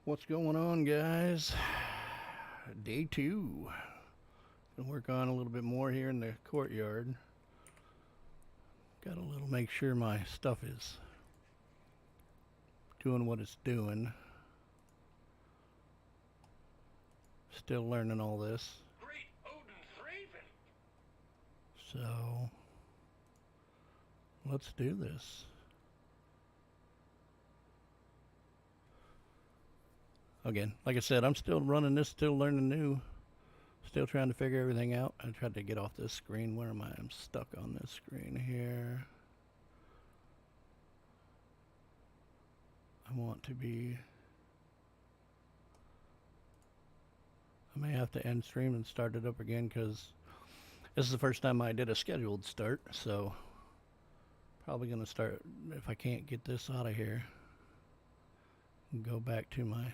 What's going on, guys? Day two. Gonna work on a little bit more here in the courtyard. Gotta make sure my stuff is doing what it's doing. Still learning all this. Great Odin's Raven. So let's do this. Again, like I said, I'm still running this, still learning new, still trying to figure everything out. I tried to get off this screen. Where am I? I'm stuck on this screen here. I want to be... I may have to end stream and start it up again because this is the first time I did a scheduled start, so probably going to start, if I can't get this out of here, and go back to my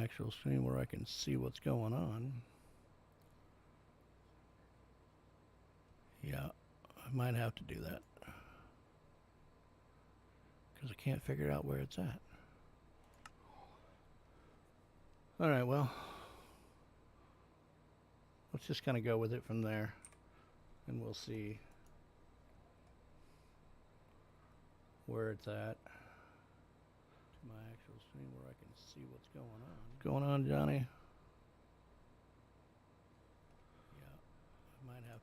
actual stream where I can see what's going on. Yeah, I might have to do that because I can't figure out where it's at. All right, well, let's just kind of go with it from there, and we'll see where it's at. To my actual stream where I can see what's going on. What's going on, Johnny? Yeah, I might have.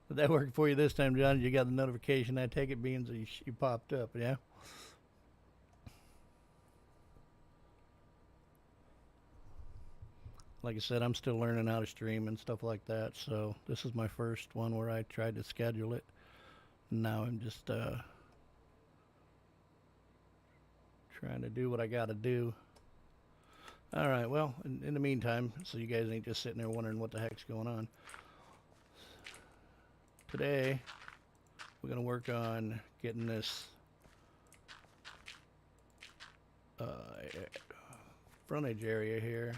Did that work for you this time, Johnny? You got the notification. I take it being that you popped up, yeah? Like I said, I'm still learning how to stream and stuff like that, so this is my first one where I tried to schedule it. Now I'm just trying to do what I gotta do. Alright, well, in the meantime, so you guys ain't just sitting there wondering what the heck's going on. Today, we're gonna work on getting this frontage area here.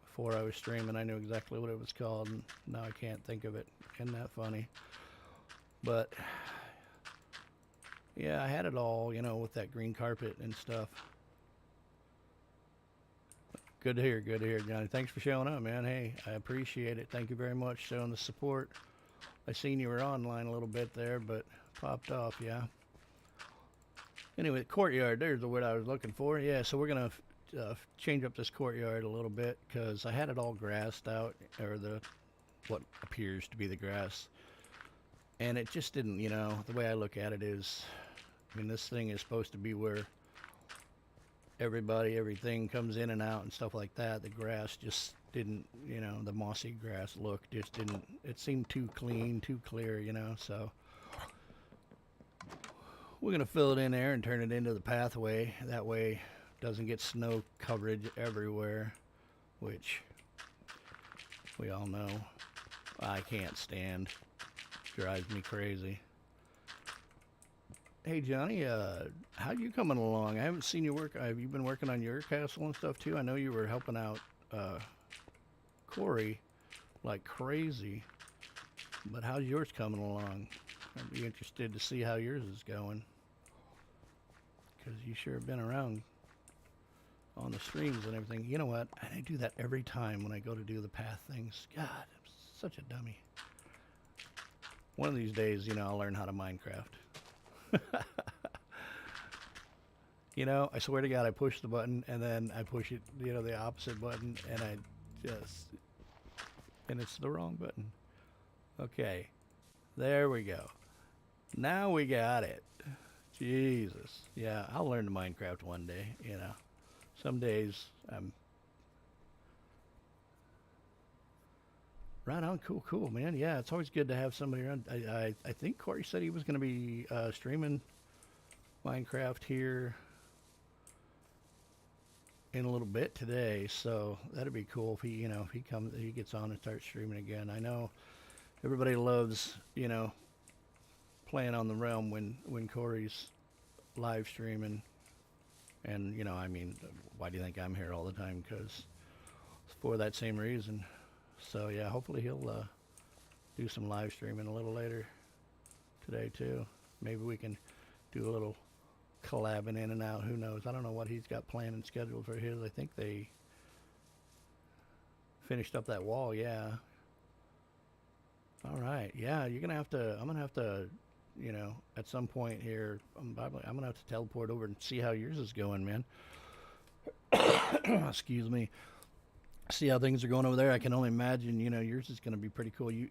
Before I was streaming, I knew exactly what it was called, and now I can't think of it. Isn't that funny? But yeah, I had it all, you know, with that green carpet and stuff. Good to hear, Johnny. Thanks for showing up, man. Hey, I appreciate it. Thank you very much showing the support. I seen you were online a little bit there, but popped off, yeah. Anyway, courtyard, there's the word I was looking for. Yeah, so we're going to change up this courtyard a little bit because I had it all grassed out, or what appears to be the grass. And it just didn't, you know, the way I look at it is, I mean, this thing is supposed to be where everything comes in and out and stuff like that. The grass just didn't, you know, the mossy grass look just didn't, it seemed too clean, too clear, you know, so we're going to fill it in there and turn it into the pathway. That way it doesn't get snow coverage everywhere, which we all know I can't stand. Drives me crazy. Hey Johnny, how you coming along? I haven't seen you work. Have you been working on your castle and stuff too? I know you were helping out Corey like crazy, but how's yours coming along? I'd be interested to see how yours is going, because you sure have been around on the streams and everything. You know what? I do that every time when I go to do the path things. God, I'm such a dummy. One of these days, you know, I'll learn how to Minecraft. You know, I swear to God, I push the button and then I push it, you know, the opposite button, and and it's the wrong button. Okay, there we go. Now we got it. Jesus. Yeah, I'll learn to Minecraft one day, you know. Some days I'm... Right on, cool, man. Yeah, it's always good to have somebody around. I think Corey said he was going to be streaming Minecraft here in a little bit today, so that'd be cool if he, you know, if he gets on and starts streaming again. I know everybody loves, you know, playing on the realm when Corey's live streaming, and you know, I mean, why do you think I'm here all the time? Because for that same reason. So yeah, hopefully he'll do some live streaming a little later today too. Maybe we can do a little collabing in and out. Who knows? I don't know what he's got planned and scheduled for his. I think they finished up that wall. Yeah. All right. Yeah, you're gonna have to. I'm gonna have to. You know, at some point here, I'm gonna have to teleport over and see how yours is going, man. Excuse me. See how things are going over there. I can only imagine. You know, yours is gonna be pretty cool. You're.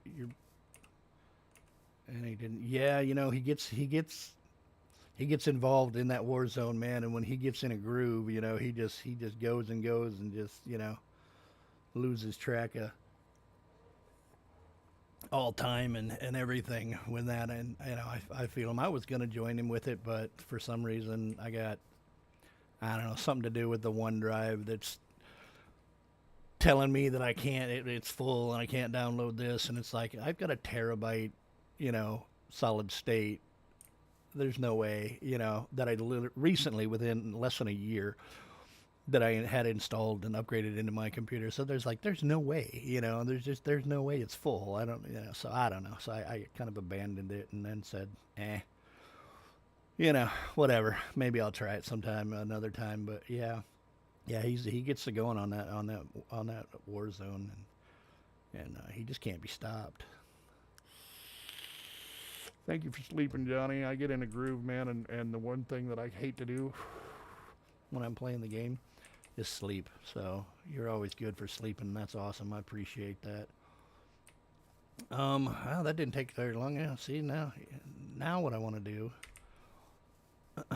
And he didn't. Yeah, you know, he gets involved in that war zone, man. And when he gets in a groove, you know, he just goes and goes and just, you know, loses track of all time and everything with that. And you know, I feel him. I was gonna join him with it, but for some reason I got, I don't know, something to do with the OneDrive that's telling me that I can't. It's full and I can't download this. And it's like I've got a terabyte, you know, solid state. There's no way, you know, that I recently, within less than a year, that I had installed and upgraded into my computer. So there's no way, you know, there's no way it's full. I don't, you know, so I don't know. So I kind of abandoned it and then said, you know, whatever. Maybe I'll try it sometime, another time. But yeah, he gets to going on that war zone, and he just can't be stopped. Thank you for sleeping, Johnny. I get in a groove, man, and the one thing that I hate to do when I'm playing the game is sleep. So you're always good for sleeping. That's awesome. I appreciate that. Well, that didn't take very long. Yeah, see, now what I want to do, I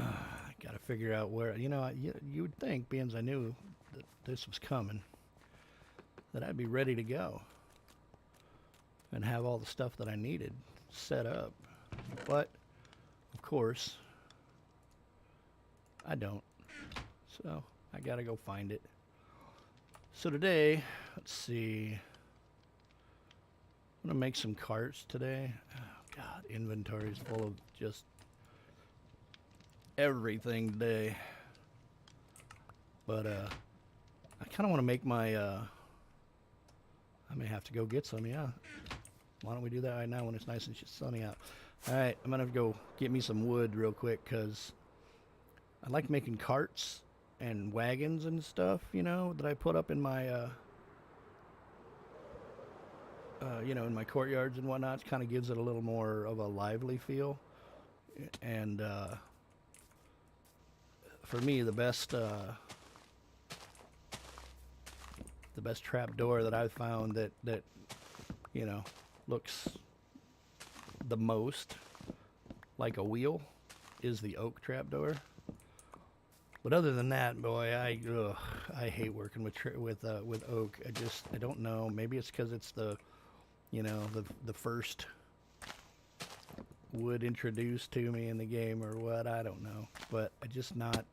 got to figure out where, you know, you would think, being as I knew that this was coming, that I'd be ready to go and have all the stuff that I needed set up. But, of course, I don't. So, I gotta go find it. So today, let's see. I'm gonna make some carts today. Oh, God, inventory is full of just everything today. But, I kind of want to make my, I may have to go get some, yeah. Why don't we do that right now when it's nice and sunny out? All right, I'm going to go get me some wood real quick because I like making carts and wagons and stuff, you know, that I put up in my, you know, in my courtyards and whatnot. It kind of gives it a little more of a lively feel. And for me, the best trap door that I've found that you know, looks the most like a wheel is the oak trapdoor. But other than that, boy, I hate working with oak. I don't know. Maybe it's because it's the, you know, the first wood introduced to me in the game or what. I don't know. But I just not.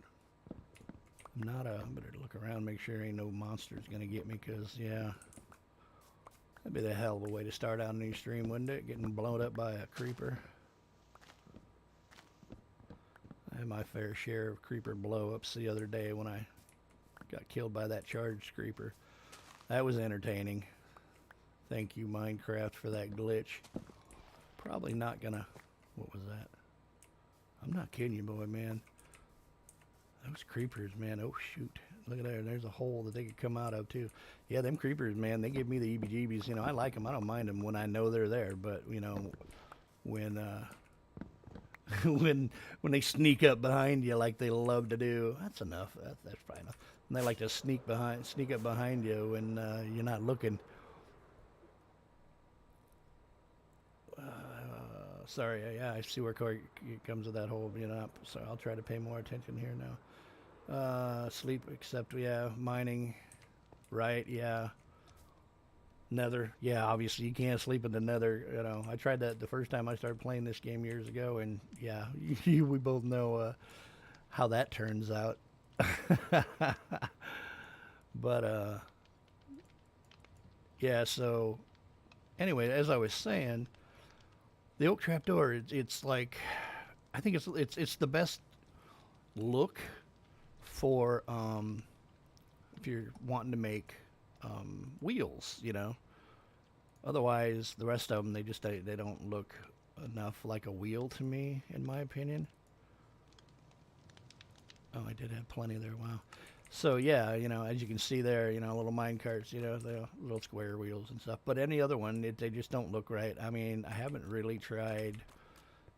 I'm not a. I better look around, make sure ain't no monsters gonna get me, cause yeah. That'd be the hell of a way to start out a new stream, wouldn't it? Getting blown up by a creeper. I had my fair share of creeper blow-ups the other day when I got killed by that charged creeper. That was entertaining. Thank you, Minecraft, for that glitch. Probably not gonna... What was that? I'm not kidding you, boy, man. Those creepers, man. Oh, shoot. Look at there. There's a hole that they could come out of, too. Yeah, them creepers, man, they give me the heebie-jeebies. You know, I like them. I don't mind them when I know they're there. But, you know, when when they sneak up behind you like they love to do, that's enough. That's probably enough. And they like to sneak up behind you when you're not looking. Sorry, yeah, I see where Corey comes with that hole. You know, so I'll try to pay more attention here now. Sleep, except, yeah, mining, right, yeah. Nether, yeah, obviously you can't sleep in the nether, you know. I tried that the first time I started playing this game years ago, and yeah, we both know how that turns out. But, yeah, so, anyway, as I was saying, the oak trapdoor, it's like, I think it's the best look for if you're wanting to make wheels, you know. Otherwise, the rest of them, they don't look enough like a wheel to me, in my opinion. Oh, I did have plenty there. Wow. So yeah, as you can see there, little mine carts, the little square wheels and stuff. But any other one, they just don't look right. I mean, I haven't really tried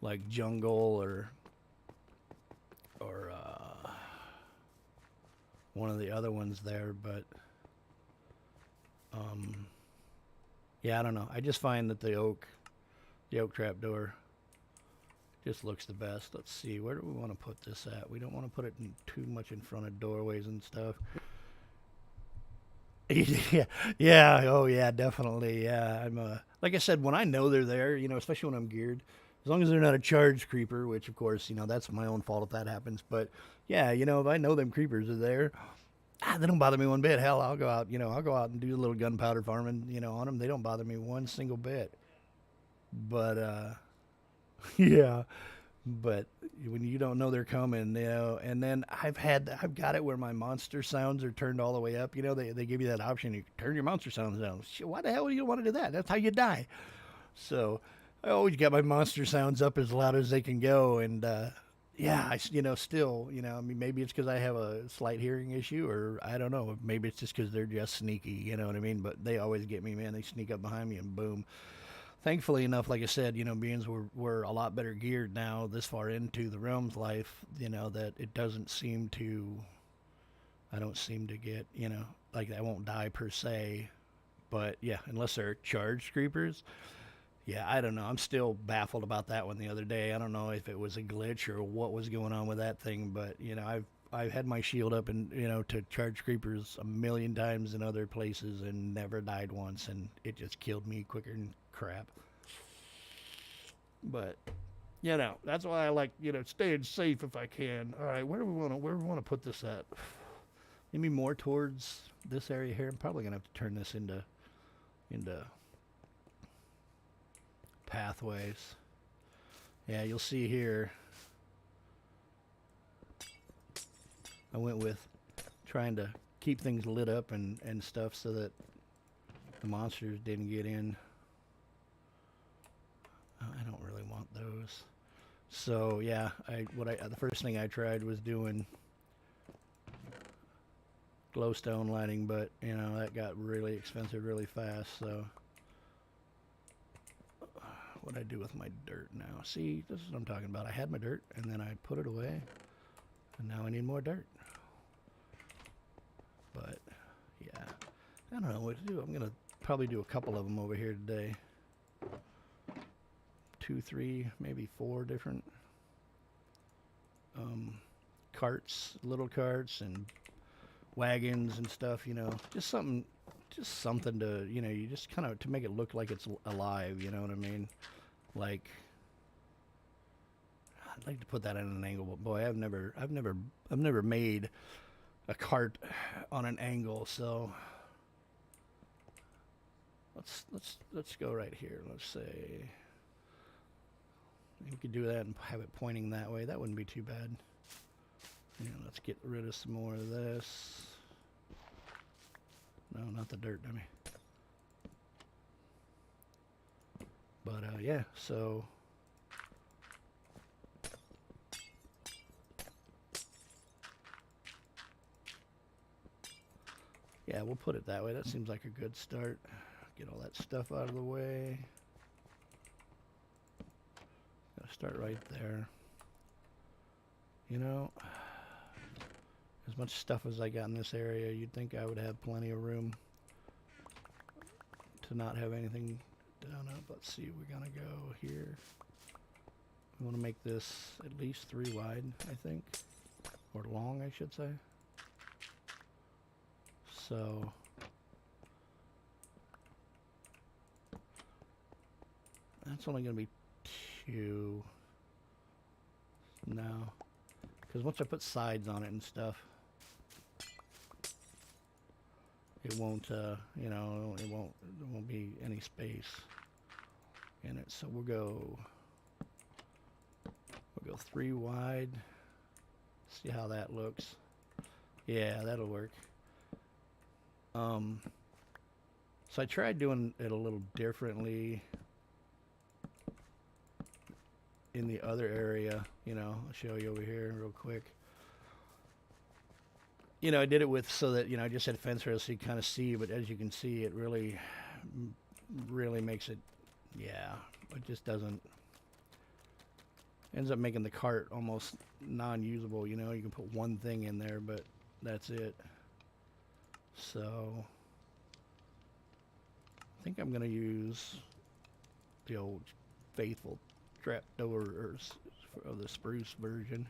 like jungle or one of the other ones there, but yeah, I don't know. I just find that the oak trapdoor just looks the best. Let's see, where do we want to put this at? We don't want to put it too much in front of doorways and stuff. Yeah, yeah, oh yeah, definitely. Yeah, like I said, when I know they're there, especially when I'm geared, as long as they're not a charge creeper, which of course, that's my own fault if that happens. But yeah, if I know them creepers are there, they don't bother me one bit. Hell, I'll go out and do a little gunpowder farming, on them. They don't bother me one single bit. But yeah, but when you don't know they're coming, and then I've got it where my monster sounds are turned all the way up. They give you that option. You turn your monster sounds down. Why the hell do you want to do that? That's how you die. So I always got my monster sounds up as loud as they can go, and yeah, still, I mean, maybe it's because I have a slight hearing issue, or I don't know. Maybe it's just because they're just sneaky, you know what I mean? But they always get me, man. They sneak up behind me and boom. Thankfully enough, like I said, beings we're a lot better geared now this far into the realm's life, that it doesn't seem to, I don't seem to get, like I won't die per se. But yeah, unless they're charged creepers. Yeah, I don't know. I'm still baffled about that one the other day. I don't know if it was a glitch or what was going on with that thing, but I've had my shield up and to charge creepers a million times in other places and never died once, and it just killed me quicker than crap. But that's why I like staying safe if I can. All right, where do we want to put this at? Maybe more towards this area here. I'm probably gonna have to turn this into pathways. Yeah, you'll see here. I went with trying to keep things lit up and stuff so that the monsters didn't get in. I don't really want those. So yeah, the first thing I tried was doing glowstone lighting, but that got really expensive really fast. So what I do with my dirt now? See, this is what I'm talking about. I had my dirt and then I put it away, and now I need more dirt. But yeah, I don't know what to do. I'm gonna probably do a couple of them over here today. 2, 3, maybe 4 different carts, little carts and wagons and stuff. Just something to you just kind of to make it look like it's alive. You know what I mean? Like I'd like to put that at an angle, but boy, I've never made a cart on an angle. So let's go right here. Let's say we could do that and have it pointing that way. That wouldn't be too bad. Let's get rid of some more of this. No, not the dirt, dummy. But yeah, so yeah, we'll put it that way. That seems like a good start. Get all that stuff out of the way. Gotta start right there. As much stuff as I got in this area, you'd think I would have plenty of room to not have anything down up. Let's see, we're gonna go here. We want to make this at least 3 wide, I think, or long, I should say. So that's only gonna be 2 now, because once I put sides on it and stuff, it won't, there won't be any space in it. So we'll go 3 wide. See how that looks. Yeah, that'll work. So I tried doing it a little differently in the other area. You know, I'll show you over here real quick. You know, I did it with so that, you know, I just had fence rails so you kind of see, but as you can see, it really makes it, yeah, it just doesn't, ends up making the cart almost non-usable. You know, you can put one thing in there, but that's it. So I think I'm going to use the old faithful trapdoors of the spruce version.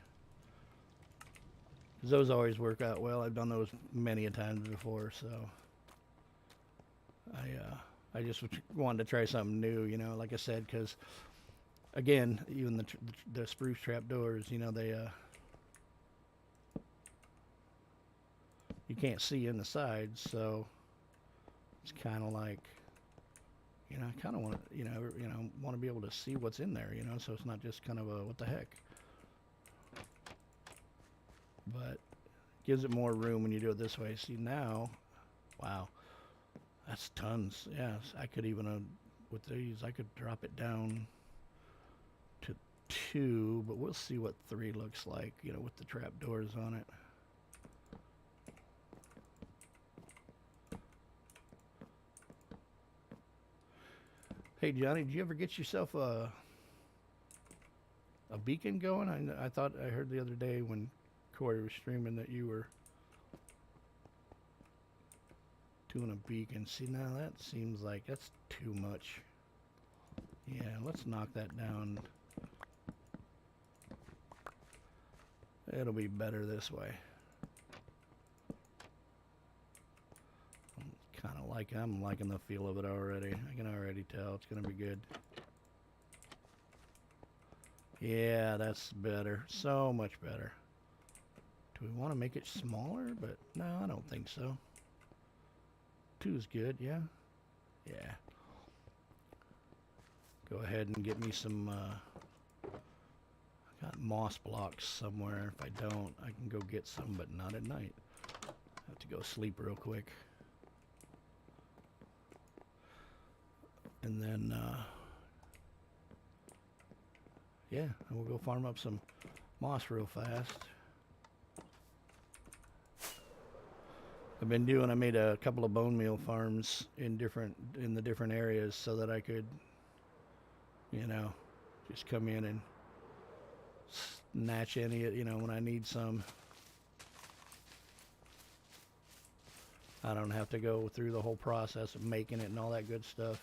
Those always work out well. I've done those many a times before, so I just wanted to try something new, you know, like I said, because again, even the spruce trapdoors, you know, they you can't see in the sides, so it's kind of like, you know, I kind of want to, you know, want to be able to see what's in there, you know, so it's not just kind of a what the heck. But gives it more room when you do it this way. See now, wow, that's tons. Yes, I could even with these, I could drop it down to 2, but we'll see what 3 looks like, you know, with the trapdoors on it. Hey Johnny, did you ever get yourself a beacon going? I thought I heard the other day when Corey was streaming that you were doing a beacon. See, now that seems like that's too much. Yeah, let's knock that down. It'll be better this way. I'm liking the feel of it already. I can already tell it's gonna be good. Yeah, that's better. So much better. Do we want to make it smaller? But no, I don't think so. 2 is good, yeah? Yeah. Go ahead and get me some, I got moss blocks somewhere. If I don't, I can go get some, but not at night. I have to go sleep real quick. And then, yeah, and we'll go farm up some moss real fast. I made a couple of bone meal farms in the different areas so that I could, you know, just come in and snatch any, you know, when I need some. I don't have to go through the whole process of making it and all that good stuff.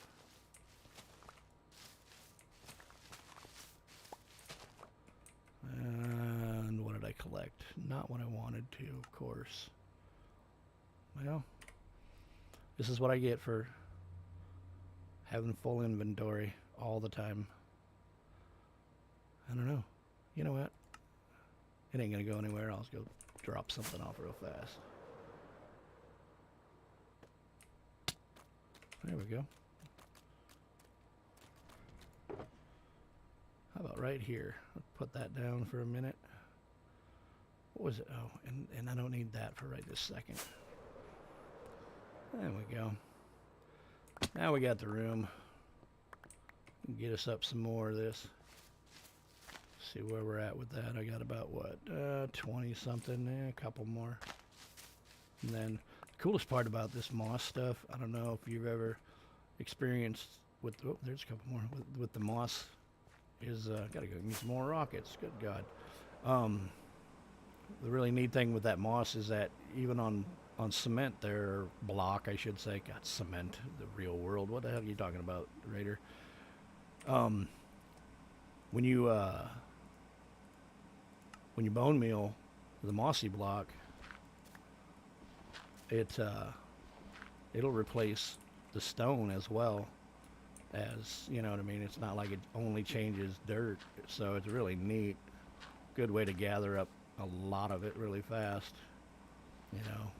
And what did I collect? Not what I wanted to, of course. Well, this is what I get for having full inventory all the time. I don't know. You know what? It ain't gonna go anywhere. I'll just go drop something off real fast. There we go. How about right here? I'll put that down for a minute. What was it? Oh, and I don't need that for right this second. There we go. Now we got the room. Get us up some more of this. See where we're at with that. I got about what, 20 something, a couple more. And then the coolest part about this moss stuff, I don't know if you've ever experienced with, oh, there's a couple more, with the moss, is, gotta go get me some more rockets, good God. The really neat thing with that moss is that even on cement there, block I should say, God, cement, the real world, what the hell are you talking about, Raider? When you bone meal the mossy block, it'll replace the stone as well as, you know what I mean, it's not like it only changes dirt, so it's really neat, good way to gather up a lot of it really fast, you know.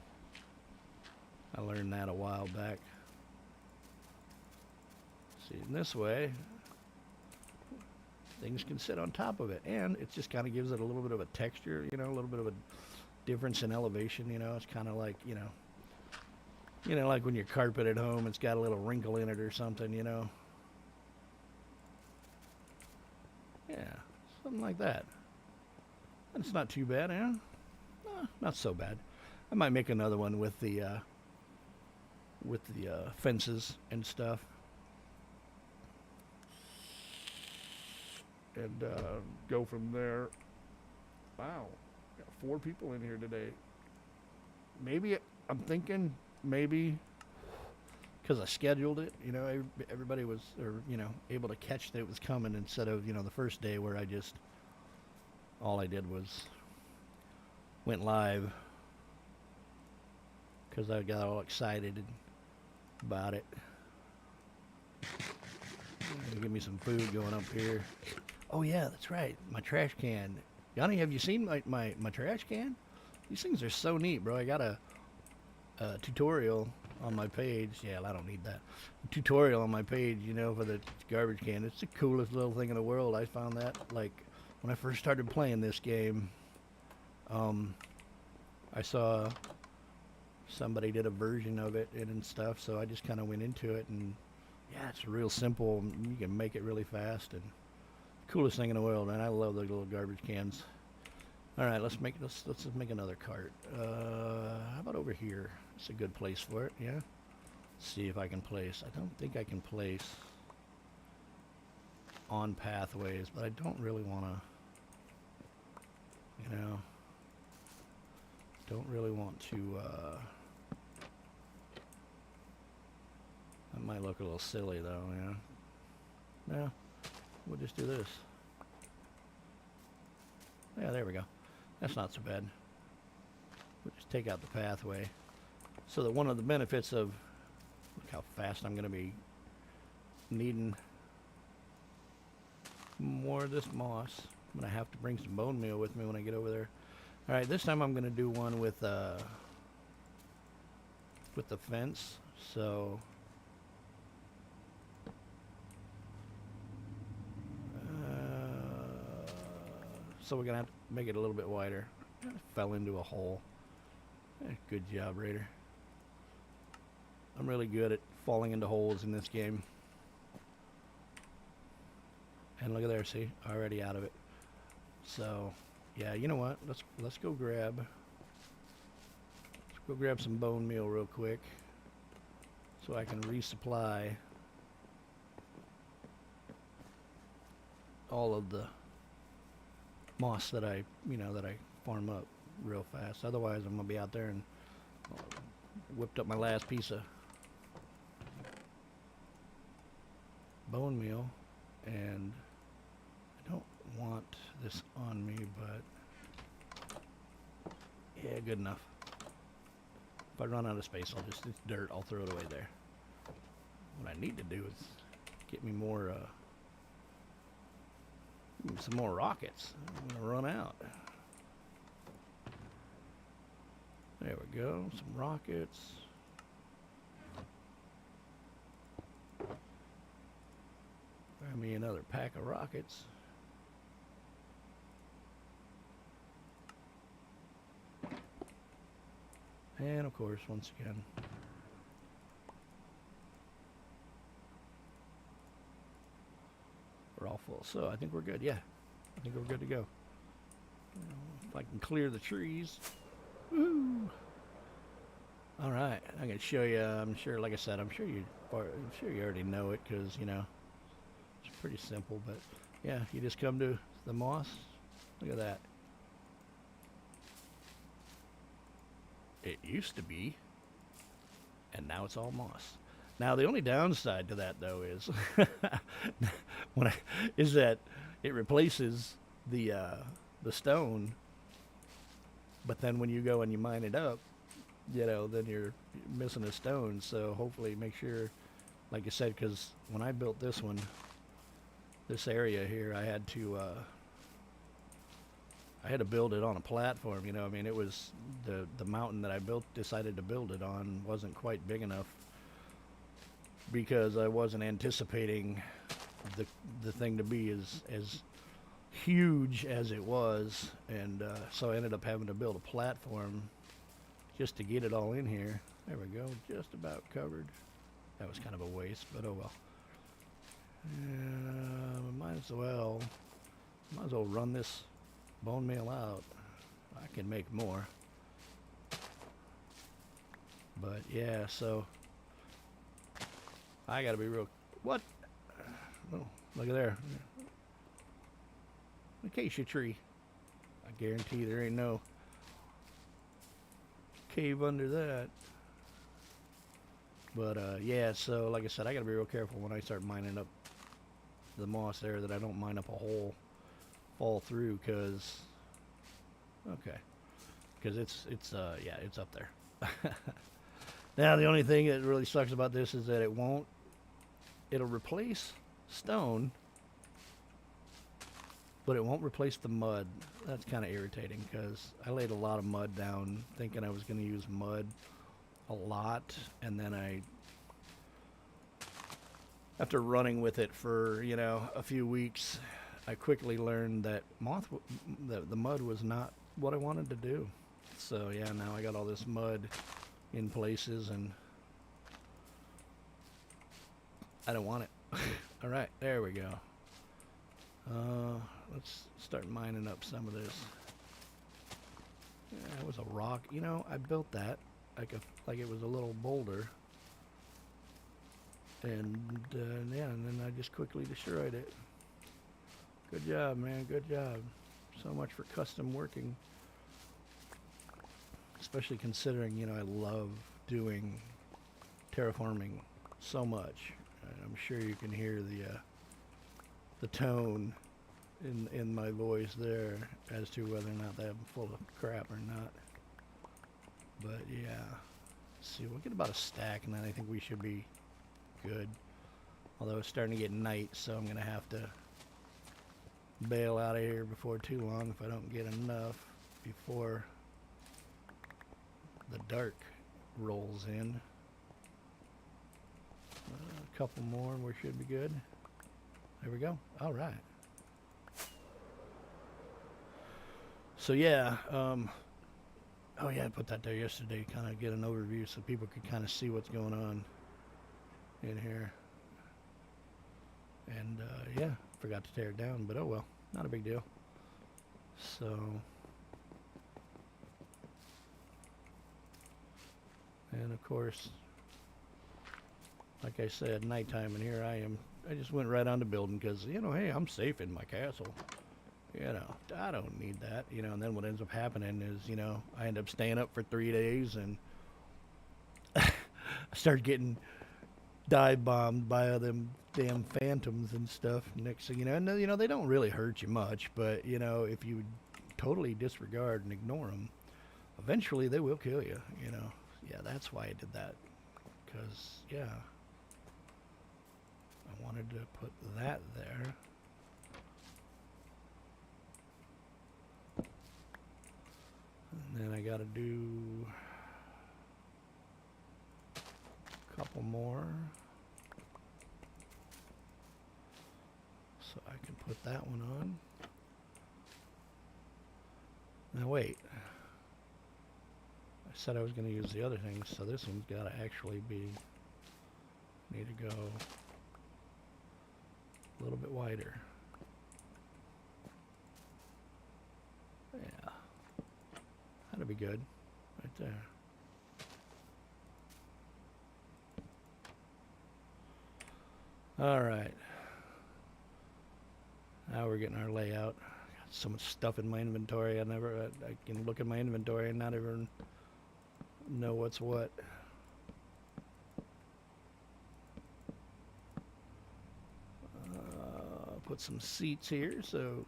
I learned that a while back. See, in this way things can sit on top of it, and it just kind of gives it a little bit of a texture, you know, a little bit of a difference in elevation, you know. It's kind of like, you know, You know, like when your carpet at home, it's got a little wrinkle in it or something, you know. Yeah, something like that. And it's not too bad, eh? Not so bad. I might make another one with the fences and stuff, and go from there. Wow, got 4 people in here today. Maybe I'm thinking maybe because I scheduled it, you know, everybody was, or you know, able to catch that it was coming instead of, you know, the first day where I just all I did was went live because I got all excited about it. Give me some food going up here. Oh yeah, that's right, my trash can. Yanni, have you seen my trash can? These things are so neat, bro. I got a tutorial on my page. Yeah, I don't need that. A tutorial on my page, you know, for the garbage can. It's the coolest little thing in the world. I found that, like, when I first started playing this game. I saw somebody did a version of it and stuff, so I just kind of went into it, and yeah, it's real simple. You can make it really fast, and coolest thing in the world, man. I love the little garbage cans. All right, let's just make another cart. How about over here? It's a good place for it. Yeah. Let's see if I can place. I don't think I can place on pathways, but I don't really want to. You know, don't really want to. That might look a little silly, though. Yeah. No, we'll just do this. Yeah, there we go. That's not so bad. We'll just take out the pathway. So that one of the benefits of, look how fast I'm going to be needing more of this moss. I'm going to have to bring some bone meal with me when I get over there. All right, this time I'm going to do one with the fence. So we're going to have to make it a little bit wider. I fell into a hole. Good job, Raider. I'm really good at falling into holes in this game. And look at there, see? Already out of it. So, yeah, you know what? Let's go grab some bone meal real quick so I can resupply all of the moss that I farm up real fast. Otherwise, I'm gonna be out there and whipped up my last piece of bone meal, and I don't want this on me, but yeah, good enough. If I run out of space, it's dirt, I'll throw it away there. What I need to do is get me more some more rockets. I'm gonna run out. There we go, some rockets. Grab me another pack of rockets. And of course, once again, we're all full. So I think we're good. Yeah, I think we're good to go. If I can clear the trees. Woo! All right, I'm gonna show you. I'm sure, like I said, I'm sure you already know it because you know it's pretty simple. But yeah, you just come to the moss. Look at that. It used to be, and now it's all moss. Now the only downside to that, though, is is that it replaces the stone. But then when you go and you mine it up, you know, then you're missing a stone. So hopefully make sure, like I said, because when I built this one, this area here, I had to build it on a platform. You know, I mean, it was the mountain that I decided to build it on wasn't quite big enough because I wasn't anticipating the thing to be as huge as it was, and so I ended up having to build a platform just to get it all in here. There we go, just about covered. That was kind of a waste, but oh well. Might as well run this bone meal out. I can make more. But yeah, so I gotta be real. What? Oh, look at there. Acacia tree. I guarantee there ain't no cave under that. But yeah, so like I said, I gotta be real careful when I start mining up the moss there that I don't mine up a hole, fall through, cause yeah, it's up there. Now the only thing that really sucks about this is that it'll replace stone, but it won't replace the mud. That's kind of irritating because I laid a lot of mud down thinking I was going to use mud a lot, and then after running with it for, you know, a few weeks, I quickly learned that the mud was not what I wanted to do. So yeah, now I got all this mud in places and I don't want it. All right, there we go. Let's start mining up some of this. Yeah, it was a rock. You know, I built that like it was a little boulder. And yeah, and then I just quickly destroyed it. Good job, man. Good job. So much for custom working. Especially considering, you know, I love doing terraforming so much. I'm sure you can hear the tone in my voice there as to whether or not I'm full of crap or not. But yeah, let's see, we'll get about a stack and then I think we should be good. Although it's starting to get night, so I'm gonna have to bail out of here before too long if I don't get enough before the dark rolls in. A couple more and we should be good. There we go. All right. So yeah, oh yeah, I put that there yesterday, kind of get an overview so people could kind of see what's going on in here. And yeah, forgot to tear it down, but oh well, not a big deal. So, and of course, like I said, nighttime, and here I am. I just went right on to building because, you know, hey, I'm safe in my castle. You know, I don't need that. You know, and then what ends up happening is, you know, I end up staying up for 3 days and I start getting dive bombed by them damn phantoms and stuff. Next thing you know, and you know, they don't really hurt you much, but you know, if you totally disregard and ignore them, eventually they will kill you. You know, yeah, that's why I did that. Because yeah, I wanted to put that there. And then I got to do a couple more. So I can put that one on. Now wait. I said I was going to use the other thing, so this one's got to actually be, need to go a little bit wider. Yeah. That'll be good. Right there. All right. Now we're getting our layout. Got so much stuff in my inventory. I can look at my inventory and not even know what's what. Put some seats here so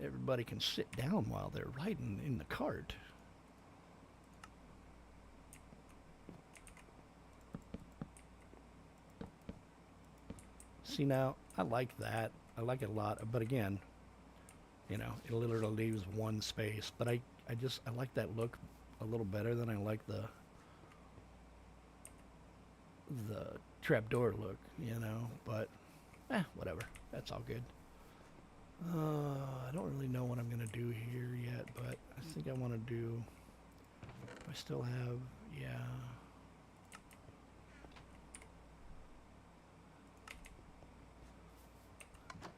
everybody can sit down while they're riding in the cart. See, now I like that. I like it a lot, but again, you know, it literally leaves one space. But I like that look a little better than I like the trapdoor look, you know. But whatever. That's all good. I don't really know what I'm gonna do here yet, but I think I want to do I still have, yeah.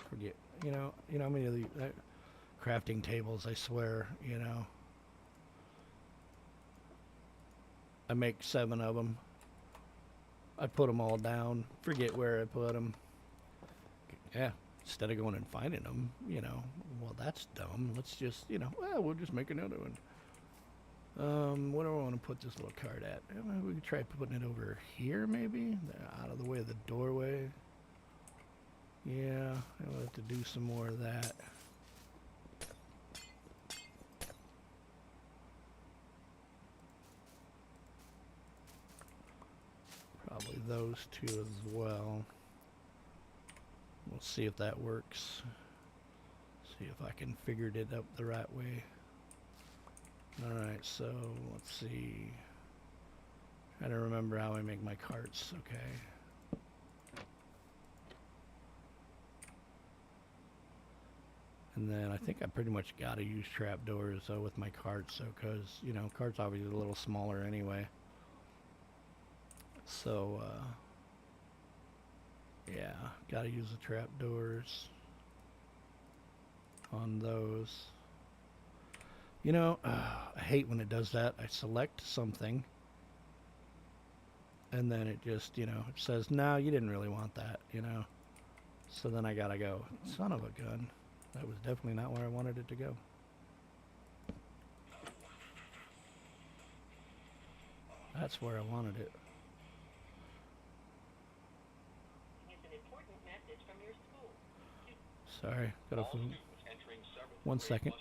Forget, how many of the crafting tables, I swear, I make 7 of them. I put them all down, forget where I put them. Yeah, instead of going and finding them, well, that's dumb. Let's just, well, we'll just make another one. What do I want to put this little card at? We could try putting it over here, maybe? Out of the way of the doorway. Yeah, I'll have to do some more of that. Probably those 2 as well. We'll see if that works. See if I can figure it up the right way. Alright, so let's see. Trying to remember how I make my carts. Okay. And then I think I pretty much got to use trapdoors with my carts, because carts obviously a little smaller anyway. So yeah, got to use the trapdoors on those. I hate when it does that. I select something and then it just, it says, no, you didn't really want that, So then I gotta go, son of a gun. That was definitely not where I wanted it to go. That's where I wanted it. It's an important message from your school. Sorry, got a phone. 1 second.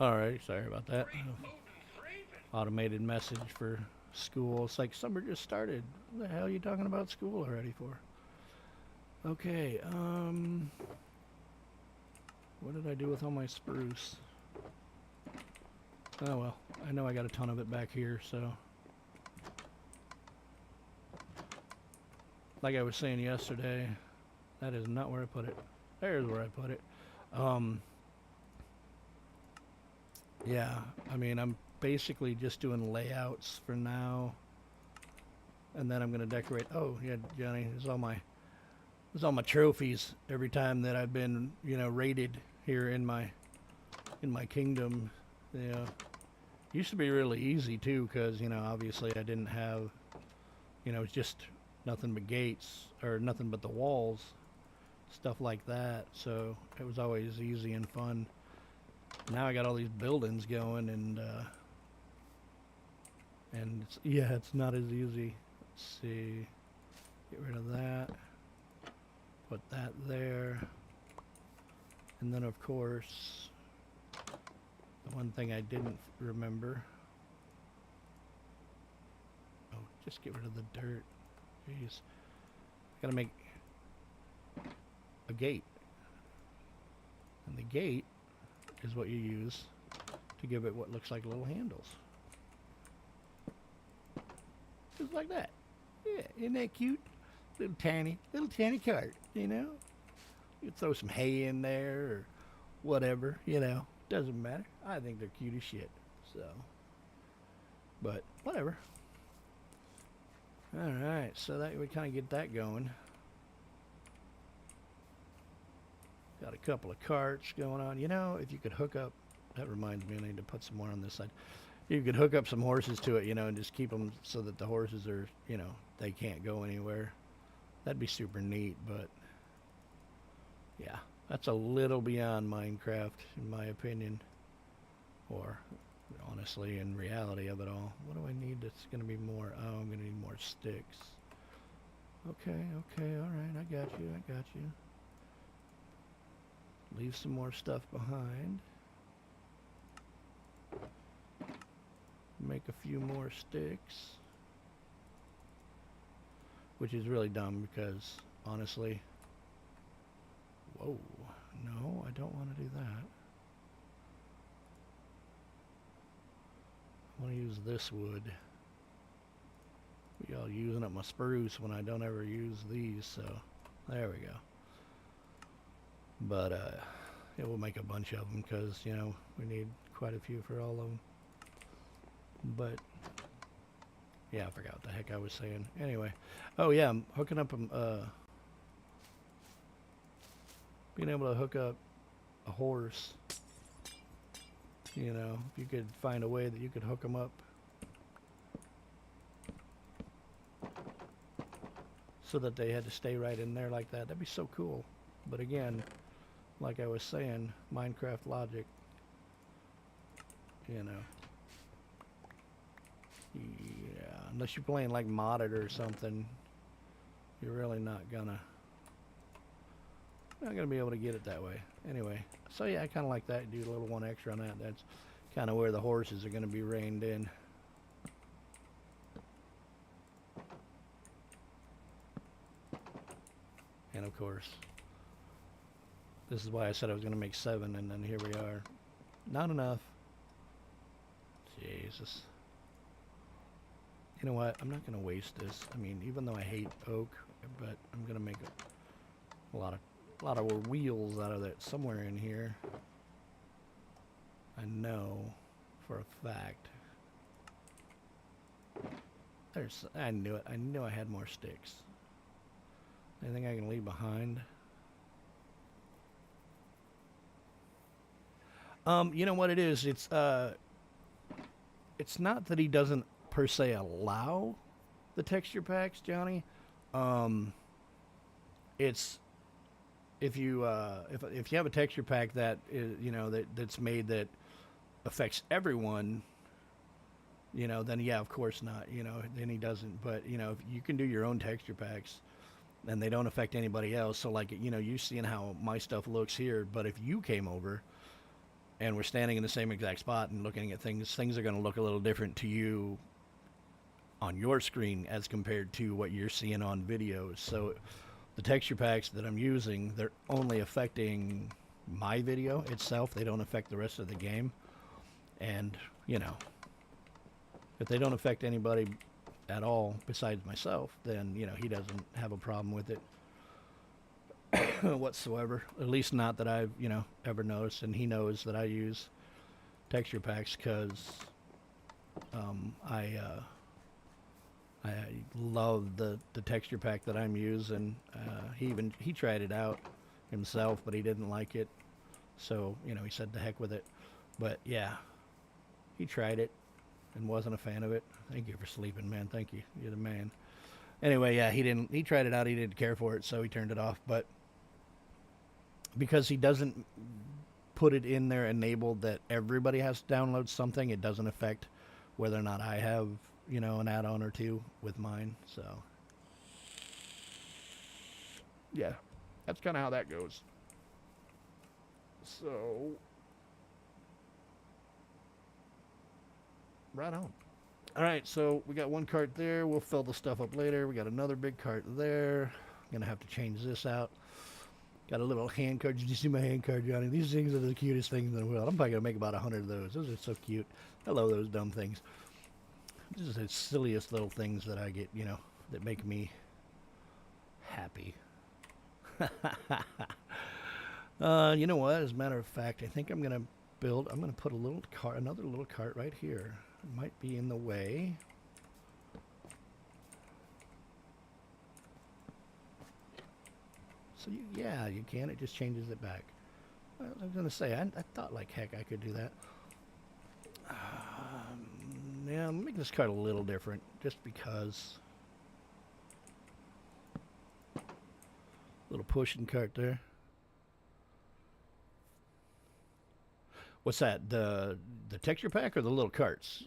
Alright, sorry about that. Automated message for school. It's like summer just started. What the hell are you talking about school already for? Okay, what did I do with all my spruce? Oh well, I know I got a ton of it back here, so. Like I was saying yesterday, that is not where I put it. There's where I put it. Yeah, I mean, I'm basically just doing layouts for now. And then I'm going to decorate. Oh, yeah, Johnny, there's all my trophies every time that I've been, raided here in my kingdom. Yeah. Used to be really easy too, because, obviously I didn't have, it's just nothing but gates, or nothing but the walls, stuff like that. So it was always easy and fun. Now I got all these buildings going, and it's not as easy. Let's see, get rid of that, put that there, and then of course the one thing I didn't remember, just get rid of the dirt. Jeez, gotta make a gate, and the gate is what you use to give it what looks like little handles. Just like that. Yeah, isn't that cute? Little tiny cart, You throw some hay in there or whatever, Doesn't matter. I think they're cute as shit. So, but whatever. Alright, so that we kind of get that going. Got a couple of carts going on. If you could hook up, that reminds me, I need to put some more on this side. You could hook up some horses to it, and just keep them so that the horses are, they can't go anywhere. That'd be super neat, but yeah, that's a little beyond Minecraft, in my opinion. Or, honestly, in reality of it all. What do I need that's going to be more? Oh, I'm going to need more sticks. Okay, alright, I got you. Leave some more stuff behind. Make a few more sticks. Which is really dumb because, honestly... Whoa. No, I don't want to do that. I want to use this wood. Hell, using up my spruce when I don't ever use these, so there we go. But it will make a bunch of them because, you know, we need quite a few for all of them. But yeah, I forgot what the heck I was saying. Anyway, oh yeah, I'm hooking up being able to hook up a horse. You know, if you could find a way that you could hook them up so that they had to stay right in there like that, that'd be so cool. But again, like I was saying, Minecraft logic, you know. Yeah, unless you're playing like modded or something, you're really not gonna be able to get it that way. Anyway, so yeah, I kind of like that. Do a little one extra on that. That's kind of where the horses are going to be reined in. And of course, this is why I said I was going to make 7, and then here we are. Not enough. Jesus. You know what? I'm not going to waste this. I mean, even though I hate oak, but I'm going to make a lot of wheels out of that somewhere in here. I know for a fact. I knew it. I knew I had more sticks. Anything I can leave behind? You know what it is? It's not that he doesn't per se allow the texture packs, Johnny. It's if you have a texture pack that is, you know, that's made that affects everyone, you know, then yeah, of course not, you know, then he doesn't. But you know, if you can do your own texture packs and they don't affect anybody else, so like, you know, you seeing how my stuff looks here, but if you came over and we're standing in the same exact spot and looking at things are going to look a little different to you on your screen as compared to what you're seeing on videos. So the texture packs that I'm using, they're only affecting my video itself. They don't affect the rest of the game. And, you know, if they don't affect anybody at all besides myself, then, you know, he doesn't have a problem with it whatsoever. At least not that I've, you know, ever noticed. And he knows that I use texture packs because I love the texture pack that I'm using. He tried it out himself, but he didn't like it. So, you know, he said the heck with it. But yeah, he tried it and wasn't a fan of it. Thank you for sleeping, man. Thank you. You're the man. Anyway, yeah, he tried it out. He didn't care for it, so he turned it off. But because he doesn't put it in there enabled that everybody has to download something, it doesn't affect whether or not I have, you know, an add-on or two with mine. So yeah, that's kind of how that goes. So right on. All right, so we got one cart there. We'll fill the stuff up later. We got another big cart there. I'm gonna have to change this out. Got a little hand cart. Did you see my hand cart, Johnny? These things are the cutest things in the world. I'm probably gonna make about 100 of those. Those are so cute. I love those dumb things. This is the silliest little things that I get, you know, that make me happy. You know what? As a matter of fact, I think I'm gonna put a little cart, another little cart right here. It might be in the way. So yeah, you can. It just changes it back. I was gonna say, I thought like heck I could do that. Yeah, I'm making this cart a little different, just because. Little pushing cart there. What's that? The texture pack or the little carts?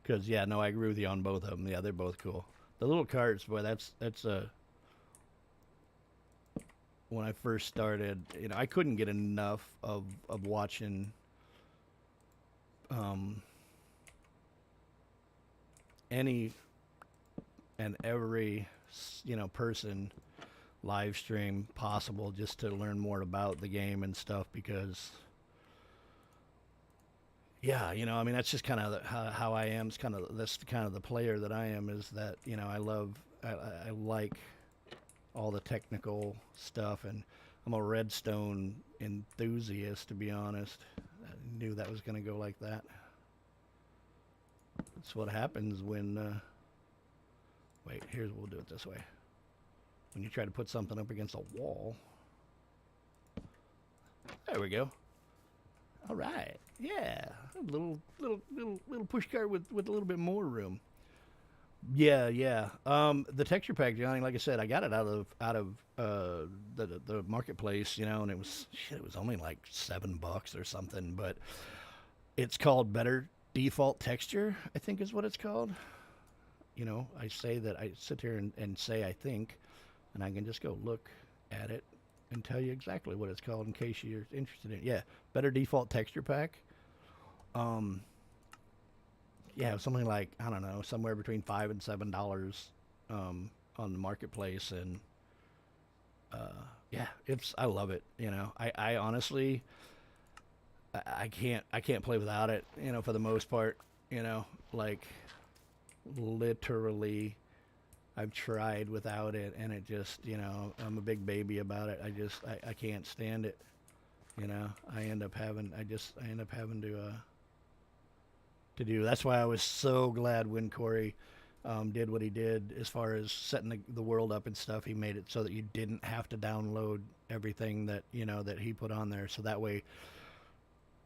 Because yeah, no, I agree with you on both of them. Yeah, they're both cool. The little carts, boy, that's when I first started, you know, I couldn't get enough of watching any and every, you know, person live stream possible just to learn more about the game and stuff, because yeah, you know, I mean, that's just kind of how I am. It's kind of that's kind of the player that I am. Is that you know, I like all the technical stuff, and I'm a redstone enthusiast, to be honest. I knew that was going to go like that. That's what happens when. Wait, here's we'll do it this way. When you try to put something up against a wall. There we go. All right. Yeah. A little push cart with a little bit more room. Yeah, yeah. The texture pack, Johnny, like I said, I got it out of the marketplace, you know, and it was shit, it was only like $7 or something, but it's called Better Default Texture, I think is what it's called. You know, I say that I sit here and say I think, and I can just go look at it and tell you exactly what it's called in case you're interested in it. Yeah, Better Default Texture Pack. Yeah, something like, I don't know, somewhere between $5 and $7 on the marketplace, and yeah, I love it. You know, I honestly I can't play without it. You know, for the most part. You know, like literally I've tried without it, and it just, you know, I'm a big baby about it. I can't stand it. You know, I end up having to do. That's why I was so glad when Corey did what he did as far as setting the world up and stuff. He made it so that you didn't have to download everything that, you know, that he put on there, so that way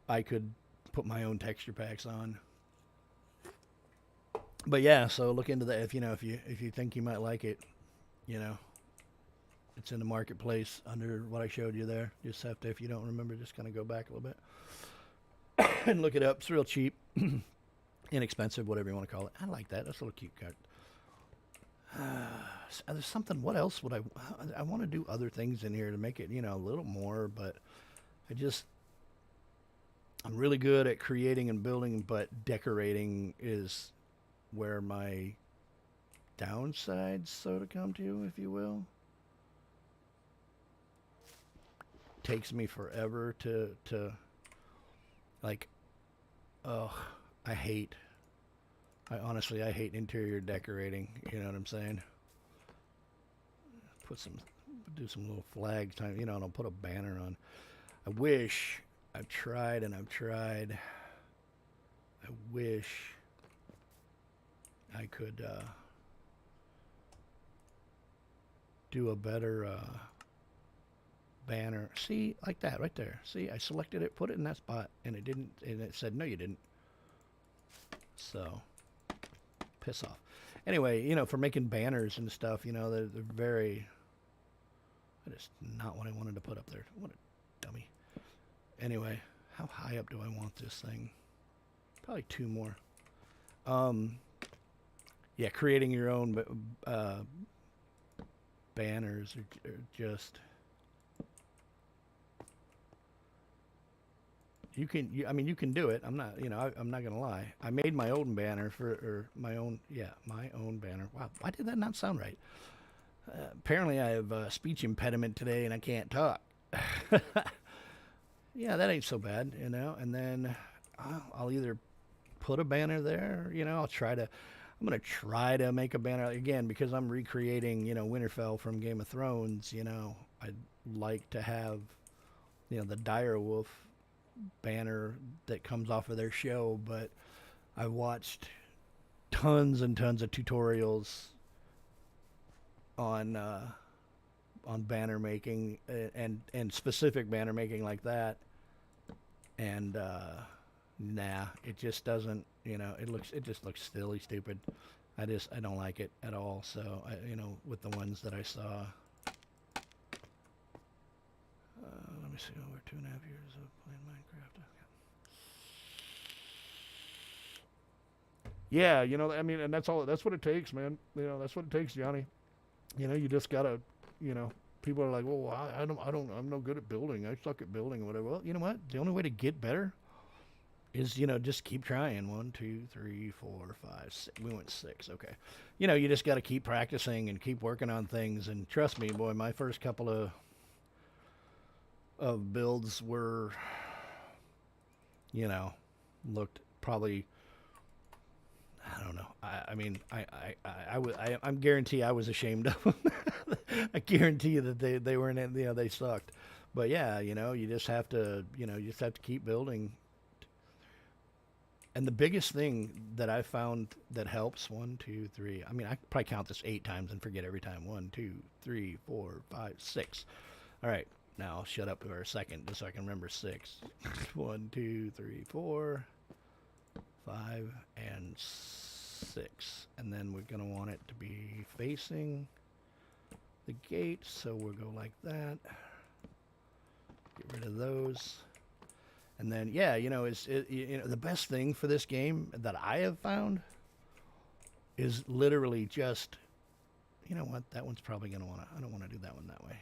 I could put my own texture packs on. But yeah, so look into that if you know if you think you might like it, you know. It's in the marketplace under what I showed you there. Just have to, if you don't remember, just kind of go back a little bit and look it up. It's real cheap, inexpensive, whatever you want to call it. I like that. That's a little cute card. There's something. What else would I want to do other things in here to make it, you know, a little more, but I'm really good at creating and building, but decorating is where my downsides so to come to, if you will. Takes me forever to like, oh, I honestly hate interior decorating, you know what I'm saying? Do some little flags, you know, and I'll put a banner on. I wish, I've tried and I've tried. I wish I could do a better banner. See, like that right there. See, I selected it, put it in that spot, and it didn't, and it said, no, you didn't. So, piss off. Anyway, you know, for making banners and stuff, you know, they're very, that is not what I wanted to put up there. What a dummy. Anyway, how high up do I want this thing? Probably 2 more. Yeah, creating your own banners are just... You can do it. I'm not, you know, I'm not gonna lie. I made my own banner my own banner. Wow, why did that not sound right? Apparently, I have a speech impediment today, and I can't talk. Yeah, that ain't so bad, you know. And then I'll either put a banner there, you know. I'm gonna try to make a banner again because I'm recreating, you know, Winterfell from Game of Thrones. You know, I'd like to have, you know, the dire wolf banner that comes off of their show, but I watched tons and tons of tutorials on banner making and specific banner making like that, and nah, it just doesn't, you know, it just looks silly stupid. I don't like it at all. So you know, with the ones that I saw, let me see, over 2.5 years of playing Minecraft. Yeah, you know, I mean, and that's what it takes, man. You know, that's what it takes, Johnny. You know, you just gotta, you know, people are like, well, I'm no good at building. I suck at building or whatever. Well, you know what? The only way to get better is, you know, just keep trying. 1, 2, 3, 4, 5, 6. We went 6. Okay. You know, you just got to keep practicing and keep working on things. And trust me, boy, my first couple of builds were, you know, looked probably, I don't know. I mean, I'm guarantee I was ashamed of them. I guarantee you that they weren't, you know, they sucked. But yeah, you know, you just have to, you know, you just have to keep building. And the biggest thing that I found that helps, 1, 2, 3. I mean, I could probably count this 8 times and forget every time. 1, 2, 3, 4, 5, 6. All right, now I'll shut up for a second just so I can remember 6. 1, 2, 3, 4, 5, and 6. And then we're gonna want it to be facing the gate, so we'll go like that. Get rid of those. And then, yeah, you know, you know, the best thing for this game that I have found is literally just, you know what, that one's probably going to want to, I don't want to do that one that way.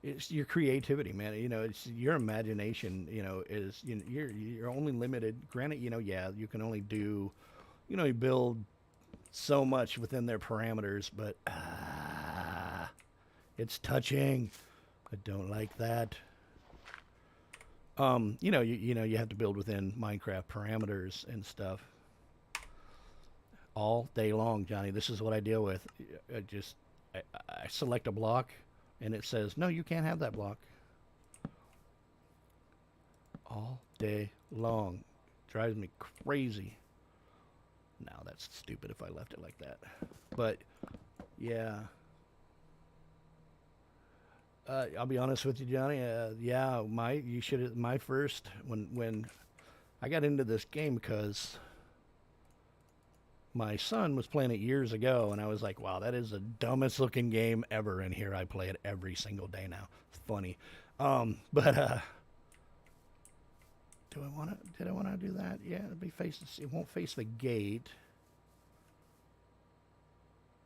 It's your creativity, man. You know, it's your imagination, you know, is, you know, you're only limited. Granted, you know, yeah, you can only do, you know, you build so much within their parameters, but it's touching. I don't like that. You know, you know, you have to build within Minecraft parameters and stuff all day long, Johnny. This is what I deal with. I select a block, and it says, no, you can't have that block. All day long. Drives me crazy. Now, that's stupid if I left it like that. But, yeah. I'll be honest with you, Johnny. Yeah, my first when I got into this game because my son was playing it years ago, and I was like, wow, that is the dumbest looking game ever. And here I play it every single day now. It's funny, but did I want to do that? Yeah, it'll be facing. It won't face the gate.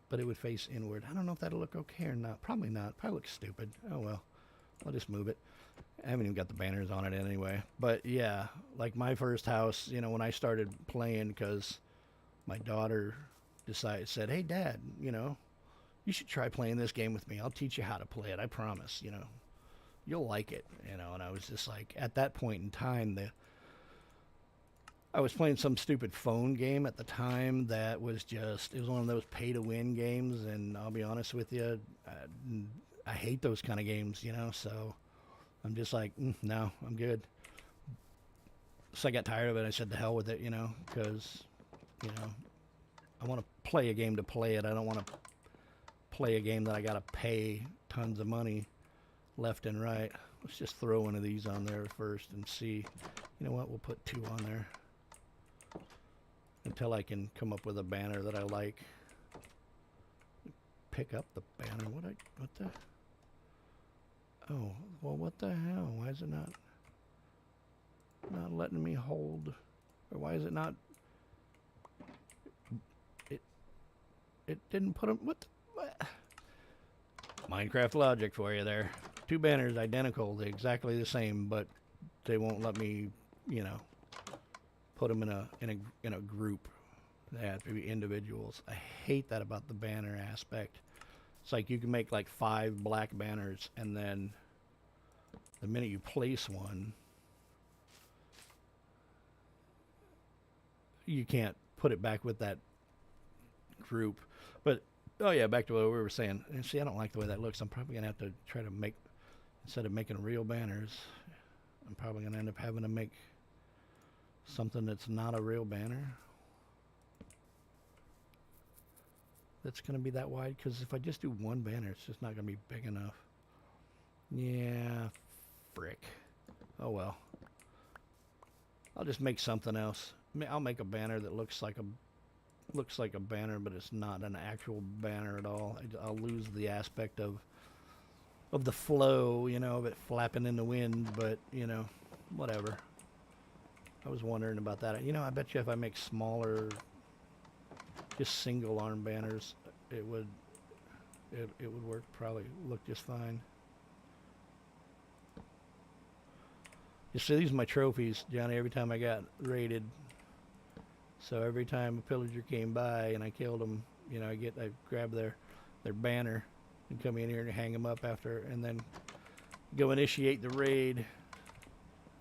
But it would face inward. I don't know if that'll look okay or not. Probably not. Probably looks stupid. Oh well. I'll just move it. I haven't even got the banners on it anyway. But yeah, like my first house, you know, when I started playing, because my daughter said, hey Dad, you know, you should try playing this game with me. I'll teach you how to play it. I promise, you know. You'll like it, you know. And I was just like, at that point in time, I was playing some stupid phone game at the time that was just, it was one of those pay-to-win games, and I'll be honest with you, I hate those kind of games, you know, so I'm just like, no, I'm good. So I got tired of it. I said, to hell with it, you know, because, you know, I want to play a game to play it. I don't want to play a game that I got to pay tons of money left and right. Let's just throw one of these on there first and see. You know what, we'll put 2 on there. Until I can come up with a banner that I like. Pick up the banner. What the? Oh, well, what the hell? Why is it not letting me hold? Or why is it not? It didn't put them. What? Minecraft logic for you there. 2 banners identical, they're exactly the same, but they won't let me, you know, put them in a group. They have to be individuals. I hate that about the banner aspect. It's like you can make like 5 black banners, and then the minute you place one, you can't put it back with that group. But oh yeah, back to what we were saying. And see, I don't like the way that looks. I'm probably gonna have to try to make, instead of making real banners, I'm probably gonna end up having to make something that's not a real banner. That's going to be that wide, because if I just do 1 banner, it's just not going to be big enough. Yeah, frick. Oh well. I'll just make something else. I'll make a banner that looks like a banner, but it's not an actual banner at all. I'll lose the aspect of the flow, you know, of it flapping in the wind, but, you know, whatever. I was wondering about that. You know, I bet you if I make smaller, just single arm banners, it would work, probably look just fine. You see, these are my trophies, Johnny, every time I got raided. So every time a pillager came by and I killed them, you know, I grab their banner and come in here and hang them up after, and then go initiate the raid.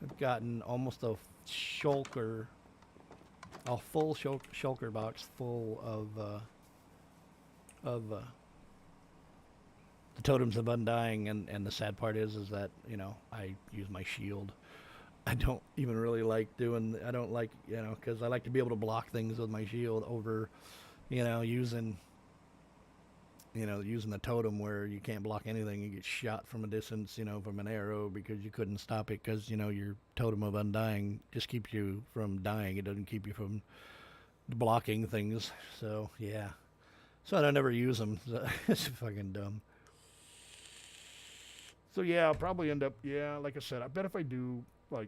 I've gotten almost a shulker, a full shulker box full of the Totems of Undying, and the sad part is that, you know, I use my shield. I don't even really like doing, I don't like, you know, because I like to be able to block things with my shield over, you know, using the totem where you can't block anything. You get shot from a distance, you know, from an arrow because you couldn't stop it because, you know, your Totem of Undying just keeps you from dying. It doesn't keep you from blocking things. So, yeah. So I never use them. So it's fucking dumb. So, yeah, I'll probably end up, yeah, like I said, I bet if I do, like,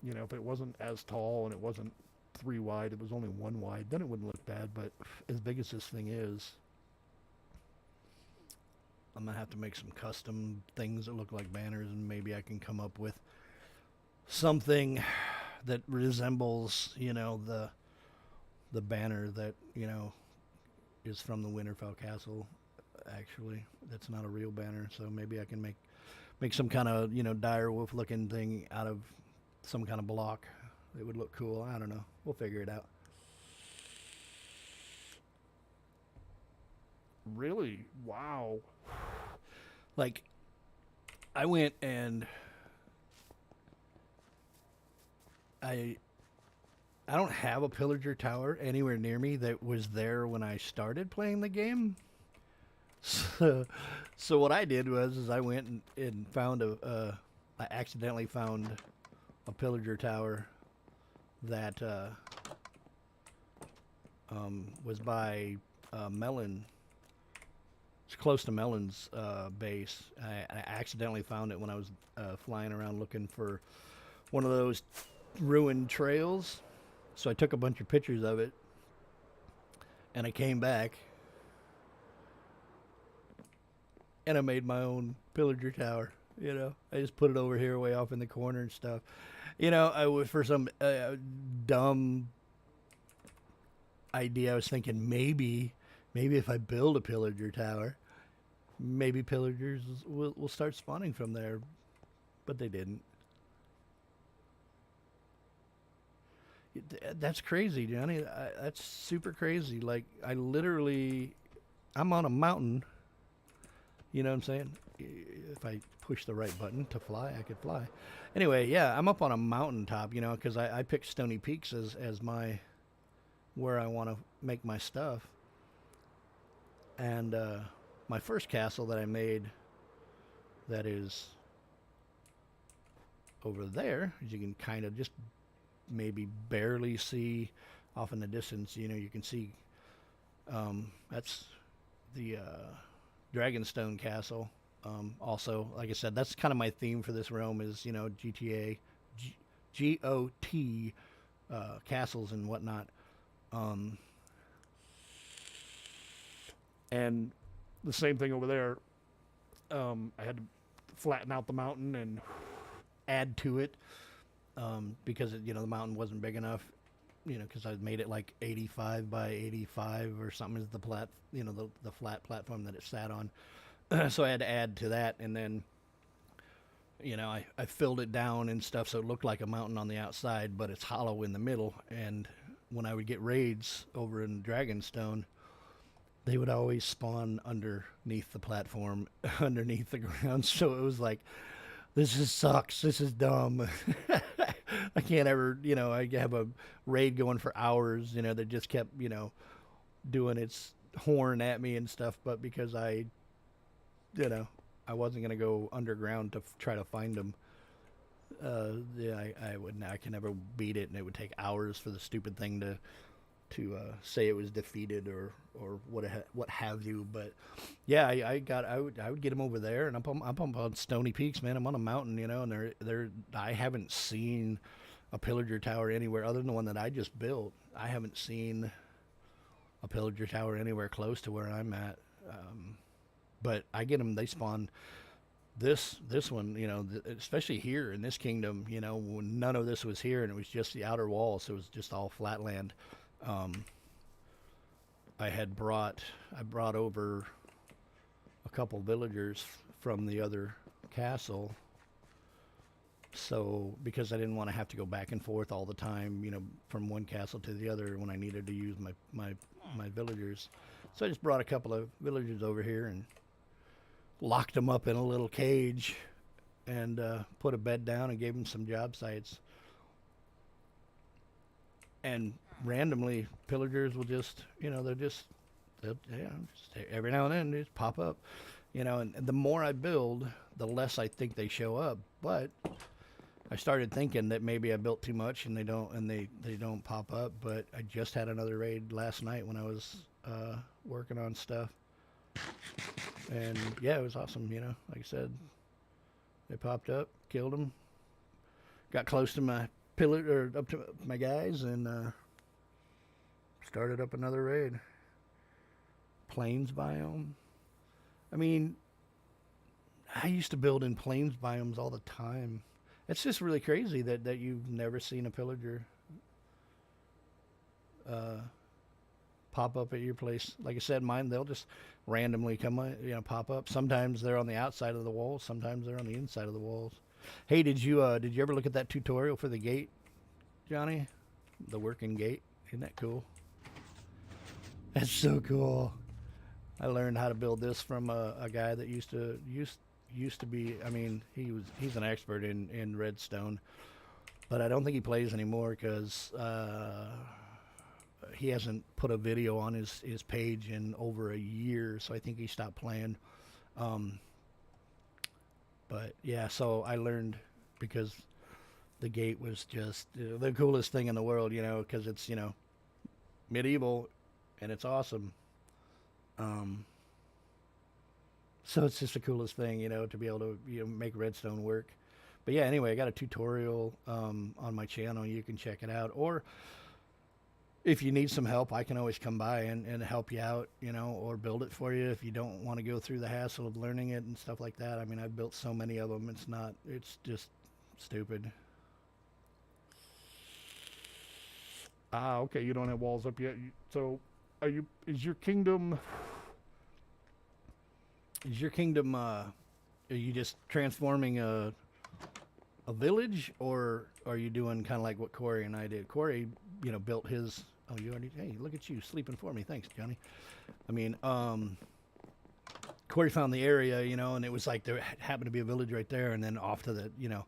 you know, if it wasn't as tall and it wasn't 3 wide, it was only 1 wide, then it wouldn't look bad. But as big as this thing is, I'm going to have to make some custom things that look like banners, and maybe I can come up with something that resembles, you know, the banner that, you know, is from the Winterfell castle, actually. That's not a real banner, so maybe I can make some kind of, you know, dire wolf looking thing out of some kind of block. It would look cool. I don't know. We'll figure it out. Really? Wow. Like, I went and I don't have a pillager tower anywhere near me that was there when I started playing the game. So what I did was I went and found I accidentally found a pillager tower that was by Melon. It's close to Melon's base. I accidentally found it when I was flying around looking for one of those ruined trails. So I took a bunch of pictures of it, and I came back, and I made my own pillager tower. You know, I just put it over here, way off in the corner and stuff. You know, I was, for some dumb idea, I was thinking maybe if I build a pillager tower, maybe pillagers will start spawning from there, but they didn't. That's crazy, Johnny. That's super crazy. Like, I'm on a mountain. You know what I'm saying? If I push the right button to fly, I could fly. Anyway, yeah, I'm up on a mountaintop, you know, because I picked Stony Peaks as where I want to make my stuff. And my first castle that I made, that is over there, as you can kind of just maybe barely see off in the distance, you know, you can see that's the Dragonstone Castle. Also, like I said, that's kind of my theme for this realm is, you know, GTA, GOT castles and whatnot. And the same thing over there. I had to flatten out the mountain and add to it because, you know, the mountain wasn't big enough. You know, because I made it like 85 by 85 or something is the the flat platform that it sat on. So I had to add to that, and then, you know, I filled it down and stuff so it looked like a mountain on the outside, but it's hollow in the middle. And when I would get raids over in Dragonstone, they would always spawn underneath the platform, underneath the ground. So it was like, this sucks. This is dumb. I can't ever, you know, I have a raid going for hours, you know, that just kept, you know, doing its horn at me and stuff. But because I wasn't going to go underground to try to find them, yeah, I can never beat it. And it would take hours for the stupid thing to say it was defeated or what have you. But yeah, I would get him over there, and I'm up on Stony Peaks, man. I'm on a mountain, you know, and I haven't seen a pillager tower anywhere other than the one that I just built. I haven't seen a pillager tower anywhere close to where I'm at. But I get them; they spawn. This one, you know, especially here in this kingdom, you know, when none of this was here and it was just the outer wall, so it was just all flat land. I brought over a couple villagers from the other castle So because I didn't want to have to go back and forth all the time, you know, from one castle to the other when I needed to use my villagers. So I just brought a couple of villagers over here and locked them up in a little cage and put a bed down and gave them some job sites. And randomly, pillagers will just, you know, just every now and then they just pop up, you know. And the more I build, the less I think they show up. But I started thinking that maybe I built too much and they don't pop up. But I just had another raid last night when I was working on stuff, and yeah, it was awesome. You know, like I said, they popped up, killed them, got close to my pillar or up to my guys, and started up another raid. Plains biome. I mean, I used to build in plains biomes all the time. It's just really crazy that you've never seen a pillager pop up at your place. Like I said, mine, they'll just randomly come, you know, pop up. Sometimes they're on the outside of the walls. Sometimes they're on the inside of the walls. Hey, did you ever look at that tutorial for the gate, Johnny? The working gate. Isn't that cool? That's so cool. I learned how to build this from a guy that used to be. I mean, he's an expert in redstone, but I don't think he plays anymore because he hasn't put a video on his page in over a year, so I think he stopped playing. But yeah, so I learned because the gate was just the coolest thing in the world, you know, because it's, you know, medieval and it's awesome. So it's just the coolest thing, you know, to be able to, you know, make redstone work. But yeah, anyway, I got a tutorial on my channel. You can check it out. Or if you need some help, I can always come by and help you out, you know, or build it for you if you don't want to go through the hassle of learning it and stuff like that. I mean, I've built so many of them. It's just stupid. Ah, okay. You don't have walls up yet. So, is your kingdom? Is your kingdom, are you just transforming a village, or are you doing kind of like what Corey and I did? Corey, you know, built his, oh, you already, hey, look at you sleeping for me. Thanks, Johnny. I mean, Corey found the area, you know, and it was like there happened to be a village right there, and then off to the, you know,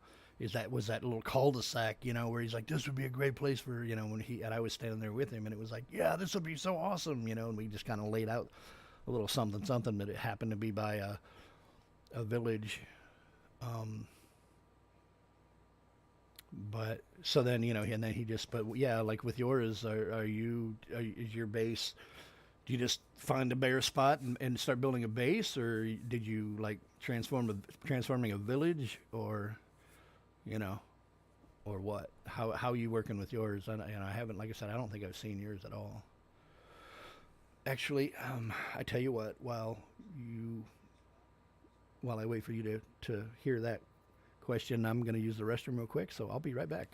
was that little cul-de-sac, you know, where he's like, this would be a great place for, you know, and I was standing there with him, and it was like, yeah, this would be so awesome, you know, and we just kind of laid out a little something, but it happened to be by a village. But so then, you know, and then he just, but yeah, like with yours, is your base, do you just find a bare spot and start building a base, or did you like transforming a village, or, you know, or what? How are you working with yours? I haven't, like I said, I don't think I've seen yours at all. Actually, I tell you what, while I wait for you to hear that question, I'm going to use the restroom real quick, so I'll be right back.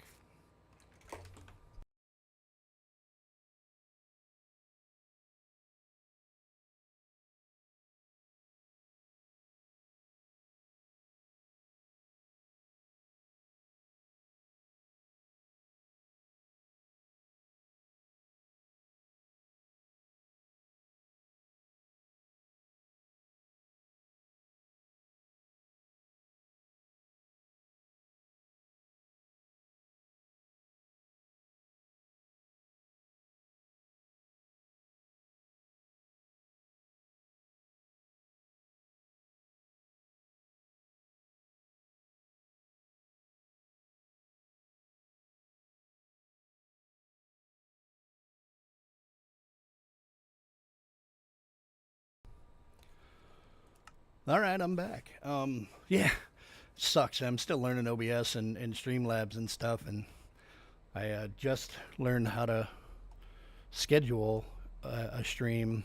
All right, I'm back. Yeah, sucks. I'm still learning OBS and Streamlabs and stuff, and I just learned how to schedule a stream.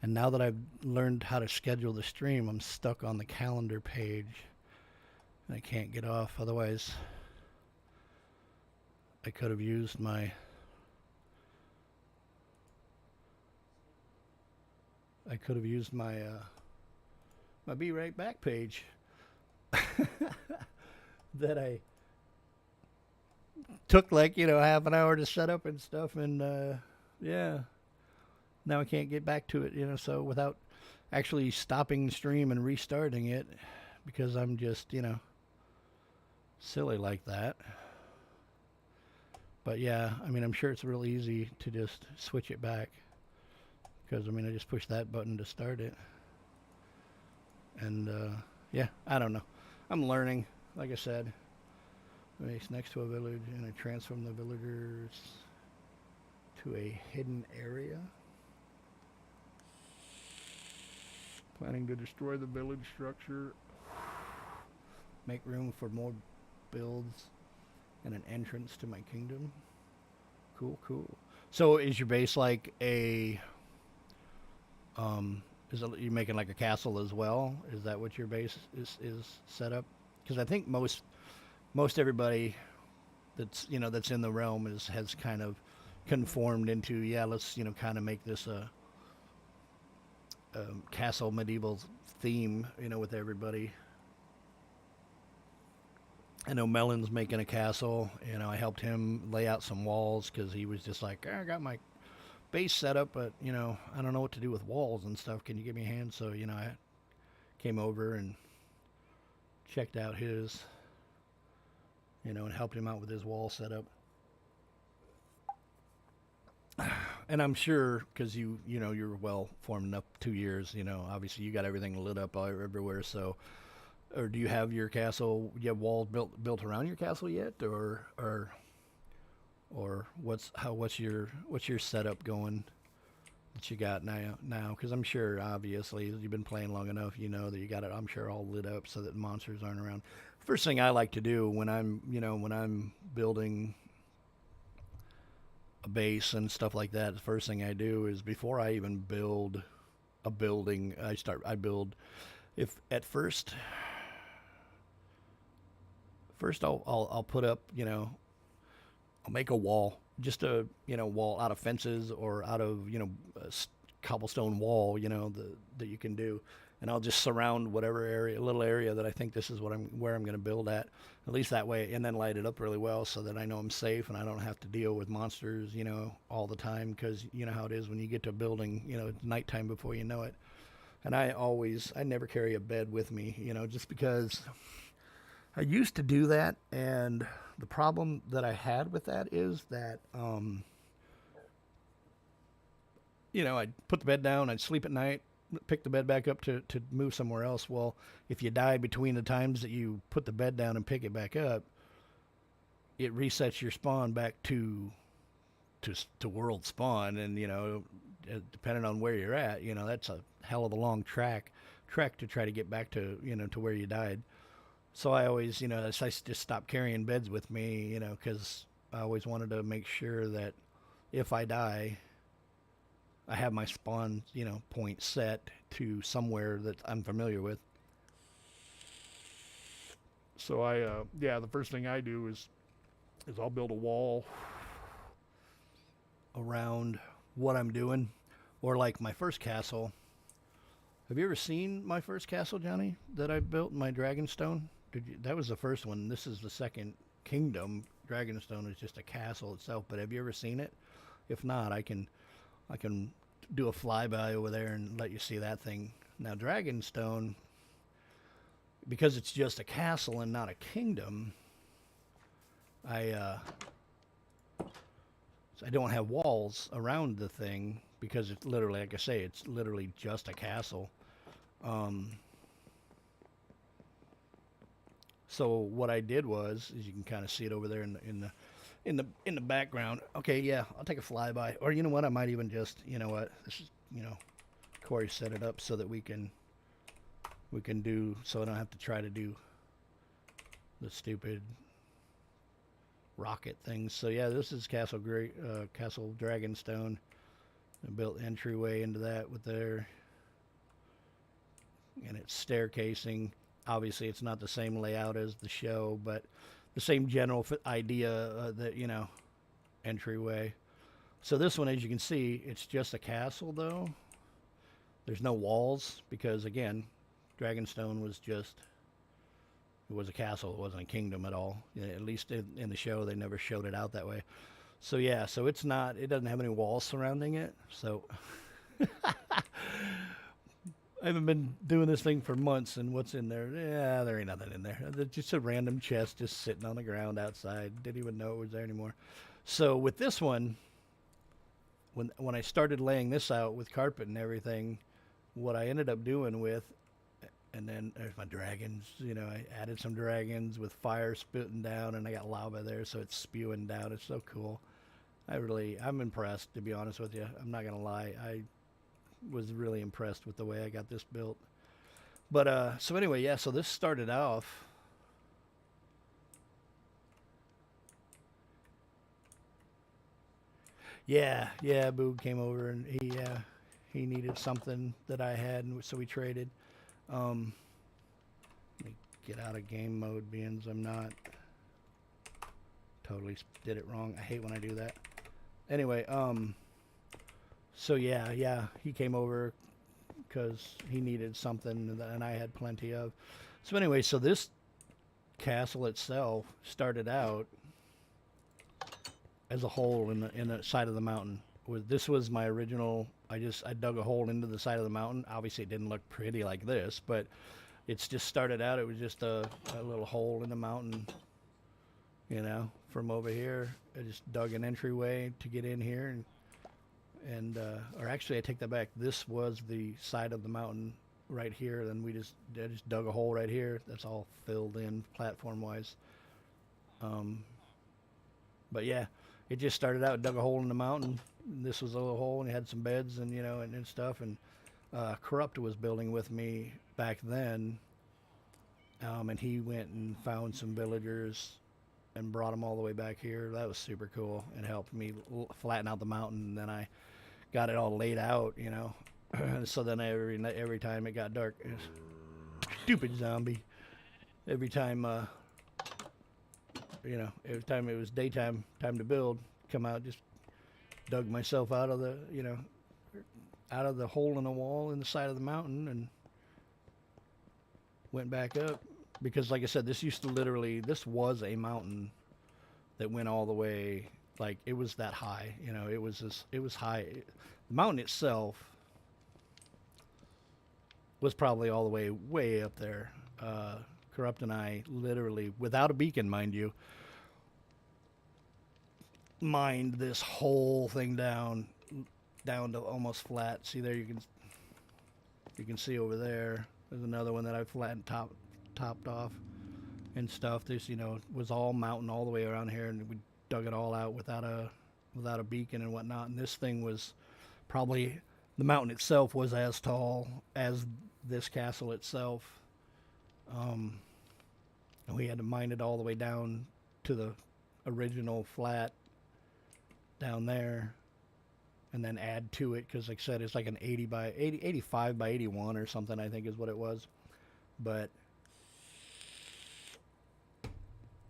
And now that I've learned how to schedule the stream, I'm stuck on the calendar page, and I can't get off. Otherwise, I could have used my my Be Right Back page. that I took like, half an hour to set up and stuff. And yeah, now I can't get back to it, so without actually stopping the stream and restarting it because I'm just, silly like that. But yeah, I mean, I'm sure it's real easy to just switch it back because, I mean, I just push that button to start it. And yeah, I don't know. I'm learning, like I said. It's next to a village, and I transform the villagers to a hidden area. Planning to destroy the village structure. Make room for more builds and an entrance to my kingdom. Cool, cool. So is your base like a is it, you making like a castle as well? Is that what your base is set up? Because I think most everybody that's that's in the realm has kind of conformed into, yeah, let's kind of make this a castle medieval theme, with everybody. I know Melon's making a castle. I helped him lay out some walls because he was just like, I got my base set up, but I don't know what to do with walls and stuff. Can you give me a hand? So I came over and checked out his, and helped him out with his wall setup. And I'm sure because you're well formed enough, 2 years. Obviously you got everything lit up everywhere. So, or do you have your castle? You have walls built around your castle yet, or what's your setup going that you got now? Because I'm sure obviously you've been playing long enough. You know that you got it. I'm sure all lit up so that monsters aren't around. First thing I like to do when I'm building a base and stuff like that, the first thing I do is before I even build a building, I build. If at first I'll put up, I'll make a wall, just a wall out of fences or out of a cobblestone wall, that you can do, and I'll just surround whatever little area that I think this is where I'm going to build at least that way, and then light it up really well so that I know I'm safe and I don't have to deal with monsters, all the time, because you know how it is when you get to a building, it's nighttime before you know it. And I never carry a bed with me, just because I used to do that, and the problem that I had with that is that, I'd put the bed down, I'd sleep at night, pick the bed back up to move somewhere else. Well, if you die between the times that you put the bed down and pick it back up, it resets your spawn back to world spawn, and depending on where you're at, that's a hell of a long trek to try to get back to to where you died. So I always, I just stopped carrying beds with me, because I always wanted to make sure that if I die, I have my spawn, point set to somewhere that I'm familiar with. So the first thing I do is I'll build a wall around what I'm doing, or like my first castle. Have you ever seen my first castle, Johnny, that I built, my Dragonstone? That was the first one. This is the second kingdom. Dragonstone is just a castle itself, but have you ever seen it? If not, I can do a flyby over there and let you see that thing. Now, Dragonstone, because it's just a castle and not a kingdom, I don't have walls around the thing because it's literally, like I say, it's literally just a castle. So what I did was, as you can kind of see it over there in the background. Okay, yeah, I'll take a flyby, or you know what? I might even just, this is, Corey set it up so that we can do, so I don't have to try to do the stupid rocket things. So yeah, this is Castle Dragonstone. I built entryway into that with there, and it's staircasing. Obviously, it's not the same layout as the show, but the same general idea that, entryway. So this one, as you can see, it's just a castle, though. There's no walls because, again, Dragonstone was just It was a castle. It wasn't a kingdom at all. Yeah, at least in the show, they never showed it out that way. So yeah, so it's not. It doesn't have any walls surrounding it. So I haven't been doing this thing for months, and what's in there? Yeah, there ain't nothing in there. It's just a random chest just sitting on the ground outside. Didn't even know it was there anymore. So with this one, when I started laying this out with carpet and everything, what I ended up doing with, and then there's my dragons. You know, I added some dragons with fire spitting down, and I got lava there, so it's spewing down. It's so cool. I'm impressed, to be honest with you. I'm not gonna lie. I was really impressed with the way I got this built. But so anyway, yeah. So this started off. Yeah, yeah. Boog came over and he needed something that I had, and so we traded. Let me get out of game mode, being I'm not. Totally did it wrong. I hate when I do that. Anyway, so yeah, he came over because he needed something and I had plenty of. So anyway, so this castle itself started out as a hole in the side of the mountain. This was my original. I dug a hole into the side of the mountain. Obviously, it didn't look pretty like this, but it's just started out. It was just a little hole in the mountain, you know, from over here. I just dug an entryway to get in here, and or actually, I take that back. This was the side of the mountain right here. Then I just dug a hole right here. That's all filled in platform-wise. But yeah, it just started out, dug a hole in the mountain. This was a little hole, and it had some beds and and stuff. And Corrupt was building with me back then, and he went and found some villagers and brought them all the way back here. That was super cool and helped me flatten out the mountain. And then I got it all laid out, so then every time it got dark, stupid zombie. Every time every time it was daytime, time to build, come out, just dug myself out of the hole in the wall in the side of the mountain and went back up. Because like I said, this was a mountain that went all the way, like it was that high, it was high. The mountain itself was probably all the way up there. Corrupt and I literally, without a beacon, mind you, mined this whole thing down to almost flat. See there, you can see over there. There's another one that I flattened topped off and stuff. This was all mountain all the way around here, and we dug it all out without a beacon and whatnot. And this thing was probably, the mountain itself was as tall as this castle itself. And we had to mine it all the way down to the original flat down there, and then add to it, because like I said, it's like an 85 by 81 or something, I think is what it was. But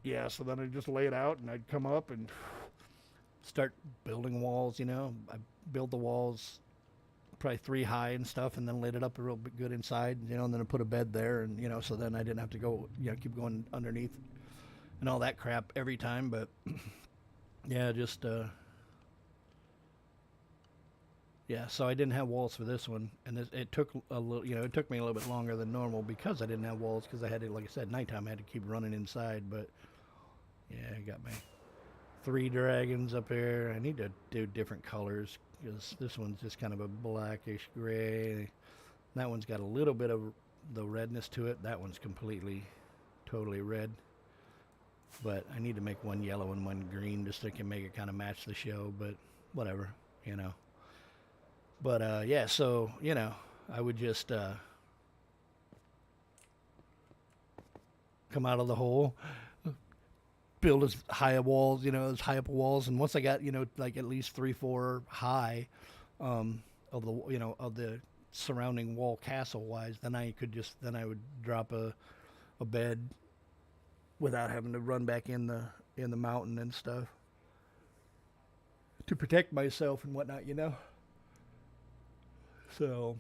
yeah, so then I'd just lay it out, and I'd come up and start building walls. I built the walls probably 3 high and stuff, and then laid it up a real bit good inside, and then I put a bed there, and so then I didn't have to go, keep going underneath and all that crap every time. But yeah, just yeah, so I didn't have walls for this one, and it took a little, it took me a little bit longer than normal because I didn't have walls, because I had to, like I said, nighttime I had to keep running inside. But yeah, I got my 3 dragons up here. I need to do different colors, because this one's just kind of a blackish gray. That one's got a little bit of the redness to it. That one's totally red. But I need to make one yellow and one green, just so I can make it kind of match the show. But whatever, But yeah, so I would just come out of the hole, build as high a walls, as high up walls, and once I got like at least 3-4 high of the surrounding wall castle wise, then I would drop a bed without having to run back in the mountain and stuff to protect myself and whatnot. So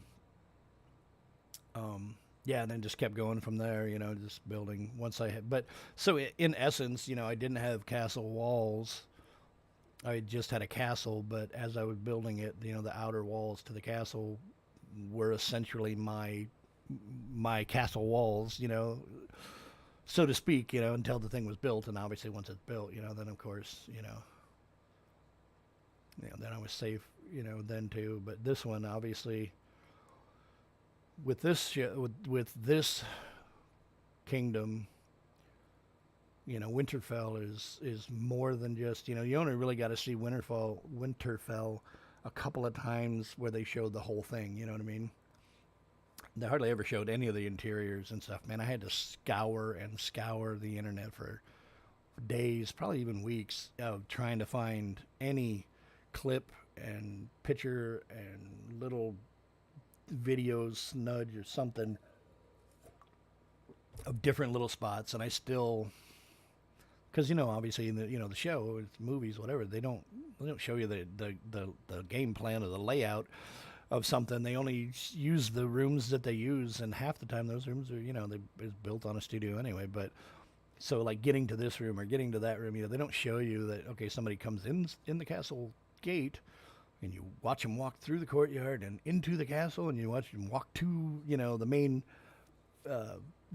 yeah, and then just kept going from there, just building once I had. But so in essence, I didn't have castle walls. I just had a castle, but as I was building it, the outer walls to the castle were essentially my castle walls, so to speak, until the thing was built. And obviously once it's built, then of course, then I was safe, then too. But this one, obviously, with this with this kingdom, Winterfell is more than just, you only really got to see Winterfell a couple of times where they showed the whole thing. You know what I mean? They hardly ever showed any of the interiors and stuff. Man, I had to scour and scour the internet for days, probably even weeks, of trying to find any clip and picture and little videos, nudge or something of different little spots. And I still, because obviously in the show, it's movies, whatever, they don't show you the game plan or the layout of something. They only use the rooms that they use, and half the time those rooms are it's built on a studio anyway. But so like getting to this room or getting to that room, they don't show you that, okay, somebody comes in the castle gate, and you watch them walk through the courtyard and into the castle, and you watch them walk to the main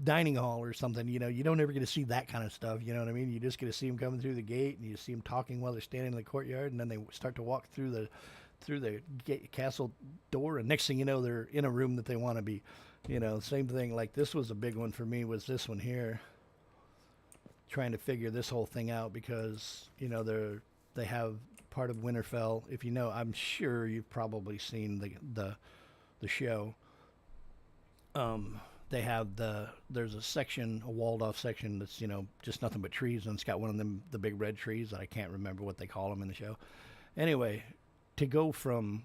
dining hall or something. You don't ever get to see that kind of stuff. You know what I mean? You just get to see them coming through the gate, and you see them talking while they're standing in the courtyard, and then they start to walk through the castle door, and next thing you know, they're in a room that they want to be. Same thing. Like, this was a big one for me, was this one here, trying to figure this whole thing out, because they have part of Winterfell. If I'm sure you've probably seen the show. They have there's a walled off section that's just nothing but trees, and it's got one of them, the big red trees that I can't remember what they call them in the show. Anyway, to go from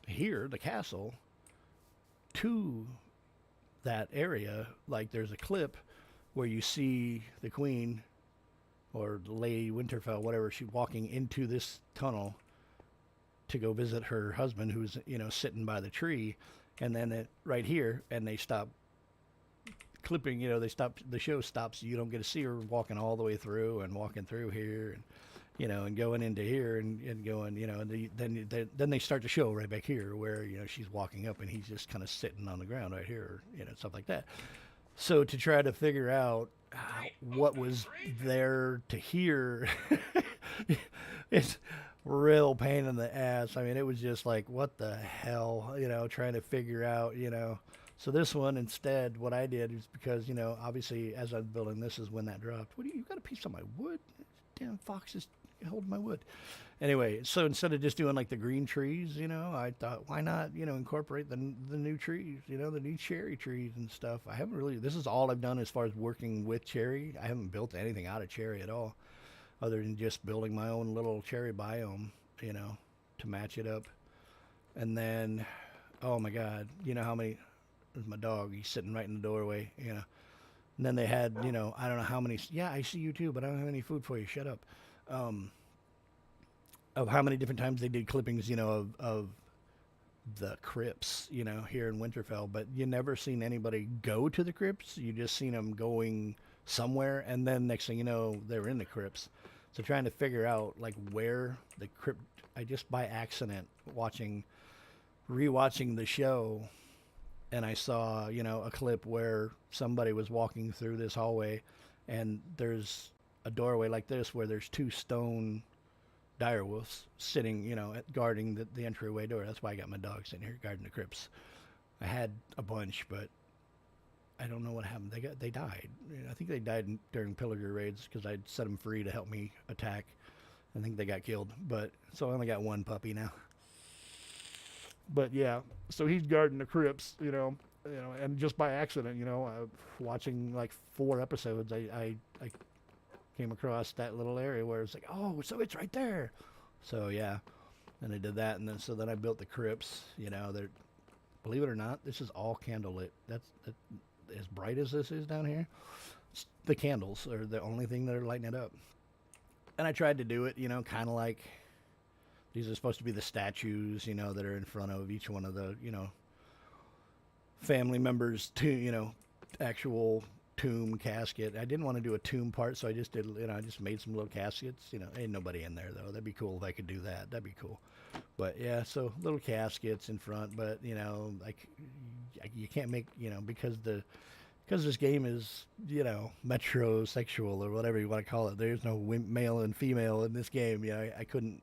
here, the castle, to that area, like, there's a clip where you see the queen or Lady Winterfell, whatever, she's walking into this tunnel to go visit her husband, who's sitting by the tree. And then right here, and they stop clipping, the show stops. You don't get to see her walking all the way through and walking through here, and and going into here, and going, and then they start the show right back here where she's walking up and he's just kind of sitting on the ground right here, stuff like that. So to try to figure out what was there to hear, it's real pain in the ass. I mean, it was just like, what the hell, trying to figure out, So this one, instead, what I did is, because, obviously as I was building this is when that dropped. You got a piece of my wood? Damn foxes holding my wood. Anyway, so instead of just doing like the green trees, I thought, why not, incorporate the new trees, the new cherry trees and stuff. I haven't really, this is all I've done as far as working with cherry. I haven't built anything out of cherry at all, other than just building my own little cherry biome, to match it up. And then, oh my God, how many, there's my dog, he's sitting right in the doorway, And then they had, I don't know how many, yeah, I see you too, but I don't have any food for you, shut up. Of how many different times they did clippings, of the crypts, here in Winterfell, but you never seen anybody go to the crypts. You just seen them going somewhere, and then next thing you know, they're in the crypts. So trying to figure out like where the crypt, I just by accident rewatching the show, and I saw, a clip where somebody was walking through this hallway, and there's a doorway like this where there's two stone direwolves sitting, guarding the entryway door. That's why I got my dog sitting here guarding the crypts. I had a bunch, but I don't know what happened. They died. I think they died during pillager raids, because I'd set them free to help me attack. I think they got killed, but so I only got one puppy now. But yeah, so he's guarding the crypts, and just by accident, watching like 4 episodes, I came across that little area where it's like, oh, so it's right there. So yeah, and I did that, and then I built the crypts. They're, believe it or not, this is all candlelit. That's as bright as this is down here. The candles are the only thing that are lighting it up. And I tried to do it, kind of like these are supposed to be the statues, that are in front of each one of the, family members to, actual tomb casket. I didn't want to do a tomb part, so I just did, I just made some little caskets. Ain't nobody in there though. That'd be cool if I could do that. That'd be cool. But yeah, so little caskets in front, but like you can't make, because this game is, metrosexual or whatever you want to call it. There's no male and female in this game. I couldn't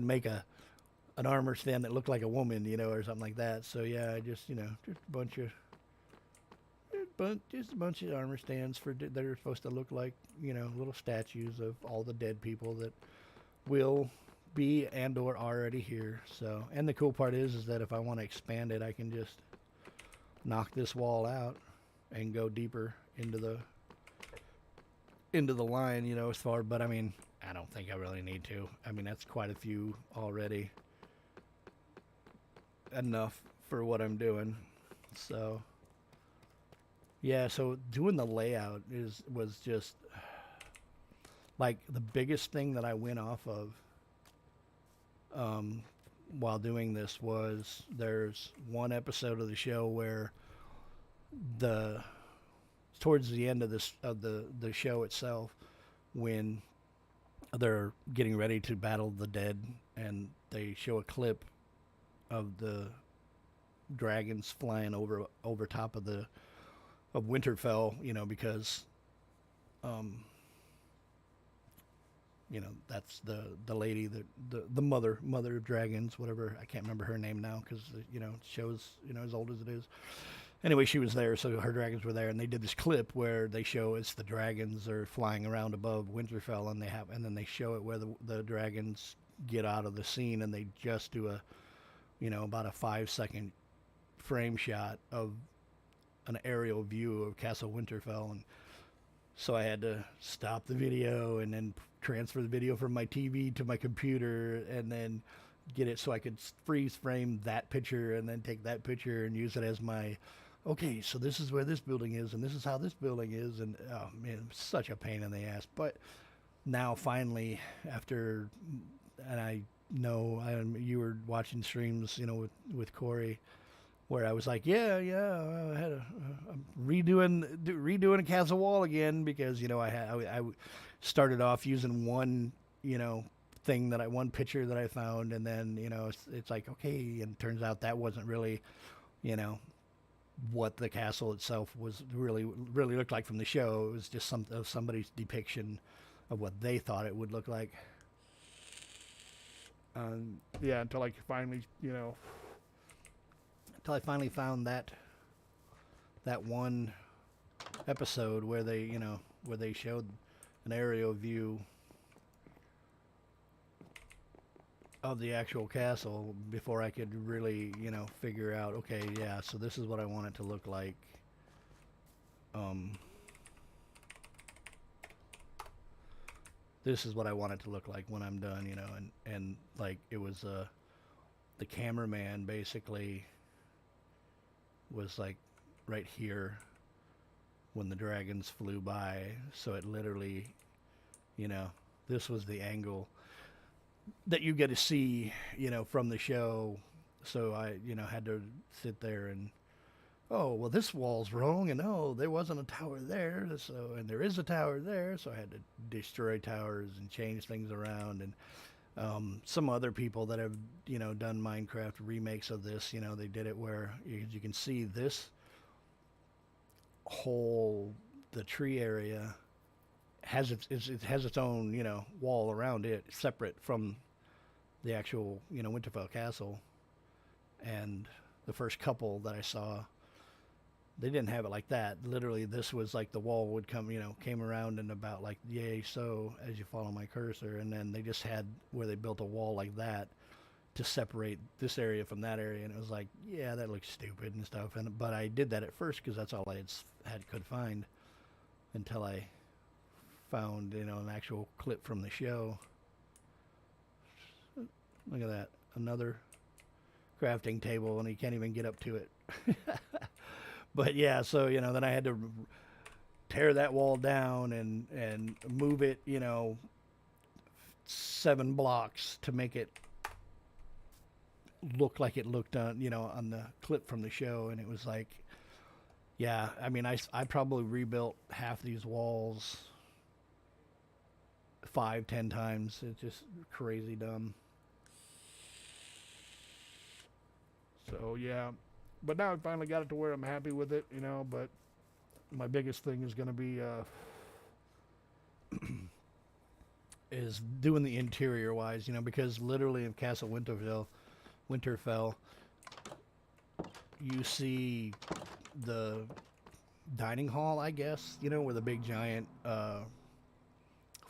make an armor stand that looked like a woman, or something like that. So yeah, I just, just a bunch of armor stands that are supposed to look like, little statues of all the dead people that will be and or already here. So, and the cool part is that if I want to expand it, I can just knock this wall out and go deeper into the line, as far. But I mean, I don't think I really need to. I mean, that's quite a few already. Enough for what I'm doing. So yeah, so doing the layout was just like the biggest thing that I went off of while doing this was there's one episode of the show where towards the end of the show itself, when they're getting ready to battle the dead, and they show a clip of the dragons flying over top of Winterfell, because that's the lady that the mother of dragons, whatever, I can't remember her name now because show's as old as it is. Anyway, she was there, so her dragons were there, and they did this clip where they show it's the dragons are flying around above Winterfell, and then they show it where the dragons get out of the scene, and they just do a about a 5-second frame shot of an aerial view of Castle Winterfell. And so I had to stop the video and then transfer the video from my TV to my computer and then get it so I could freeze frame that picture and then take that picture and use it as my, okay, so this is where this building is and this is how this building is. And oh man, such a pain in the ass. But now finally, after, and I know you were watching streams, with Corey, where I was like, yeah, I had I'm redoing a castle wall again because I started off using one one picture that I found, and then it's like, okay, and it turns out that wasn't really what the castle itself was really looked like from the show. It was just somebody's depiction of what they thought it would look like. Yeah, until I finally, Until I finally found that one episode where they showed an aerial view of the actual castle before I could really, figure out, okay, yeah, so this is what I want it to look like. This is what I want it to look like when I'm done, and like it was the cameraman basically was like right here when the dragons flew by, so it literally, this was the angle that you get to see, from the show. So I, had to sit there and, oh, well, this wall's wrong, and oh, there wasn't a tower there, so, and there is a tower there, so I had to destroy towers and change things around. And some other people that have, done Minecraft remakes of this, they did it where you can see this whole, the tree area has it has its own, wall around it, separate from the actual, Winterfell castle. And the first couple that I saw, they didn't have it like that. Literally, this was like the wall would come, came around and about like yay so as you follow my cursor, and then they just had where they built a wall like that to separate this area from that area, and it was like, yeah, that looks stupid and stuff. But I did that at first because that's all I could find until I found an actual clip from the show. Look at that, another crafting table, and you can't even get up to it. But yeah, so then I had to tear that wall down and move it 7 blocks to make it look like it looked on, on the clip from the show. And it was like, yeah, I mean, I probably rebuilt half these walls 5, 10 times. It's just crazy dumb. So yeah, but now I finally got it to where I'm happy with it, but my biggest thing is going to be Is doing the interior wise, because literally in Castle Winterfell, you see the dining hall, I guess, where the big giant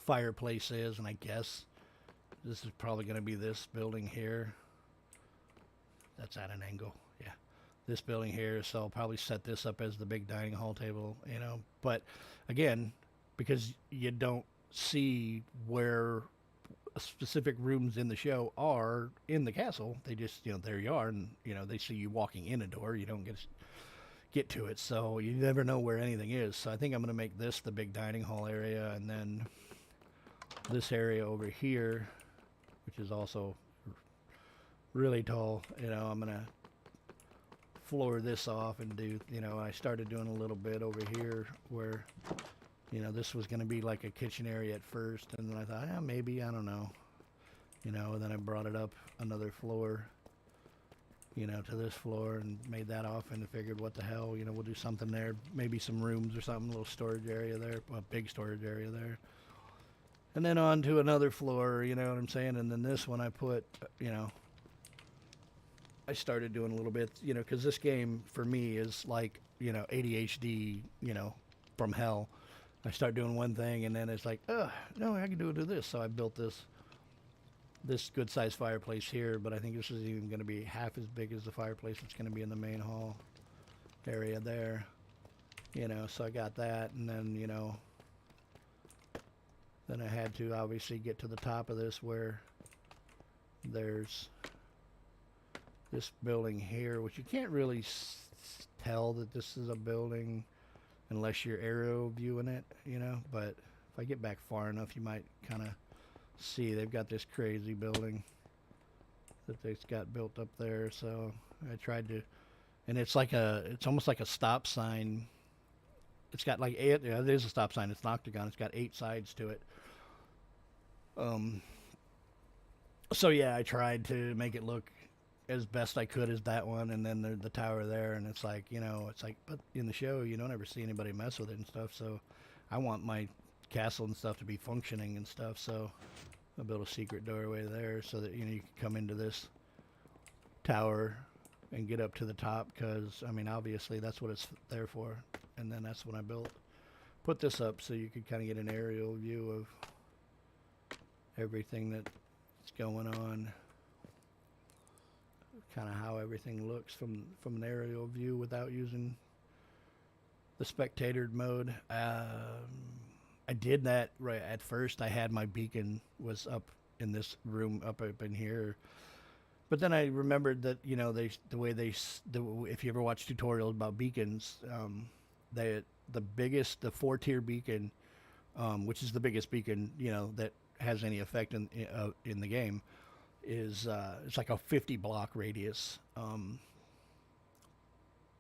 fireplace is, and I guess this is probably going to be this building here. That's at an angle, yeah. This building here, so I'll probably set this up as the big dining hall table, But again, because you don't see where specific rooms in the show are in the castle, they just, there you are, and they see you walking in a door. You don't get to it, so you never know where anything is. So I think I'm going to make this the big dining hall area, and then this area over here, which is also really tall, I'm going to floor this off and do, I started doing a little bit over here where, this was going to be like a kitchen area at first, and then I thought, yeah, maybe, I don't know, and then I brought it up another floor, to this floor, and made that off, and figured, what the hell, we'll do something there, maybe some rooms or something, a little storage area there, a big storage area there, and then on to another floor, you know what I'm saying, and then this one I put, I started doing a little bit, because this game for me is like, ADHD, from hell. I start doing one thing, and then it's like, no, I can do this. So I built this good-sized fireplace here, but I think this is even going to be half as big as the fireplace that's going to be in the main hall area there. So I got that, and then, then I had to obviously get to the top of this where there's this building here, which you can't really tell that this is a building unless you're aerial viewing it, but if I get back far enough, you might kind of see they've got this crazy building that they've got built up there. So I tried to, and it's almost like a stop sign. It's got like 8, there's a stop sign. It's an octagon. It's got 8 sides to it. So yeah, I tried to make it look as best I could as that one, and then the tower there, and it's like, but in the show you don't ever see anybody mess with it and stuff, so I want my castle and stuff to be functioning and stuff, so I built a secret doorway there so that, you can come into this tower and get up to the top, because, I mean, obviously that's what it's there for, and then that's when I put this up so you could kind of get an aerial view of everything that's going on. Kind of how everything looks from an aerial view without using the spectator mode. I did that right at first. I had my beacon was up in this room up in here, but then I remembered that if you ever watch tutorials about beacons, the 4-tier beacon, which is the biggest beacon that has any effect in the game, is it's like a 50 block radius,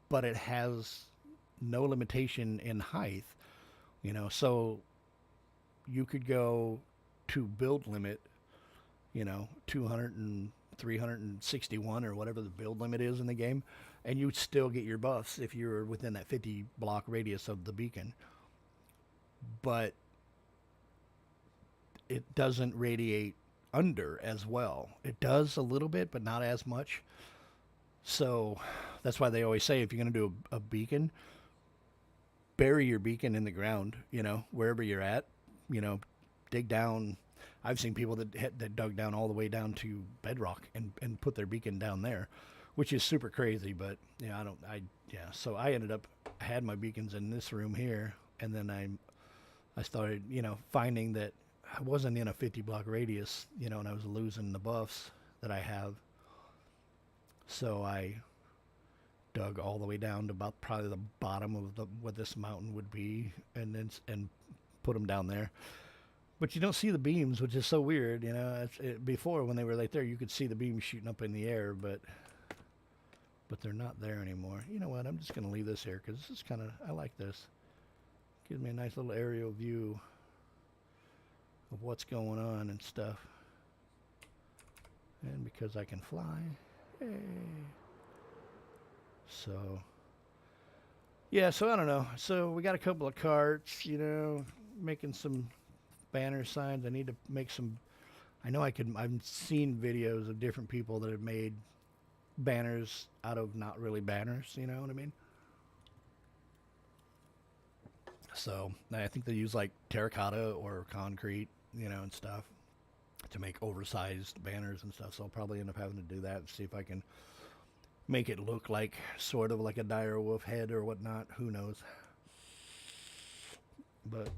but it has no limitation in height, so you could go to build limit, 200 and 361 or whatever the build limit is in the game, and you'd still get your buffs if you're within that 50 block radius of the beacon. But it doesn't radiate under as well. It does a little bit, but not as much. So that's why they always say, if you're going to do a beacon, bury your beacon in the ground, wherever you're at, dig down. I've seen people that dug down all the way down to bedrock and put their beacon down there, which is super crazy. But so I had my beacons in this room here, and then I started, finding that I wasn't in a 50 block radius, and I was losing the buffs that I have. So I dug all the way down to about probably the bottom of what this mountain would be, and put them down there. But you don't see the beams, which is so weird. You know, before when they were right there, you could see the beams shooting up in the air, but they're not there anymore. You know what? I'm just gonna leave this here because this is kind of, I like this. Gives me a nice little aerial view of what's going on and stuff. And because I can fly, hey. So yeah, so I don't know. So we got a couple of carts, you know, making some banner signs. I need to make some. I know I've seen videos of different people that have made banners out of not really banners, you know what I mean? So I think they use like terracotta or concrete, you know, and stuff to make oversized banners and stuff. So I'll probably end up having to do that and see if I can make it look like sort of like a dire wolf head or whatnot. Who knows? But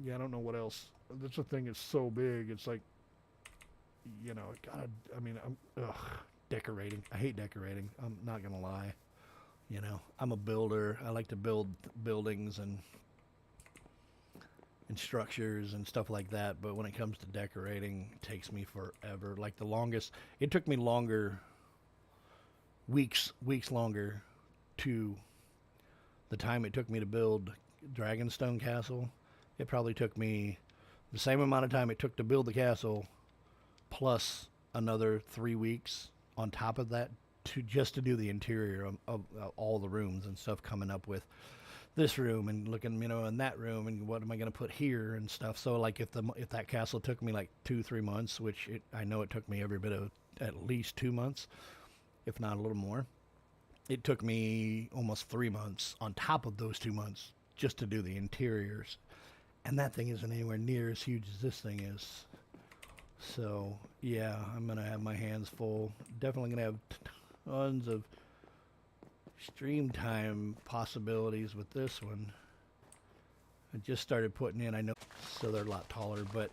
yeah, I don't know what else. This thing is so big. It's like, you know, God, I mean, decorating. I hate decorating. I'm not gonna lie. You know, I'm a builder. I like to build buildings and structures and stuff like that. But when it comes to decorating, it takes me forever. Like the longest, it took me longer, weeks longer to the time it took me to build Dragonstone Castle. It probably took me the same amount of time it took to build the castle, plus another 3 weeks on top of that to just to do the interior of all the rooms and stuff, coming up with this room and looking, you know, in that room and what am I going to put here and stuff. So like if that castle took me like 2-3 months, which I know it took me every bit of at least 2 months, if not a little more, it took me almost 3 months on top of those 2 months just to do the interiors. And that thing isn't anywhere near as huge as this thing is. So yeah, I'm gonna have my hands full. Definitely gonna have tons of stream time possibilities with this one. I just started putting in, I know, so they're a lot taller, but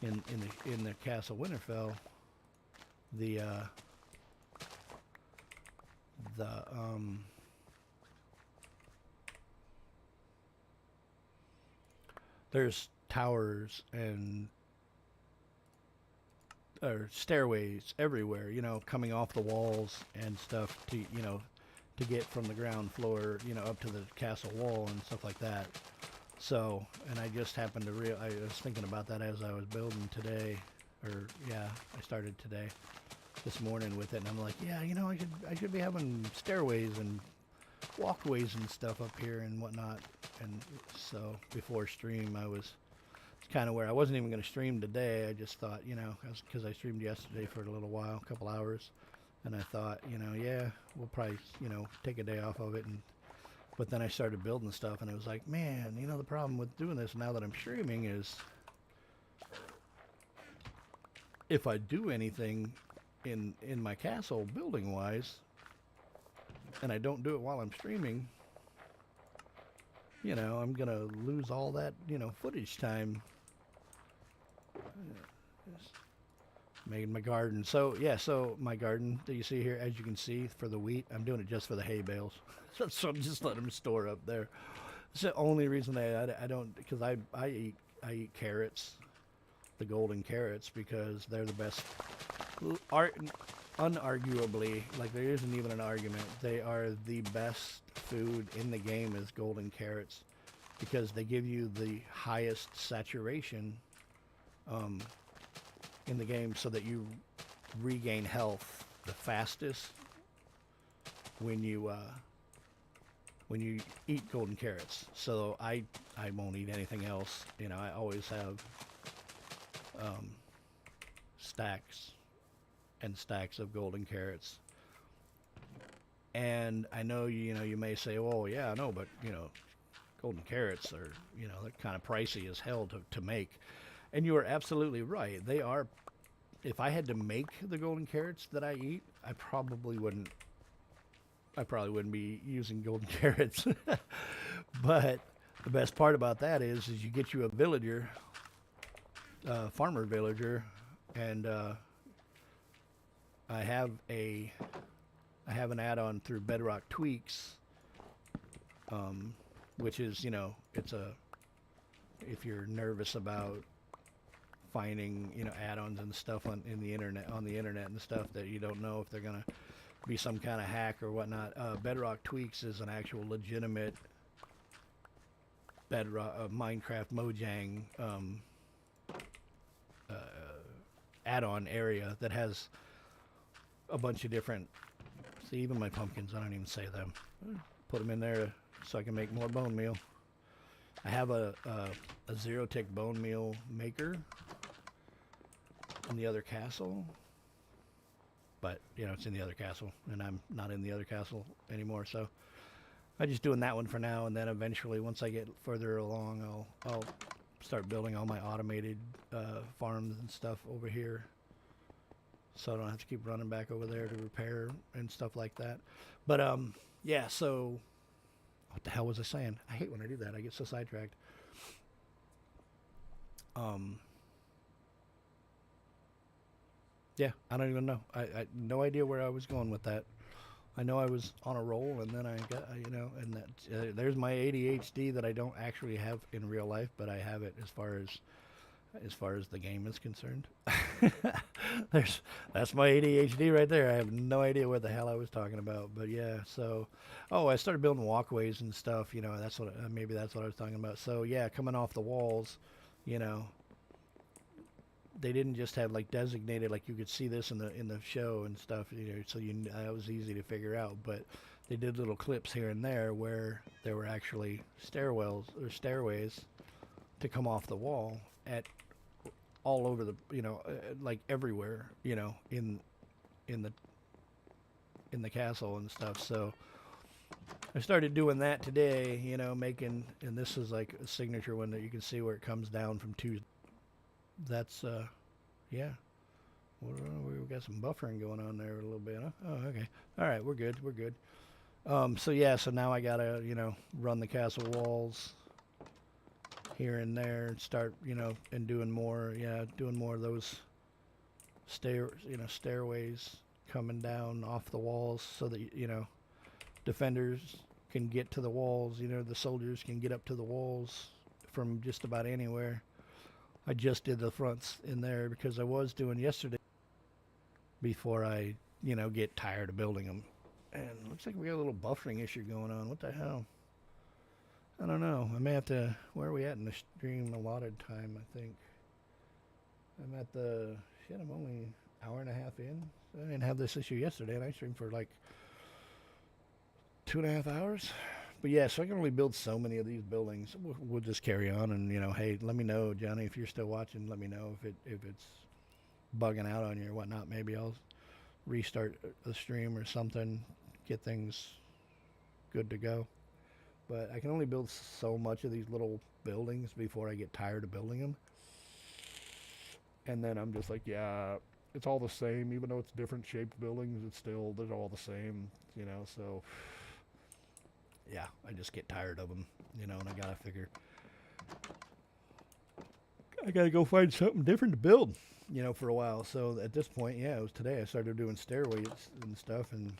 in the Castle Winterfell, there's towers and or stairways everywhere, you know, coming off the walls and stuff to, you know, to get from the ground floor, you know, up to the castle wall and stuff like that. So, and I just happened to I was thinking about that as I was building today, or yeah, I started today, this morning with it, and I'm like, yeah, you know, I should be having stairways and walkways and stuff up here and whatnot. And so before stream, it's kind of where I wasn't even going to stream today. I just thought, you know, because I streamed yesterday for a little while, a couple hours, and I thought, you know, yeah, we'll probably, you know, take a day off of it. But then I started building stuff, and it was like, man, you know, the problem with doing this now that I'm streaming is if I do anything in my castle building wise, and I don't do it while I'm streaming, you know, I'm gonna lose all that, you know, footage time. Making my garden. So yeah, so my garden that you see here, as you can see, for the wheat, I'm doing it just for the hay bales. So I'm just letting them store up there. It's the only reason I don't, because I eat carrots, the golden carrots, because they're the best. Unarguably, like there isn't even an argument, they are the best food in the game is golden carrots, because they give you the highest saturation in the game, so that you regain health the fastest when you eat golden carrots. So I won't eat anything else. You know, I always have stacks and stacks of golden carrots. And I know, you know, you may say, well, yeah, I know, but, you know, golden carrots are, you know, they're kind of pricey as hell to make. And you are absolutely right. They are. If I had to make the golden carrots that I eat, I probably wouldn't be using golden carrots. But the best part about that is you get you a villager, farmer villager, and I have an add-on through Bedrock Tweaks, which is, you know, it's if you're nervous about finding, you know, add-ons and stuff on the internet and stuff that you don't know if they're gonna be some kind of hack or whatnot. Bedrock Tweaks is an actual legitimate Bedrock Minecraft Mojang add-on area that has a bunch of different. See, even my pumpkins, I don't even say them. Put them in there so I can make more bone meal. I have a zero-tick bone meal maker in the other castle, but you know it's in the other castle, and I'm not in the other castle anymore. So I'm just doing that one for now, and then eventually, once I get further along, I'll start building all my automated farms and stuff over here, so I don't have to keep running back over there to repair and stuff like that. But yeah. So what the hell was I saying? I hate when I do that. I get so sidetracked. Yeah, I don't even know. I no idea where I was going with that. I know I was on a roll, and then I got, you know, and that there's my ADHD that I don't actually have in real life, but I have it as far as the game is concerned. That's my ADHD right there. I have no idea what the hell I was talking about, but yeah. So, I started building walkways and stuff. You know, maybe that's what I was talking about. So yeah, coming off the walls, you know, they didn't just have like designated, like you could see this in the show and stuff. You know, so that was easy to figure out. But they did little clips here and there where there were actually stairwells or stairways to come off the wall at all over the, you know, like everywhere, you know, in the castle and stuff. So I started doing that today, you know, making, and this is like a signature one that you can see where it comes down from Tuesday. That's yeah. We've got some buffering going on there a little bit, huh? Oh, okay. All right, we're good. So yeah, so now I gotta, you know, run the castle walls here and there and start, you know, and doing more of those stairways coming down off the walls so that, you know, defenders can get to the walls, you know, the soldiers can get up to the walls from just about anywhere. I just did the fronts in there because I was doing yesterday before I, you know, get tired of building them. And looks like we got a little buffering issue going on. What the hell? I don't know. I may have to... Where are we at in the stream allotted time, I think? I'm at the... Shit, I'm only an hour and a half in. I didn't have this issue yesterday, and I streamed for like 2.5 hours. But yeah, so I can only build so many of these buildings. We'll just carry on, and you know, hey, let me know, Johnny, if you're still watching. Let me know if it's bugging out on you or whatnot. Maybe I'll restart the stream or something, get things good to go. But I can only build so much of these little buildings before I get tired of building them. And then I'm just like, yeah, it's all the same, even though it's different shaped buildings. They're all the same, you know. So yeah, I just get tired of them, you know, and I gotta figure, I gotta go find something different to build, you know, for a while. So at this point, yeah, it was today I started doing stairways and stuff, and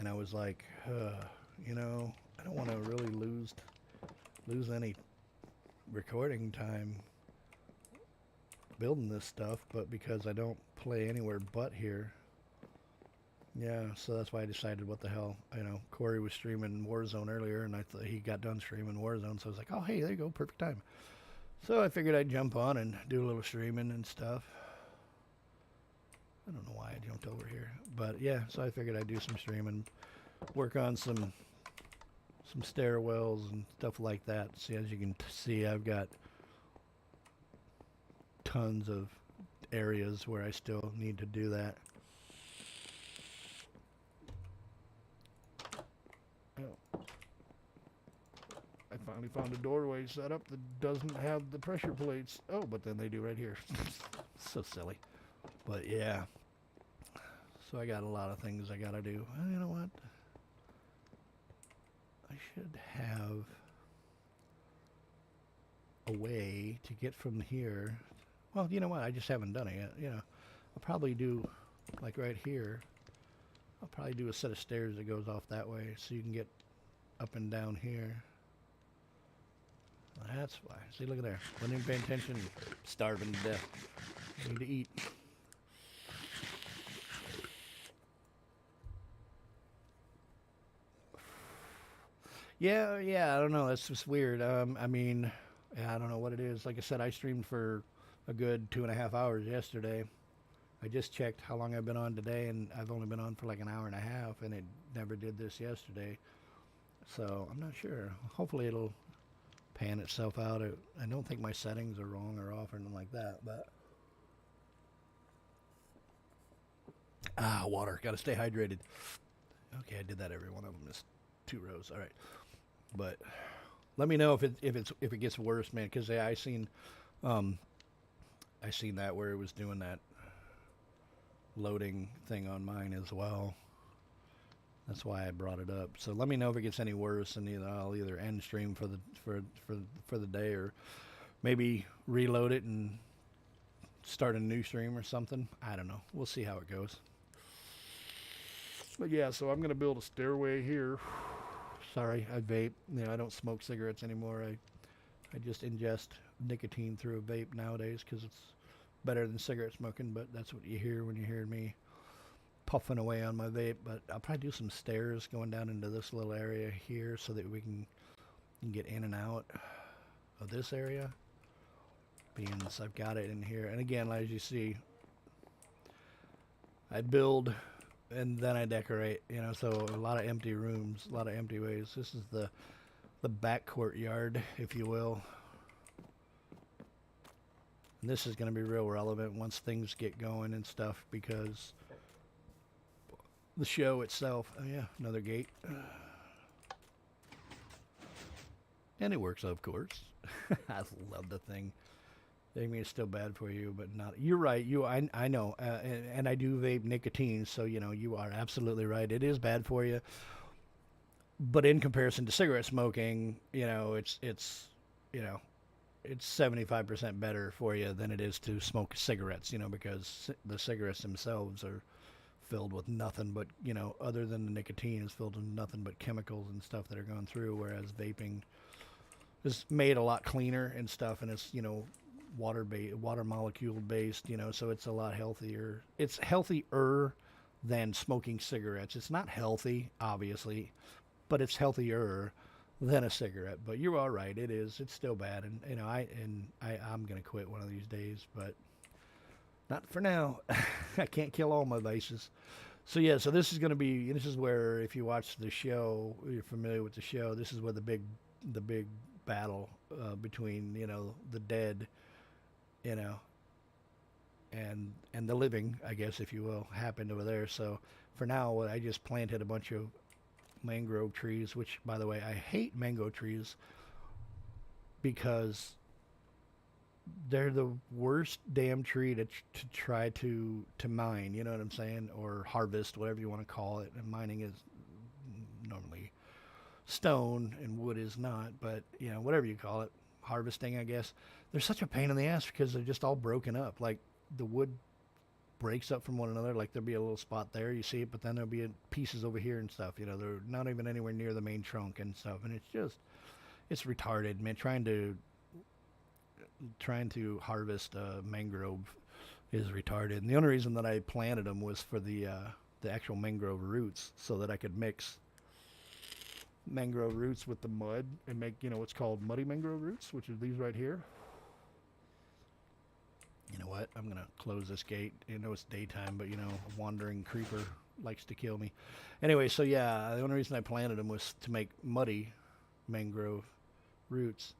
I was like, you know, I don't want to really lose any recording time building this stuff, but because I don't play anywhere but here. Yeah, so that's why I decided, what the hell, you know, Corey was streaming Warzone earlier, and I thought he got done streaming Warzone, so I was like, oh, hey, there you go, perfect time. So I figured I'd jump on and do a little streaming and stuff. I don't know why I jumped over here, but yeah, so I figured I'd do some streaming, work on some stairwells and stuff like that. See, as you can see, I've got tons of areas where I still need to do that. I finally found a doorway set up that doesn't have the pressure plates. Oh, but then they do right here. So silly. But yeah. So I got a lot of things I gotta do. You know what? I should have a way to get from here. Well, you know what? I just haven't done it yet. You know, I'll probably do, like right here, I'll probably do a set of stairs that goes off that way so you can get up and down here. That's why. See, look at there. Wasn't even paying attention. Starving to death. Need to eat. Yeah, I don't know. That's just weird. I mean, yeah, I don't know what it is. Like I said, I streamed for a good 2.5 hours yesterday. I just checked how long I've been on today, and I've only been on for like an hour and a half, and it never did this yesterday. So I'm not sure. Hopefully it'll pan itself out. I don't think my settings are wrong or off or anything like that, but water. Got to stay hydrated. Okay, I did that every one of them. It's 2 rows. All right, but let me know if it gets worse, man. Because I seen that where it was doing that loading thing on mine as well. That's why I brought it up. So let me know if it gets any worse, and I'll either end stream for the day, or maybe reload it and start a new stream or something. I don't know. We'll see how it goes. But yeah, so I'm gonna build a stairway here. Sorry, I vape. I don't smoke cigarettes anymore. I just ingest nicotine through a vape nowadays because it's better than cigarette smoking. But that's what you hear when you hear me puffing away on my vape. But I'll probably do some stairs going down into this little area here so that we can get in and out of this area. Being as I've got it in here, and again, as you see, I build and then I decorate, so a lot of empty rooms, a lot of empty ways. This is the back courtyard, if you will. And this is going to be real relevant once things get going and stuff, because the show itself, oh yeah, another gate. And it works, of course. I love the thing. I mean, it's still bad for you, but not. You're right. I know, and I do vape nicotine, so you are absolutely right. It is bad for you, but in comparison to cigarette smoking, it's 75% better for you than it is to smoke cigarettes. Because the cigarettes themselves are filled with nothing but other than the nicotine, is filled with nothing but chemicals and stuff that are going through. Whereas vaping is made a lot cleaner and stuff, and it's water molecule based, so it's a lot healthier. It's healthier than smoking cigarettes. It's not healthy, obviously, but it's healthier than a cigarette. But you're all right. It's still bad, and I'm gonna quit one of these days, but not for now. I can't kill all my vices. So yeah, so this is where, if you watch the show, you're familiar with the show, this is where the big battle between the dead, and the living, I guess, if you will, happened over there. So for now, I just planted a bunch of mangrove trees, which, by the way, I hate mango trees because they're the worst damn tree to try to mine, you know what I'm saying, or harvest, whatever you want to call it. And mining is normally stone and wood is not, but whatever you call it, harvesting, I guess. They're such a pain in the ass because they're just all broken up. Like, the wood breaks up from one another. Like, there'll be a little spot there, you see it, but then there'll be pieces over here and stuff. They're not even anywhere near the main trunk and stuff, and it's retarded, man. Trying to harvest mangrove is retarded. And the only reason that I planted them was for the actual mangrove roots, so that I could mix Mangrove roots with the mud and make what's called muddy mangrove roots, which are these right here. You know what? I'm gonna close this gate. It's daytime, but a wandering creeper likes to kill me. Anyway, so yeah, the only reason I planted them was to make muddy mangrove roots,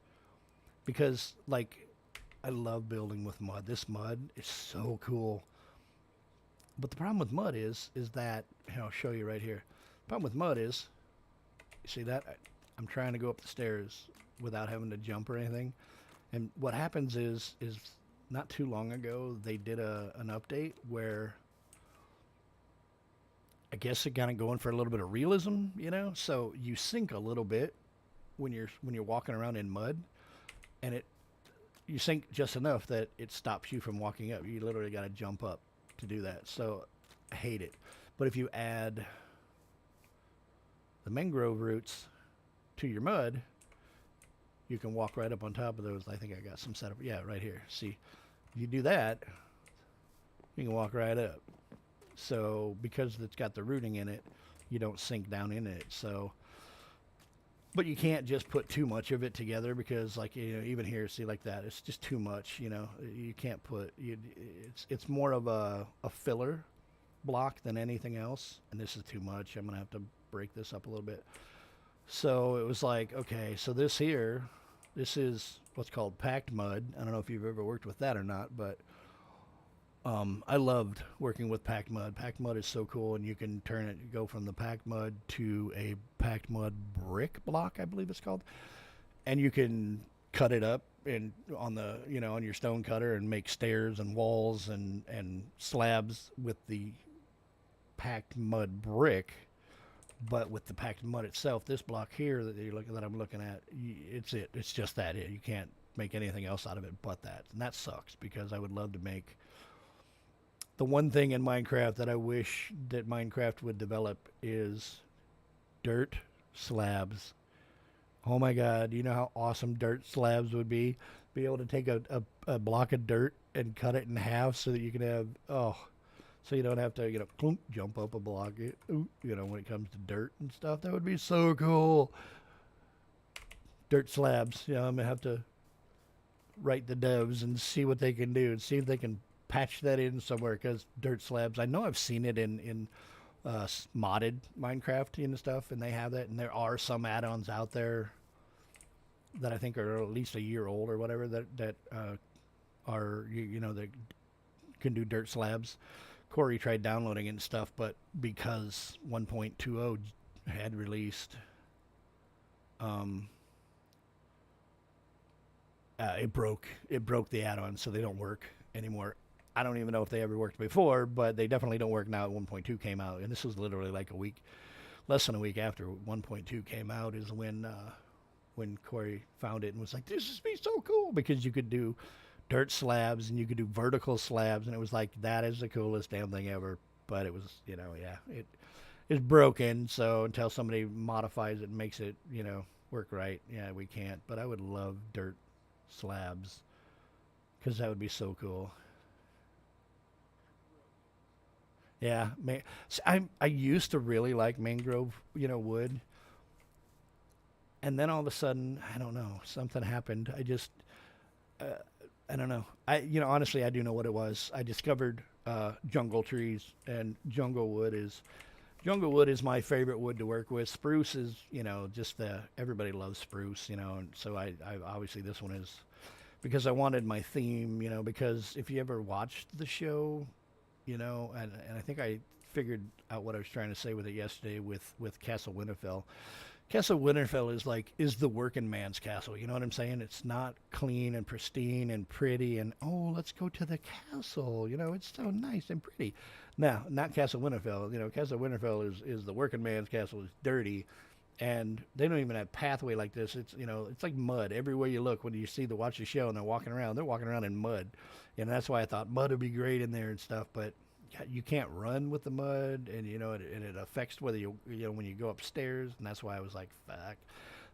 because I love building with mud. This mud is so cool. But the problem with mud is that, I'll show you right here. The problem with mud is, you see that? I'm trying to go up the stairs without having to jump or anything. And what happens is not too long ago, they did an update where I guess it kind of going for a little bit of realism, so you sink a little bit when you're walking around in mud, and you sink just enough that it stops you from walking up. You literally got to jump up to do that. So I hate it. But if you add the mangrove roots to your mud, you can walk right up on top of those. I think I got some set up. Yeah, right here. See, you do that, you can walk right up. So because it's got the rooting in it, you don't sink down in it. So, but you can't just put too much of it together because, like, you know, even here, see, like that, it's just too much. You know, you can't put. It's more of a filler block than anything else, and this is too much. I'm gonna have to break this up a little bit. So it was like, okay, so this here, this is what's called packed mud. I don't know if you've ever worked with that or not, but I loved working with packed mud. Packed mud is so cool, and you can turn it, go from the packed mud to a packed mud brick block, I believe it's called, and you can cut it up and on the, you know, on your stone cutter and make stairs and walls and slabs with the packed mud brick. But with the packed mud itself, this block here that I'm looking at, it's just that. You can't make anything else out of it but that, and that sucks because I would love to make. The one thing in Minecraft that I wish that Minecraft would develop is dirt slabs. Oh my God, you know how awesome dirt slabs would be? Be able to take a block of dirt and cut it in half so that you can have, so you don't have to, you know, clunk, jump up a block, you know, when it comes to dirt and stuff. That would be so cool. Dirt slabs. Yeah, I'm going to have to write the devs and see what they can do and see if they can patch that in somewhere, because dirt slabs, I know I've seen it in modded Minecraft and stuff, and they have that, and there are some add-ons out there that I think are at least a year old or whatever that are, you know, that can do dirt slabs. Corey tried downloading it and stuff, but because 1.20 had released, it broke the add-on, so they don't work anymore. I don't even know if they ever worked before, but they definitely don't work now. 1.2 came out, and this was literally like less than a week after 1.2 came out is when Corey found it and was like, "This is be so cool," because you could do dirt slabs and you could do vertical slabs, and it was like, that is the coolest damn thing ever. But it was, you know, yeah, it's broken. So until somebody modifies it and makes it, you know, work right, yeah, we can't. But I would love dirt slabs because that would be so cool. Yeah, I used to really like mangrove, you know, wood, and then all of a sudden, I don't know, something happened. I don't know. You know, honestly, I do know what it was. I discovered jungle trees, and jungle wood is my favorite wood to work with. Spruce is, you know, just everybody loves spruce, you know, and so I obviously this one is because I wanted my theme, you know, because if you ever watched the show, you know, and I think I figured out what I was trying to say with it yesterday with Castle Winterfell. Castle Winterfell is the working man's castle. You know what I'm saying? It's not clean and pristine and pretty and, oh, let's go to the castle. You know, it's so nice and pretty. Now, not Castle Winterfell. You know, Castle Winterfell is the working man's castle. It's dirty, and they don't even have pathway like this. It's, you know, it's like mud everywhere you look. When you watch the show and they're walking around in mud, and that's why I thought mud would be great in there and stuff. But you can't run with the mud, and you know, it affects whether you know when you go upstairs, and that's why I was like, fuck,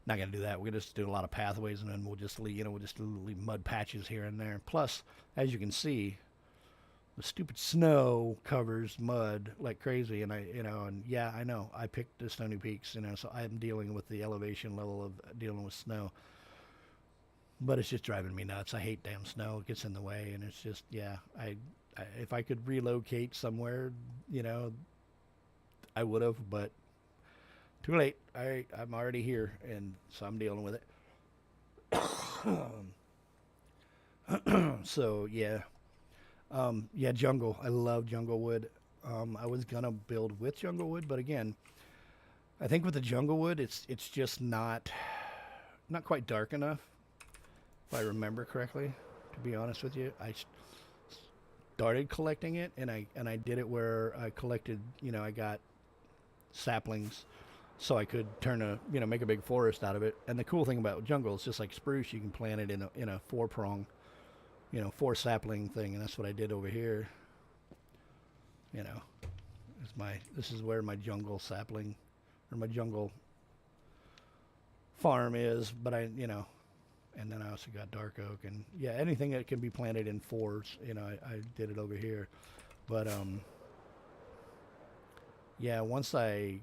not gonna do that. We're gonna just do a lot of pathways, and then we'll just leave mud patches here and there. Plus, as you can see, the stupid snow covers mud like crazy, and yeah, I know I picked the Stony Peaks, you know, so I'm dealing with the elevation level of dealing with snow. But it's just driving me nuts. I hate damn snow. It gets in the way, and it's just, yeah, if I could relocate somewhere, you know, I would have, but too late. I'm already here, and so I'm dealing with it. So, yeah. Yeah, jungle. I love jungle wood. I was gonna build with jungle wood, but again, I think with the jungle wood, it's just not quite dark enough, if I remember correctly. To be honest with you, I started collecting it, and I did it where I collected, you know, I got saplings so I could make a big forest out of it. And the cool thing about jungle is just like spruce, you can plant it in a four-prong, you know, 4 sapling thing, and that's what I did over here. You know, this is where my jungle sapling or my jungle farm is, but and then I also got dark oak, and yeah, anything that can be planted in fours, you know, I did it over here. But yeah, once I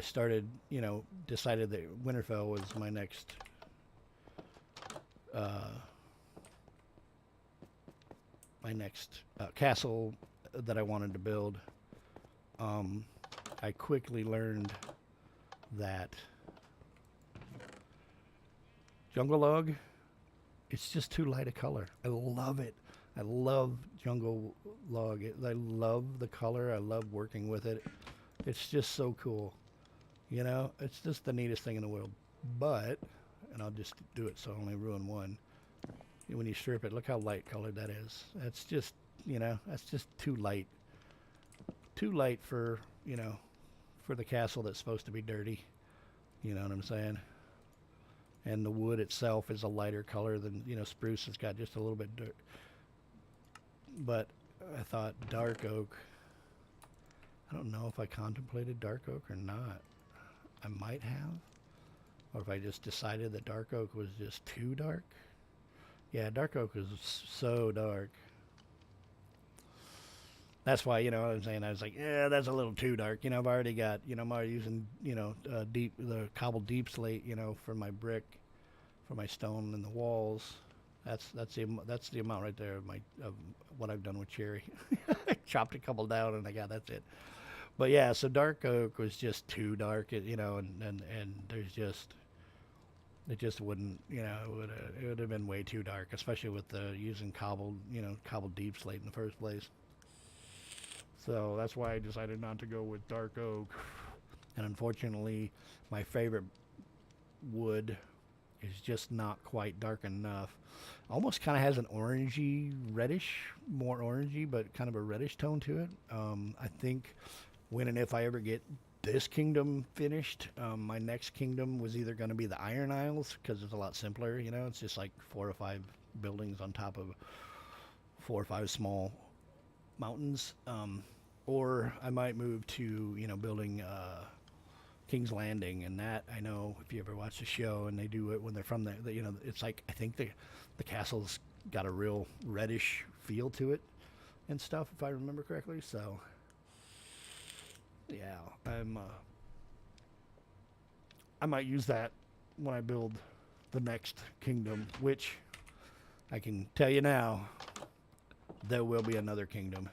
started, you know, decided that Winterfell was my next uh, castle that I wanted to build. I quickly learned that jungle log, it's just too light a color. I love it. I love jungle log. I love the color. I love working with it. It's just so cool. You know, it's just the neatest thing in the world. But, and I'll just do it so I only ruin one. When you strip it, look how light colored that is. That's just, you know, that's just too light. Too light for, you know, for the castle that's supposed to be dirty. You know what I'm saying? And the wood itself is a lighter color than, you know, spruce has got just a little bit dirt. But I thought dark oak, I don't know if I contemplated dark oak or not. I might have. Or if I just decided that dark oak was just too dark. Yeah, dark oak is so dark. That's why, you know what I'm saying, I was like, yeah, that's a little too dark. You know, I've already got, you know, I'm already using, you know, the cobbled deep slate, you know, for my brick, for my stone in the walls. That's the amount right there of what I've done with cherry. I chopped a couple down and that's it. But yeah, so dark oak was just too dark, you know, and there's just, it just wouldn't, you know, it would have been way too dark, especially with using cobbled deep slate in the first place. So that's why I decided not to go with dark oak. And unfortunately, my favorite wood is just not quite dark enough. Almost kind of has an orangey, reddish, more orangey, but kind of a reddish tone to it. I think when and if I ever get this kingdom finished, my next kingdom was either going to be the Iron Isles, because it's a lot simpler, you know. It's just like 4 or 5 buildings on top of 4 or 5 small mountains. Or I might move to, you know, building King's Landing, and that, I know if you ever watch the show and they do it when they're from the you know, it's like, I think the castle's got a real reddish feel to it and stuff, if I remember correctly. So yeah, I might use that when I build the next kingdom, which I can tell you now, there will be another kingdom.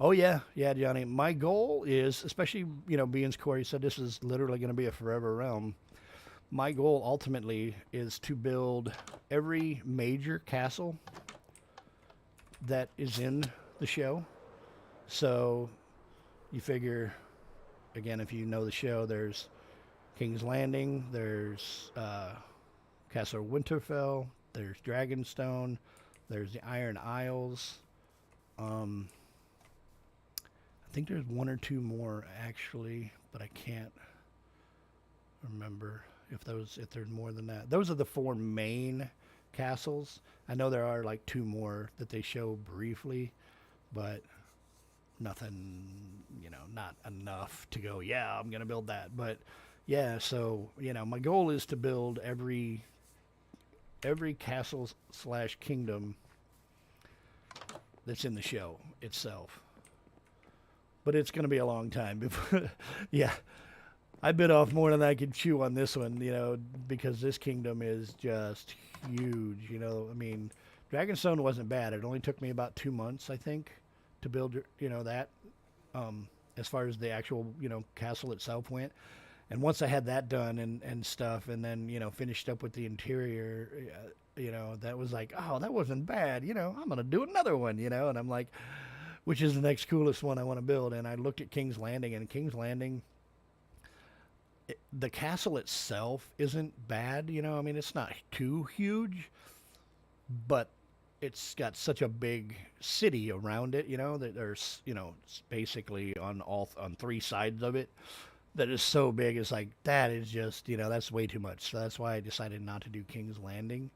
Oh yeah, Johnny. My goal is, especially, you know, being Corey said this is literally going to be a forever realm. My goal ultimately is to build every major castle that is in the show. So you figure, again, if you know the show, there's King's Landing, there's Castle Winterfell, there's Dragonstone, there's the Iron Isles. I think there's 1 or 2 more actually, but I can't remember if there's more than that. Those are the 4 main castles. I know there are like 2 more that they show briefly, but nothing, you know, not enough to go, yeah, I'm gonna build that. But yeah, so, you know, my goal is to build every castle / kingdom that's in the show itself. But it's going to be a long time before. Yeah, I bit off more than I could chew on this one, you know, because this kingdom is just huge. You know, I mean, Dragonstone wasn't bad. It only took me about 2 months, I think, to build, you know, that, as far as the actual, you know, castle itself went. And once I had that done and stuff, and then, you know, finished up with the interior, you know, that was like, oh, that wasn't bad. You know, I'm going to do another one, you know, and I'm like, which is the next coolest one I want to build. And I looked at King's Landing, and King's Landing, the castle itself isn't bad, you know. I mean, it's not too huge, but it's got such a big city around it, you know, that there's, you know, basically on 3 sides of it, that is so big. It's like, that is just, you know, that's way too much. So that's why I decided not to do King's Landing.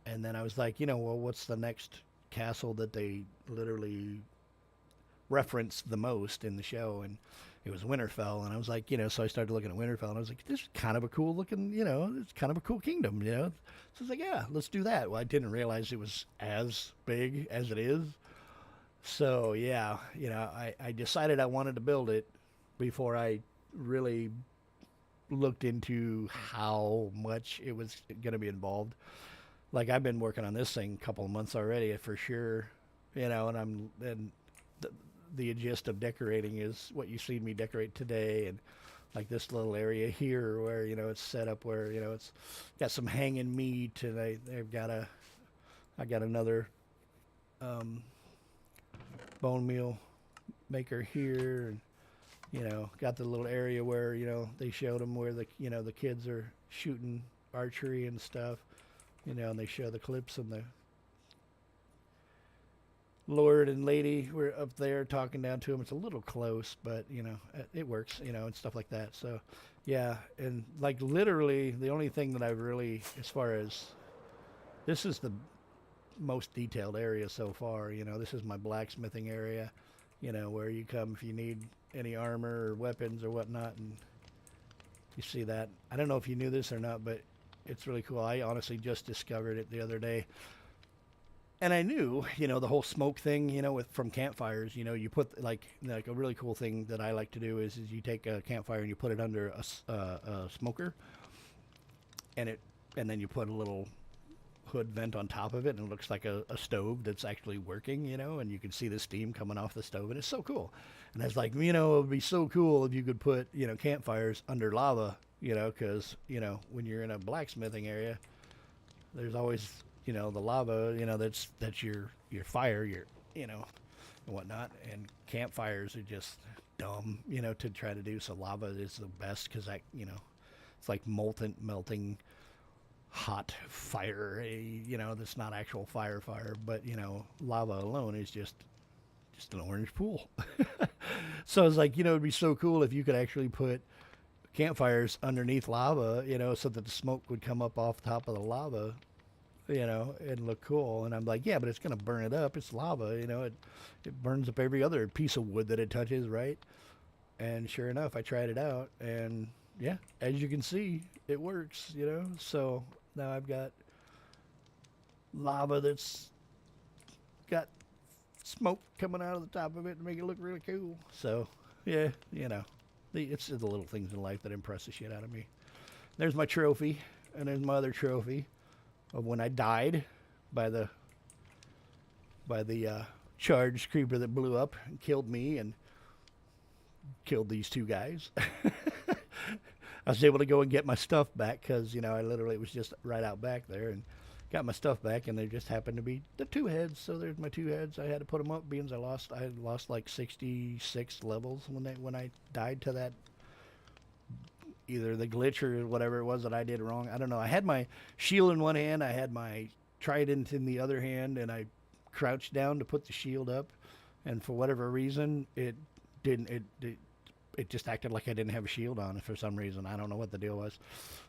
And then I was like, you know, well, what's the next castle that they literally reference the most in the show? And it was Winterfell, and I was like, so I started looking at Winterfell, and I was like, this is kind of a cool looking, it's kind of a cool kingdom, So I was like, yeah, let's do that. Well, I didn't realize it was as big as it is. So yeah, I decided I wanted to build it before I really looked into how much it was going to be involved. Like I've been working on this thing a couple of months already for sure, and the gist of decorating is what you see me decorate today, and like this little area here where it's set up where it's got some hanging meat, and I got another bone meal maker here, and got the little area where they showed them where the kids are shooting archery and stuff, and they show the clips, and the Lord and Lady were up there talking down to him. It's a little close, but it works, and stuff like that. So yeah, and like literally the only thing that I've really, as far as, this is the most detailed area so far. This is my blacksmithing area, where you come if you need any armor or weapons or whatnot, and you see that. I don't know if you knew this or not, but it's really cool. I honestly just discovered it the other day. And I knew, the whole smoke thing, from campfires, you put like a really cool thing that I like to do is you take a campfire and you put it under a smoker, and then you put a little hood vent on top of it, and it looks like a stove that's actually working, and you can see the steam coming off the stove, and it's so cool. And I was like, it would be so cool if you could put, campfires under lava, because, when you're in a blacksmithing area, there's always, the lava, that's your fire, and whatnot. And campfires are just dumb, to try to do. So lava is the best because it's like melting hot fire, that's not actual fire, but lava alone is just an orange pool. So I was like, it'd be so cool if you could actually put campfires underneath lava, so that the smoke would come up off the top of the lava, and look cool. And I'm like, yeah, but it's going to burn it up. It's lava, it burns up every other piece of wood that it touches, right? And sure enough, I tried it out, and yeah, as you can see, it works, So now I've got lava that's got smoke coming out of the top of it to make it look really cool. So yeah, it's the little things in life that impress the shit out of me. There's my trophy, and there's my other trophy of when I died by the charged creeper that blew up and killed me and killed these two guys. I was able to go and get my stuff back because, I literally was just right out back there and got my stuff back, and there just happened to be the two heads. So there's my two heads. I had to put them up being I had lost like 66 levels when I died to that, either the glitch or whatever it was that I did wrong. I don't know. I had my shield in one hand. I had my trident in the other hand, and I crouched down to put the shield up. And for whatever reason, it just acted like I didn't have a shield on for some reason. I don't know what the deal was.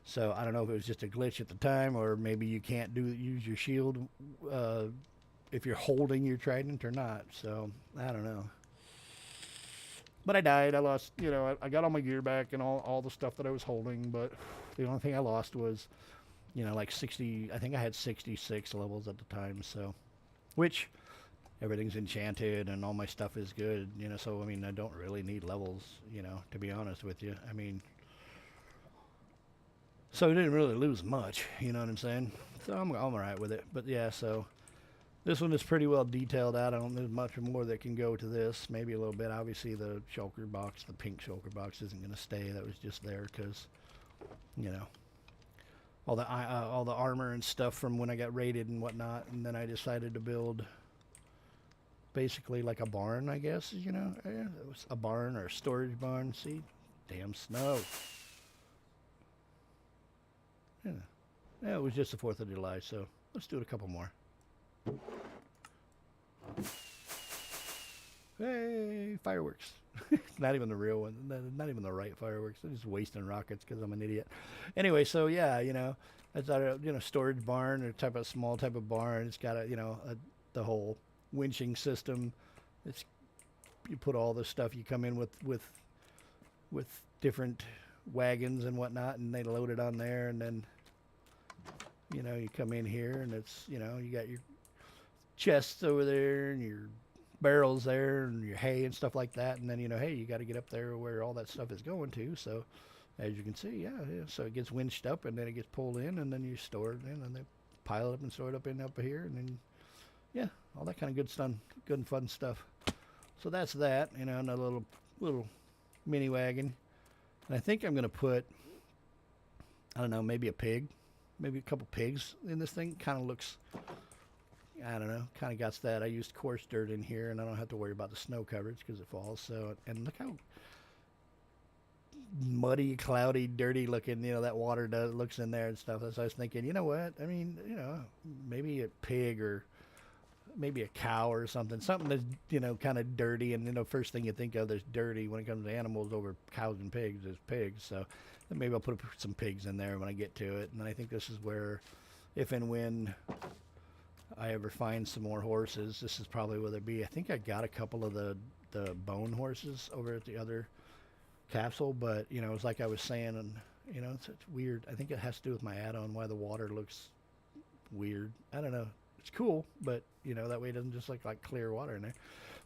So I don't know if it was just a glitch at the time, or maybe you can't use your shield if you're holding your trident or not. So I don't know. But I died. I lost, I got all my gear back and all the stuff that I was holding. But the only thing I lost was, like 60, I think I had 66 levels at the time. So, which everything's enchanted and all my stuff is good, so, I don't really need levels, to be honest with you. So I didn't really lose much, you know what I'm saying? So I'm all right with it. But yeah, so this one is pretty well detailed out. I don't think there's much more that can go to this. Maybe a little bit. Obviously, the shulker box, the pink shulker box, isn't going to stay. That was just there because, all the armor and stuff from when I got raided and whatnot. And then I decided to build basically like a barn, I guess. It was a barn or a storage barn. See, damn snow. Yeah, it was just the 4th of July, so let's do it a couple more. Hey, fireworks. Not even the real one. Not even the right fireworks. They're just wasting rockets because I'm an idiot. Anyway, so yeah, it's a storage barn or small type of barn. It's got the whole winching system. You put all the stuff. You come in with with different wagons and whatnot, and they load it on there, and then you come in here, and it's you got your chests over there and your barrels there and your hay and stuff like that, and then hey, you got to get up there where all that stuff is going to. So as you can see, yeah, so it gets winched up, and then it gets pulled in, and then you store it in, and they pile it up and store it up here, and then yeah, all that kind of good and fun stuff. So that's that, and a little mini wagon. And I think I'm gonna put, I don't know, maybe a pig, maybe a couple pigs in this thing. Kind of looks, I don't know, kind of got that. I used coarse dirt in here, and I don't have to worry about the snow coverage because it falls. So, and look how muddy, cloudy, dirty looking, that water looks in there and stuff. So I was thinking, you know what? I mean, maybe a pig or maybe a cow or something that's, kind of dirty. And, first thing you think of that's dirty when it comes to animals over cows and pigs is pigs. So maybe I'll put some pigs in there when I get to it. And then I think this is where, if and when I ever find some more horses, this is probably where they'll be. I think I got a couple of the bone horses over at the other capsule, but it's like I was saying, and it's weird. I think it has to do with my add-on, why the water looks weird. I don't know. It's cool, but that way it doesn't just look like clear water in there.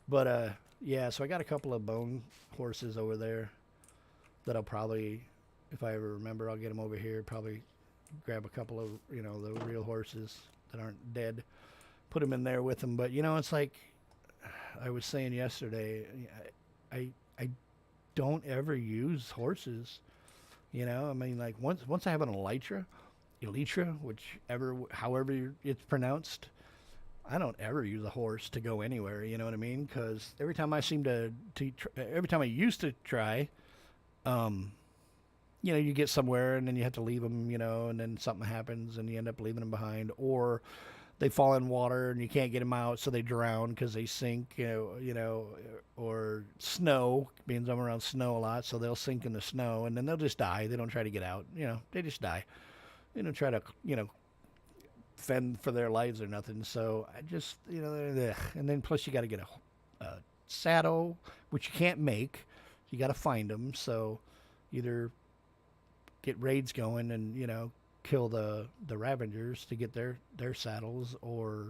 But yeah, so I got a couple of bone horses over there that I'll probably, if I ever remember, I'll get them over here. Probably grab a couple of the real horses that aren't dead, put them in there with them. But it's like I was saying yesterday, I don't ever use horses. I mean, like once I have an elytra, however it's pronounced, I don't ever use a horse to go anywhere. You know what I mean? Because every time I used to try, you get somewhere and then you have to leave them, and then something happens and you end up leaving them behind, or they fall in water and you can't get them out, so they drown because they sink, or snow, being I'm around snow a lot, so they'll sink in the snow and then they'll just die. They don't try to get out, they just die. They don't try to, fend for their lives or nothing. So I just, ugh. And then plus you got to get a saddle, which you can't make. You got to find them. So either get raids going and, kill the Ravengers to get their saddles, or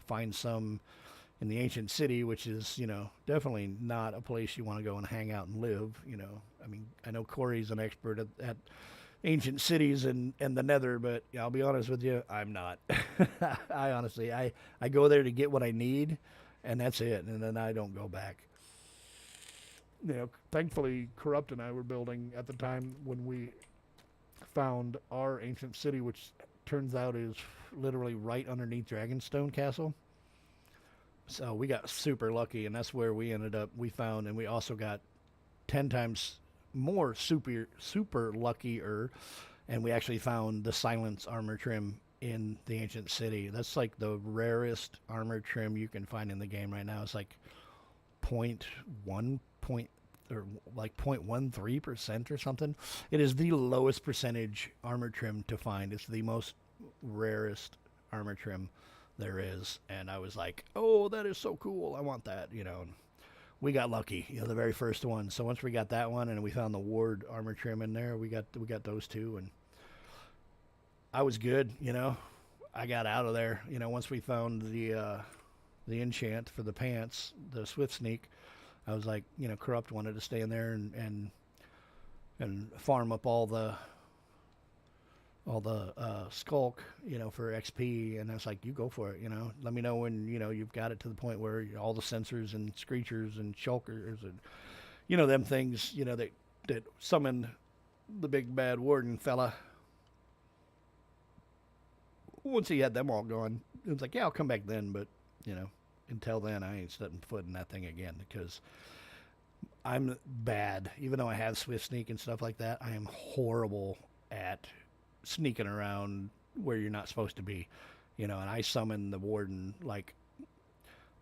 find some in the ancient city, which is definitely not a place you want to go and hang out and live. I mean, I know Corey's an expert at ancient cities and the Nether, but I'll be honest with you, I'm not. I honestly go there to get what I need, and that's it, and then I don't go back. Thankfully, Corrupt and I were building at the time when we found our ancient city, which turns out is literally right underneath Dragonstone Castle. So we got super lucky, and that's where we ended up. We found, and we also got 10 times more super luckier, and we actually found the silence armor trim in the ancient city. That's like the rarest armor trim you can find in the game right now. It's like 0.13% or something. It is the lowest percentage armor trim to find. It's the most rarest armor trim there is, and I was like, oh, that is so cool, I want that. We got lucky, the very first one. So once we got that one and we found the Ward armor trim in there, we got those two, and I was good. I got out of there. Once we found the enchant for the pants, the Swift Sneak, I was like, Corrupt wanted to stay in there and farm up all the skulk, for XP, and I was like, you go for it, let me know when, you've got it to the point where all the sensors and screechers and shulkers and, them things, that summon the big bad warden fella. Once he had them all gone, it was like, yeah, I'll come back then, but, until then, I ain't stepping foot in that thing again, because I'm bad. Even though I have Swift Sneak and stuff like that, I am horrible at sneaking around where you're not supposed to be, and I summon the warden like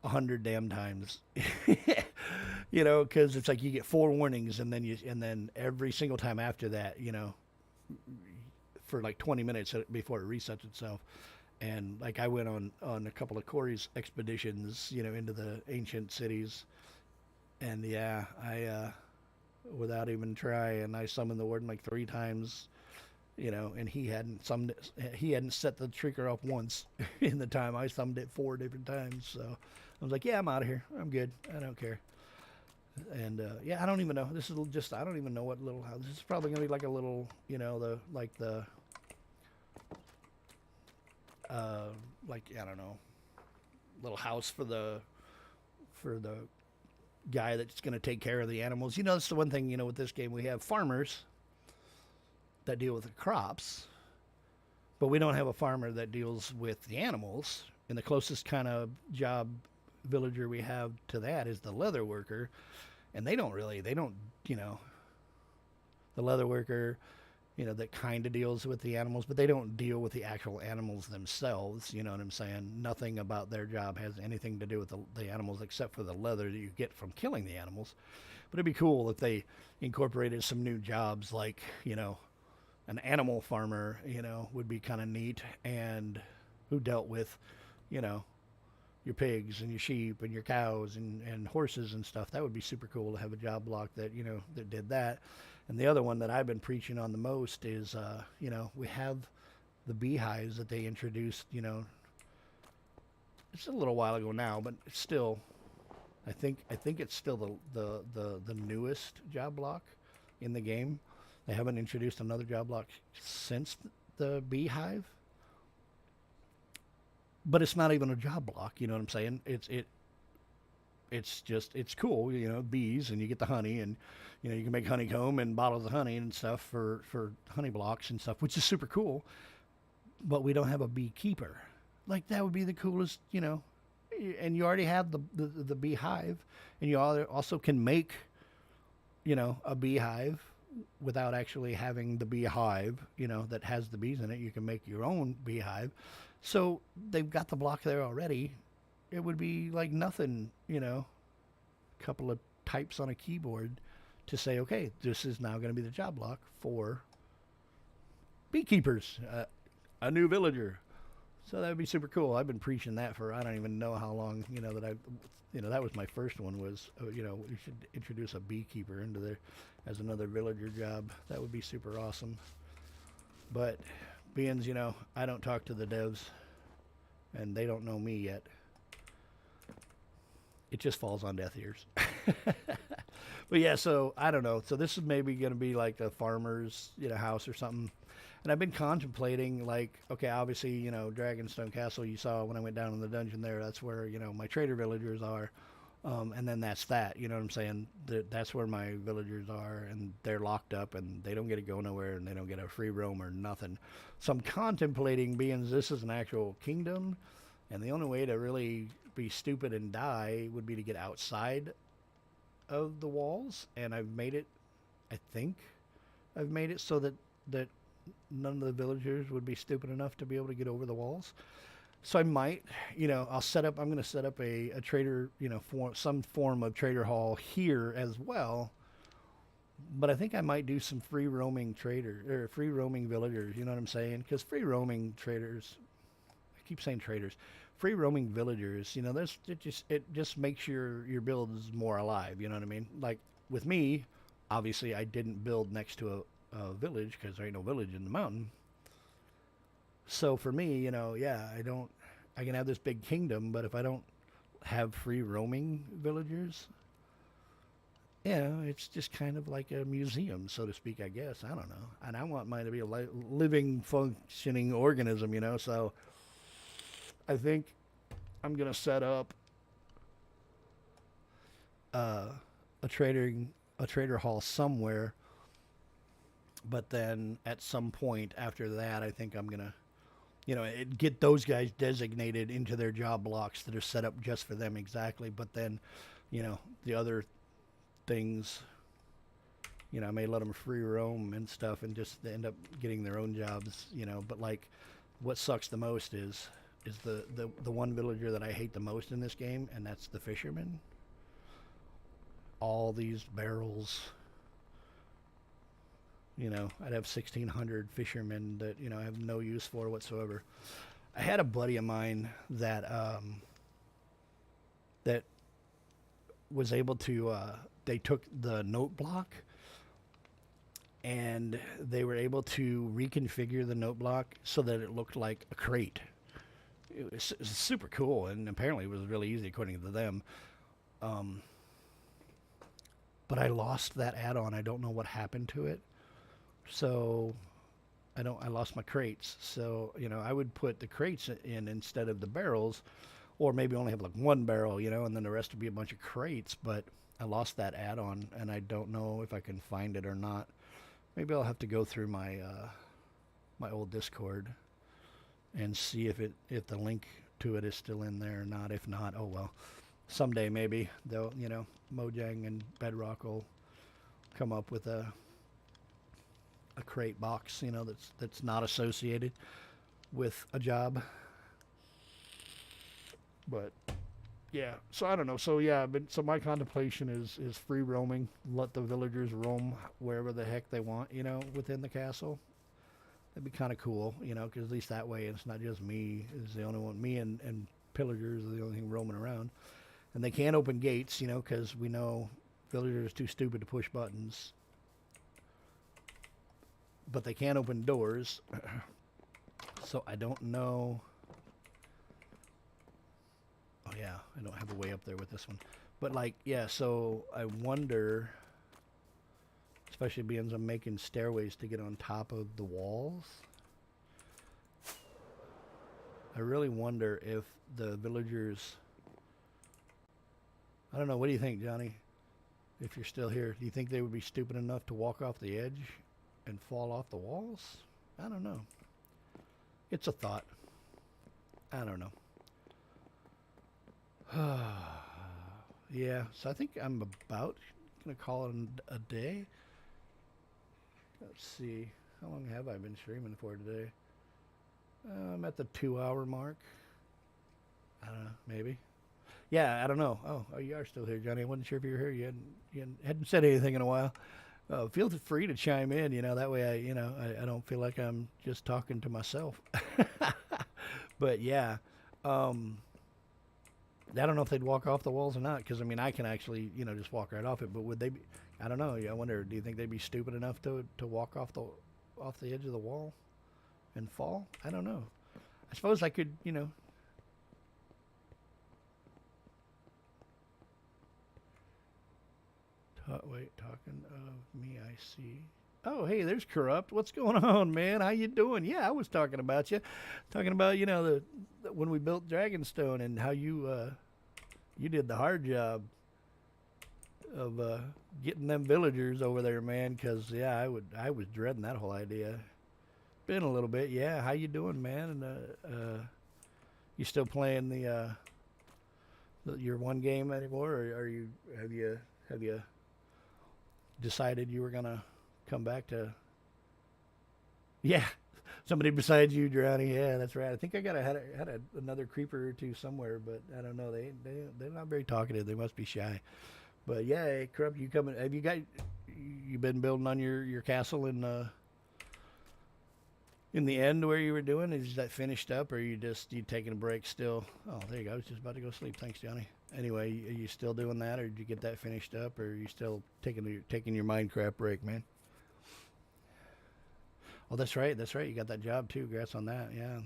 100 damn times, because it's like you get 4 warnings, and then every single time after that, for like 20 minutes before it resets itself. And like I went on a couple of Corey's expeditions, into the ancient cities, and yeah, without even trying. I summoned the warden like 3 times, and he hadn't summoned it, he hadn't set the trigger off once in the time I summoned it 4 different times. So I was like, yeah, I'm out of here. I'm good. I don't care. And yeah, I don't even know. This is just, I don't even know what little house. This is probably gonna be like a little, like I don't know, little house for the guy that's gonna take care of the animals. That's the one thing, with this game, we have farmers that deal with the crops, but we don't have a farmer that deals with the animals. And the closest kind of job villager we have to that is the leather worker. And the leather worker, that kind of deals with the animals, but they don't deal with the actual animals themselves. You know what I'm saying? Nothing about their job has anything to do with the animals except for the leather that you get from killing the animals. But it'd be cool if they incorporated some new jobs, like, an animal farmer, would be kind of neat, and who dealt with, your pigs and your sheep and your cows and horses and stuff. That would be super cool to have a job block that, that did that. And the other one that I've been preaching on the most is, we have the beehives that they introduced, it's a little while ago now, but it's still, I think it's still the newest job block in the game. They haven't introduced another job block since the beehive. But it's not even a job block, you know what I'm saying? It's cool, bees, and you get the honey, and you can make honeycomb and bottles of honey and stuff for honey blocks and stuff, which is super cool. But we don't have a beekeeper. Like, that would be the coolest, and you already have the beehive, and you also can make, a beehive without actually having the beehive, that has the bees in it. You can make your own beehive. So they've got the block there already. It would be like nothing, a couple of types on a keyboard to say, okay, this is now going to be the job block for beekeepers, a new villager. So that would be super cool. I've been preaching that for, I don't even know how long, that was my first one was, we should introduce a beekeeper into there as another villager job. That would be super awesome. But being, I don't talk to the devs, and they don't know me yet. It just falls on deaf ears. But yeah, so I don't know. So this is maybe going to be like a farmer's, house or something. And I've been contemplating, like, okay, obviously, Dragonstone Castle, you saw when I went down in the dungeon there, that's where, my trader villagers are. And then that's that, you know what I'm saying? That's where my villagers are, and they're locked up, and they don't get to go nowhere, and they don't get a free roam or nothing. So I'm contemplating, being this is an actual kingdom, and the only way to really be stupid and die would be to get outside of the walls. And I've made it, I think I've made it so that none of the villagers would be stupid enough to be able to get over the walls. So I might, I'm going to set up a trader, some form of trader hall here as well. But I think I might do some free roaming free roaming villagers, you know what I'm saying? Because free roaming traders, I keep saying traders, free roaming villagers, it just makes your builds more alive, you know what I mean? Like with me, obviously I didn't build next to a village because there ain't no village in the mountain. So for me, I can have this big kingdom, but if I don't have free roaming villagers, it's just kind of like a museum, so to speak, I guess. I don't know. And I want mine to be a living, functioning organism, so I think I'm going to set up a trader hall somewhere. But then at some point after that, I think I'm going to, get those guys designated into their job blocks that are set up just for them exactly. But then, the other things, I may let them free roam and stuff and just end up getting their own jobs, But like, what sucks the most is the one villager that I hate the most in this game, and that's the fisherman. All these barrels. I'd have 1,600 fishermen that, I have no use for whatsoever. I had a buddy of mine that that was able to, they took the note block and they were able to reconfigure the note block so that it looked like a crate. It was super cool, and apparently it was really easy according to them. Um, but I lost that add-on. I don't know what happened to it. So I lost my crates. So, I would put the crates in instead of the barrels, or maybe only have like one barrel, and then the rest would be a bunch of crates. But I lost that add-on, and I don't know if I can find it or not. Maybe I'll have to go through my old Discord and see if the link to it is still in there or not. If not, oh well. Someday maybe they'll, Mojang and Bedrock will come up with a crate box, that's not associated with a job. But yeah, so I don't know. So yeah, but so my contemplation is free roaming. Let the villagers roam wherever the heck they want, within the castle. That'd be kind of cool, because at least that way it's not just me is the only one. Me and pillagers are the only thing roaming around. And they can't open gates, because we know villagers are too stupid to push buttons. But they can open doors. So I don't know. Oh yeah, I don't have a way up there with this one. But yeah, so I wonder, especially being I'm making stairways to get on top of the walls. I really wonder if the villagers, I don't know, what do you think, Johnny? If you're still here, do you think they would be stupid enough to walk off the edge and fall off the walls? I don't know. It's a thought. I don't know. Yeah, so I think I'm about going to call it a day. Let's see. How long have I been streaming for today? I'm at the 2-hour mark. I don't know, maybe. Yeah, I don't know. Oh, you are still here, Johnny. I wasn't sure if you were here. You hadn't said anything in a while. Feel free to chime in. That way I don't feel like I'm just talking to myself. But yeah, I don't know if they'd walk off the walls or not. Because I can actually just walk right off it. But would they be? I don't know. I wonder. Do you think they'd be stupid enough to walk off the edge of the wall and fall? I don't know. I suppose I could. Talking of me, I see. Oh, hey, there's Corrupt. What's going on, man? How you doing? Yeah, I was talking about you. Talking about, the when we built Dragonstone and how you did the hard job of getting them villagers over there, man. Because yeah, I was dreading that whole idea. Been a little bit, yeah. How you doing, man? And you still playing your one game anymore, or have you decided you were gonna come back to? Yeah, somebody besides you, Drowny. Yeah, that's right. I think I had another creeper or two somewhere, but I don't know. They're not very talkative. They must be shy. But yeah, hey, Corrupt, you coming? Have you been building on your castle in the end where you were doing? Is that finished up, or you taking a break still? Oh, there you go. I was just about to go sleep. Thanks, Johnny. Anyway, are you still doing that, or did you get that finished up, or are you still taking your Minecraft break, man? Oh, that's right. That's right. You got that job too. Congrats on that. Yeah.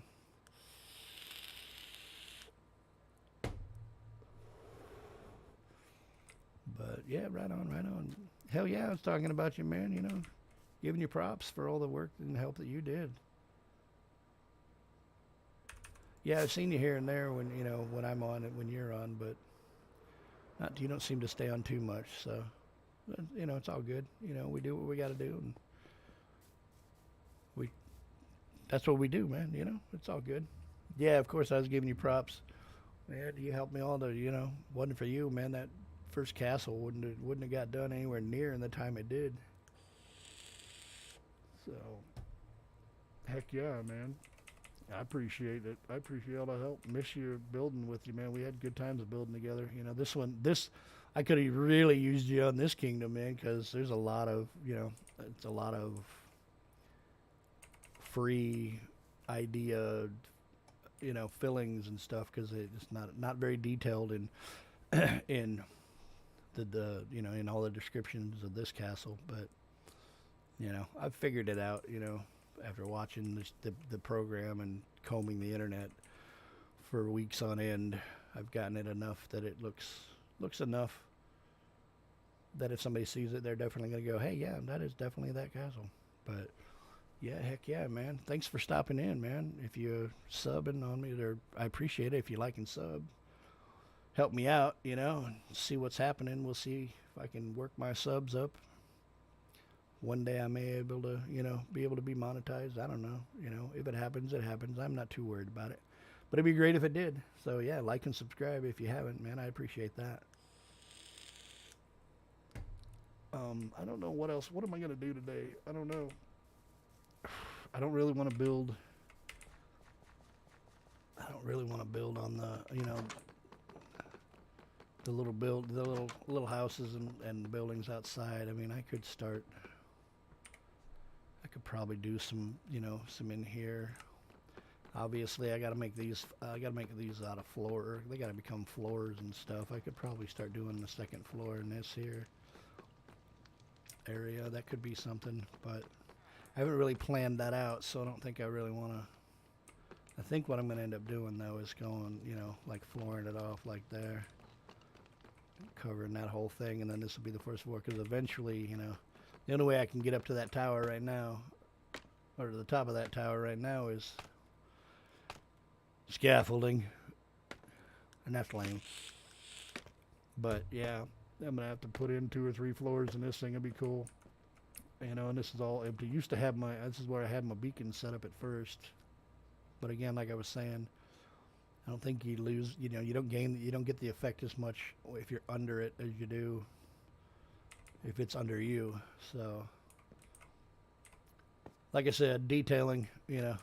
But yeah, right on, right on. Hell yeah, I was talking about you, man. Giving you props for all the work and help that you did. Yeah, I've seen you here and there when I'm on it, when you're on, but you don't seem to stay on too much. So, it's all good. We do what we got to do, and that's what we do, man. It's all good. Yeah, of course I was giving you props. Yeah, you helped me all to, wasn't for you, man, that first castle wouldn't have got done anywhere near in the time it did. So, heck yeah, man. I appreciate it. I appreciate all the help. Miss you building with you, man. We had good times of building together. This I could have really used you on this kingdom, man, because there's a lot of, it's a lot of free idea, fillings and stuff, because it's not very detailed in in the in all the descriptions of this castle, but You know, I've figured it out, you know, after watching the program and combing the internet for weeks on end. I've gotten it enough that it looks enough that if somebody sees it, they're definitely going to go, hey, yeah, that is definitely that castle. But yeah, heck yeah, man. Thanks for stopping in, man. If you're subbing on me, I appreciate it. If you like and sub, help me out, you know, and see what's happening. We'll see if I can work my subs up. One day I may be able to, you know, be monetized. I don't know. You know, if it happens, it happens. I'm not too worried about it. But it'd be great if it did. So yeah, like and subscribe if you haven't, man. I appreciate that. I don't know what else. What am I gonna do today? I don't know. I don't really want to build. I don't really want to build on the, you know, the little houses and buildings outside. I mean, I could probably do some, you know, some in here. Obviously, I gotta make these out of floor. They gotta become floors and stuff. I could probably start doing the second floor in this here area. That could be something, but I haven't really planned that out, so I don't think I really want to. I think what I'm going to end up doing, though, is going, you know, like flooring it off like there, covering that whole thing, and then this will be the first floor, because eventually, you know, the only way I can get up to that tower right now, or to the top of that tower right now, is scaffolding, and that's lame. But, yeah, I'm going to have to put in 2 or 3 floors, and this thing will be cool. You know, and this is all empty. Used to have this is where I had my beacon set up at first. But again, like I was saying, I don't think you lose, you know, you don't get the effect as much if you're under it as you do if it's under you. So, like I said, detailing, you know,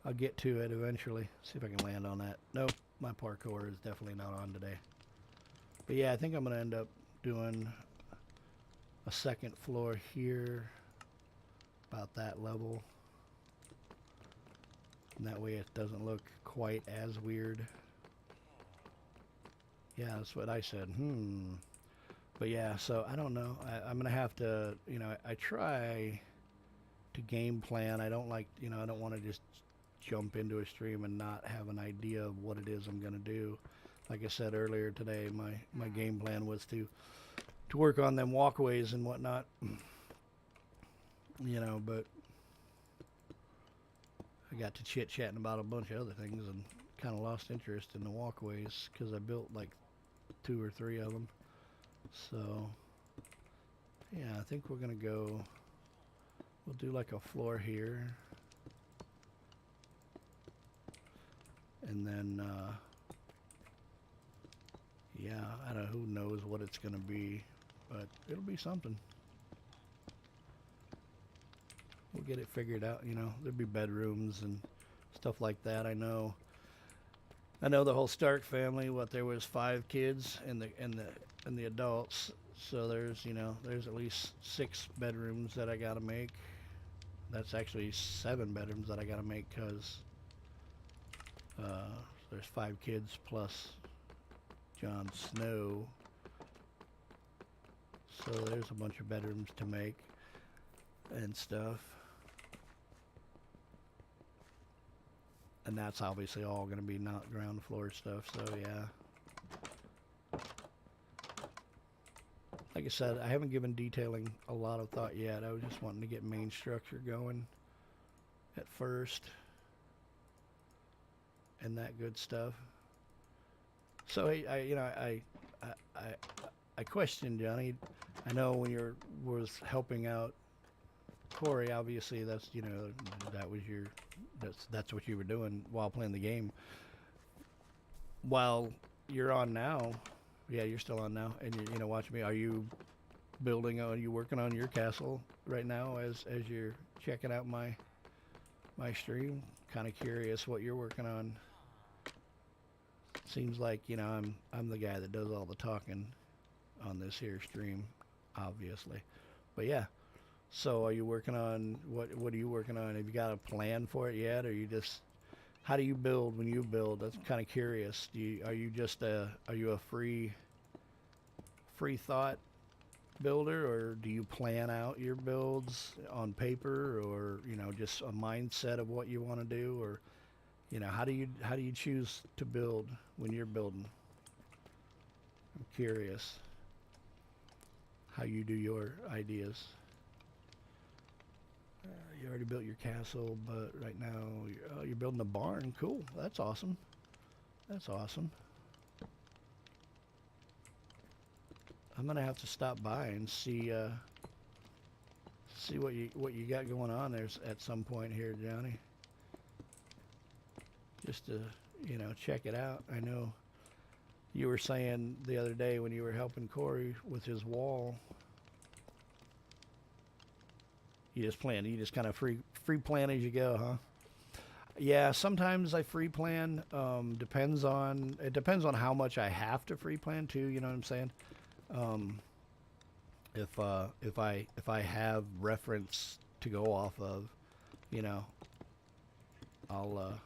I'll get to it eventually. See if I can land on that. Nope, my parkour is definitely not on today. But yeah, I think I'm going to end up doing a second floor here, about that level. And that way it doesn't look quite as weird. Yeah, that's what I said. But yeah, so I don't know. I'm going to have to, you know, I try to game plan. I don't like, you know, I don't want to just jump into a stream and not have an idea of what it is I'm going to do. Like I said earlier today, my game plan was to work on them walkways and whatnot. You know, but I got to chit-chatting about a bunch of other things and kind of lost interest in the walkways because I built like 2 or 3 of them. So, yeah, I think we're going to go, we'll do like a floor here. And then, yeah, I don't know, who knows what it's going to be, but it'll be something. We'll get it figured out, you know. There'll be bedrooms and stuff like that. I know the whole Stark family. There was 5 kids and the adults. So there's, you know, there's at least 6 bedrooms that I gotta make. That's actually 7 bedrooms that I gotta make because there's 5 kids plus Jon Snow. So there's a bunch of bedrooms to make and stuff. And that's obviously all going to be not ground floor stuff, so yeah. Like I said, I haven't given detailing a lot of thought yet. I was just wanting to get main structure going at first. And that good stuff. So I questioned Johnny. I know when you was helping out Corey, obviously that's, you know, that's what you were doing while playing the game. While you're on now, yeah, you're still on now, and you know, watch me. Are you working on your castle right now as you're checking out my stream? Kind of curious what you're working on. Seems like, you know, I'm the guy that does all the talking on this here stream, obviously. But yeah. So are you working on, what are you working on? Have you got a plan for it yet? Or you just, how do you build when you build? That's kind of curious. Are you a free thought builder, or do you plan out your builds on paper, or just a mindset of what you want to do, or how do you choose to build when you're building? I'm curious how you do your ideas. You already built your castle, but right now you're building a barn. Cool. That's awesome. That's awesome. I'm gonna have to stop by and see what you got going on there at some point here, Johnny. Just to check it out. I know you were saying the other day when you were helping Corey with his wall, you just plan. You just kind of free plan as you go, huh? Yeah, sometimes I free plan. Depends on how much I have to free plan too. You know what I'm saying? If I have reference to go off of, I'll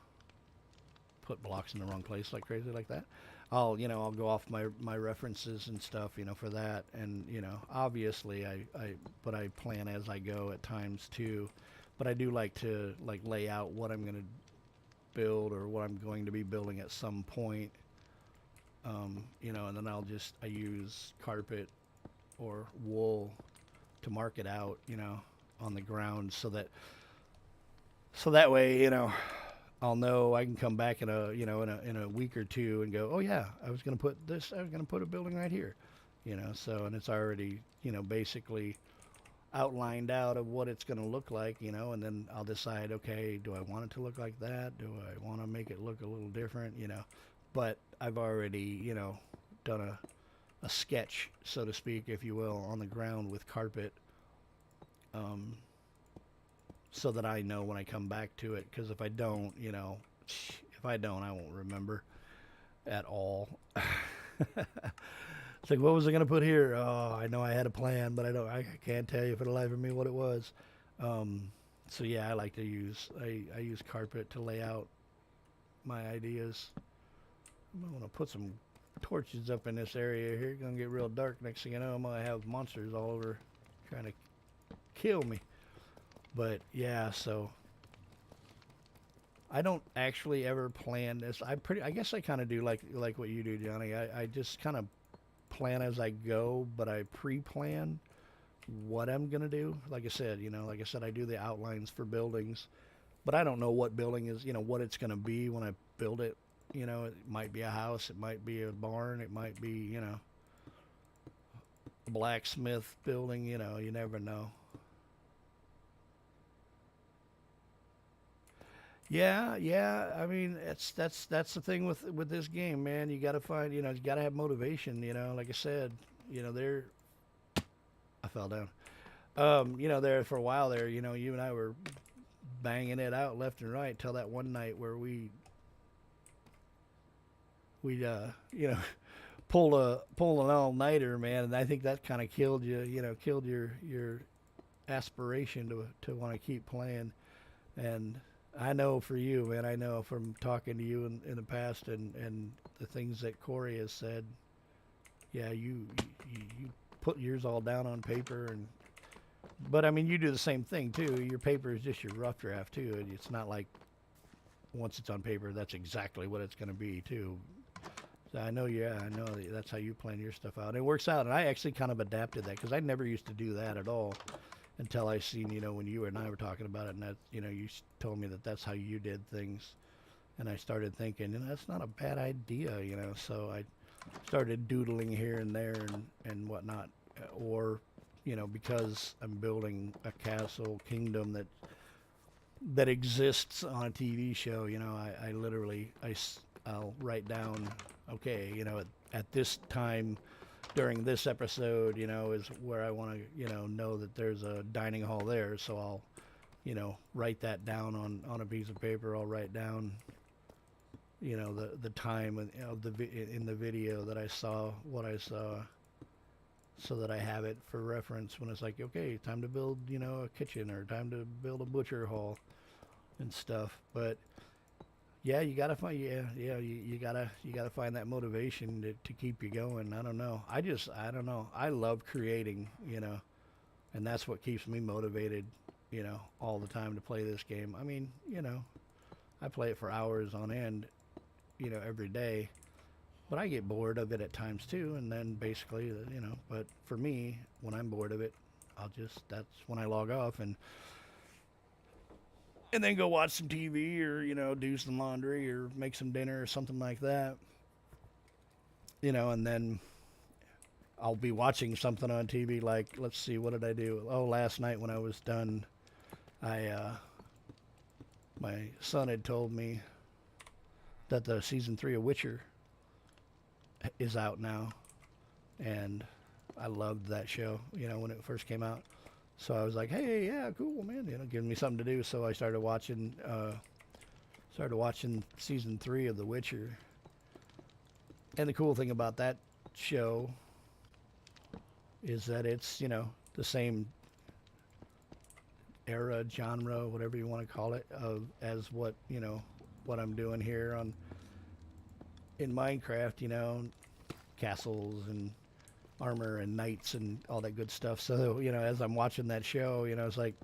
put blocks in the wrong place like crazy like that. I'll go off my references and stuff, for that. And, obviously I plan as I go at times too. But I do like to lay out what I'm going to build or what I'm going to be building at some point. And then I use carpet or wool to mark it out, on the ground so that way, I'll know I can come back in a week or two and go, oh yeah, I was going to put a building right here, so, and it's already, basically outlined out of what it's going to look like, and then I'll decide, okay, do I want it to look like that? Do I want to make it look a little different, but I've already, done a sketch, so to speak, if you will, on the ground with carpet, so that I know when I come back to it. Because if I don't, I won't remember at all. It's like, what was I gonna put here? Oh, I know I had a plan, but I can't tell you for the life of me what it was. So yeah, I like to use carpet to lay out my ideas. I'm gonna put some torches up in this area here. It's gonna get real dark. Next thing you know, I'm gonna have monsters all over trying to kill me. But yeah, so I don't actually ever plan this. I guess I kind of do like what you do, Johnny. I just kind of plan as I go, but I pre-plan what I'm gonna do. Like I said, I do the outlines for buildings, but I don't know what building is, what it's gonna be when I build it. It might be a house, it might be a barn, it might be, a blacksmith building. You never know. Yeah. I mean, that's the thing with this game, man. You got to find, you got to have motivation. Like I said, I fell down. There for a while there, you and I were banging it out left and right till that one night where we pulled an all-nighter, man. And I think that kind of killed you. Killed your aspiration to want to keep playing. And I know for you, man, I know from talking to you in the past and the things that Corey has said, yeah, you put yours all down on paper, but I mean, you do the same thing too. Your paper is just your rough draft too. It's not like once it's on paper, that's exactly what it's going to be too. So I know that's how you plan your stuff out. It works out, and I actually kind of adapted that because I never used to do that at all. Until I seen, when you and I were talking about it, and that, you told me that that's how you did things. And I started thinking, that's not a bad idea, so I started doodling here and there and whatnot. Or, because I'm building a castle kingdom that exists on a TV show, I literally, I'll write down, okay, at this time, during this episode, is where I want to, know that there's a dining hall there. So I'll, write that down on a piece of paper. I'll write down, the time in the video that I saw, what I saw, so that I have it for reference when it's like, okay, time to build, a kitchen or time to build a butcher hall and stuff. But Yeah, you gotta find. Yeah. You gotta find that motivation to keep you going. I don't know. I don't know. I love creating. And that's what keeps me motivated. All the time to play this game. I mean, I play it for hours on end. Every day. But I get bored of it at times too. And then basically, But for me, when I'm bored of it, that's when I log off and then go watch some TV or do some laundry or make some dinner or something like that. And then I'll be watching something on TV like, let's see, what did I do? Oh, last night when I was done, my son had told me that the season 3 of Witcher is out now, and I loved that show, when it first came out. So I was like, hey, yeah, cool, man, giving me something to do. So I started watching season 3 of The Witcher. And the cool thing about that show is that it's, the same era, genre, whatever you want to call it, as what, what I'm doing here in Minecraft, castles and armor and knights and all that good stuff. So, as I'm watching that show, it's like,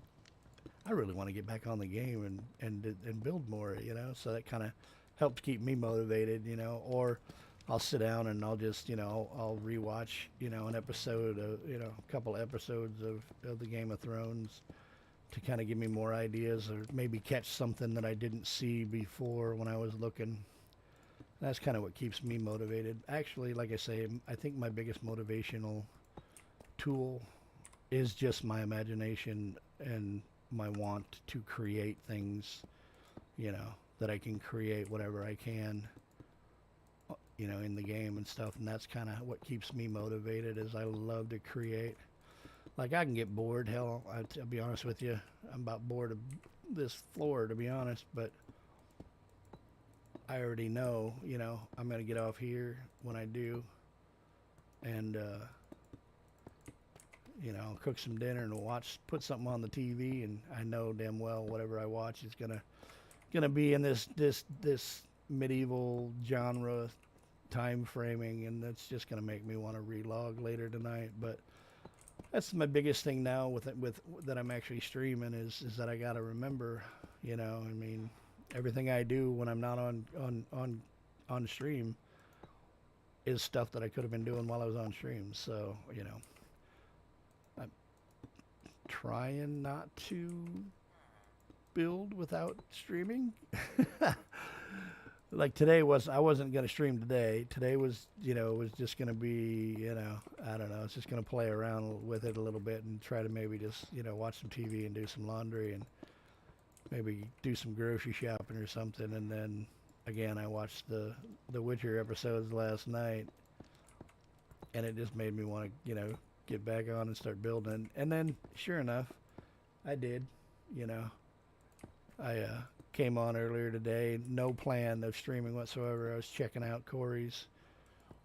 I really want to get back on the game and build more, so that kind of helps keep me motivated, or I'll sit down and I'll just, I'll rewatch, an episode of, a couple episodes of the Game of Thrones to kind of give me more ideas, or maybe catch something that I didn't see before when I was looking. That's kind of what keeps me motivated. Actually, like I say, I think my biggest motivational tool is just my imagination and my want to create things, that I can create whatever I can, in the game and stuff. And that's kind of what keeps me motivated, is I love to create. Like, I can get bored. Hell, I'll be honest with you. I'm about bored of this floor, to be honest, but I already know, I'm going to get off here when I do, and, cook some dinner and put something on the TV, and I know damn well whatever I watch is gonna be in this medieval genre time framing, and that's just gonna make me want to relog later tonight. But that's my biggest thing now with that I'm actually streaming is that I gotta remember, I mean, everything I do when I'm not on stream is stuff that I could have been doing while I was on stream. So, I'm trying not to build without streaming. Like today I wasn't going to stream today. Today was, was just going to be, I don't know, it's just going to play around with it a little bit and try to maybe just, watch some TV and do some laundry and maybe do some grocery shopping or something. And then again, I watched the Witcher episodes last night, and it just made me want to, get back on and start building. And then sure enough, I did. I came on earlier today, no plan of streaming whatsoever. I was checking out Corey's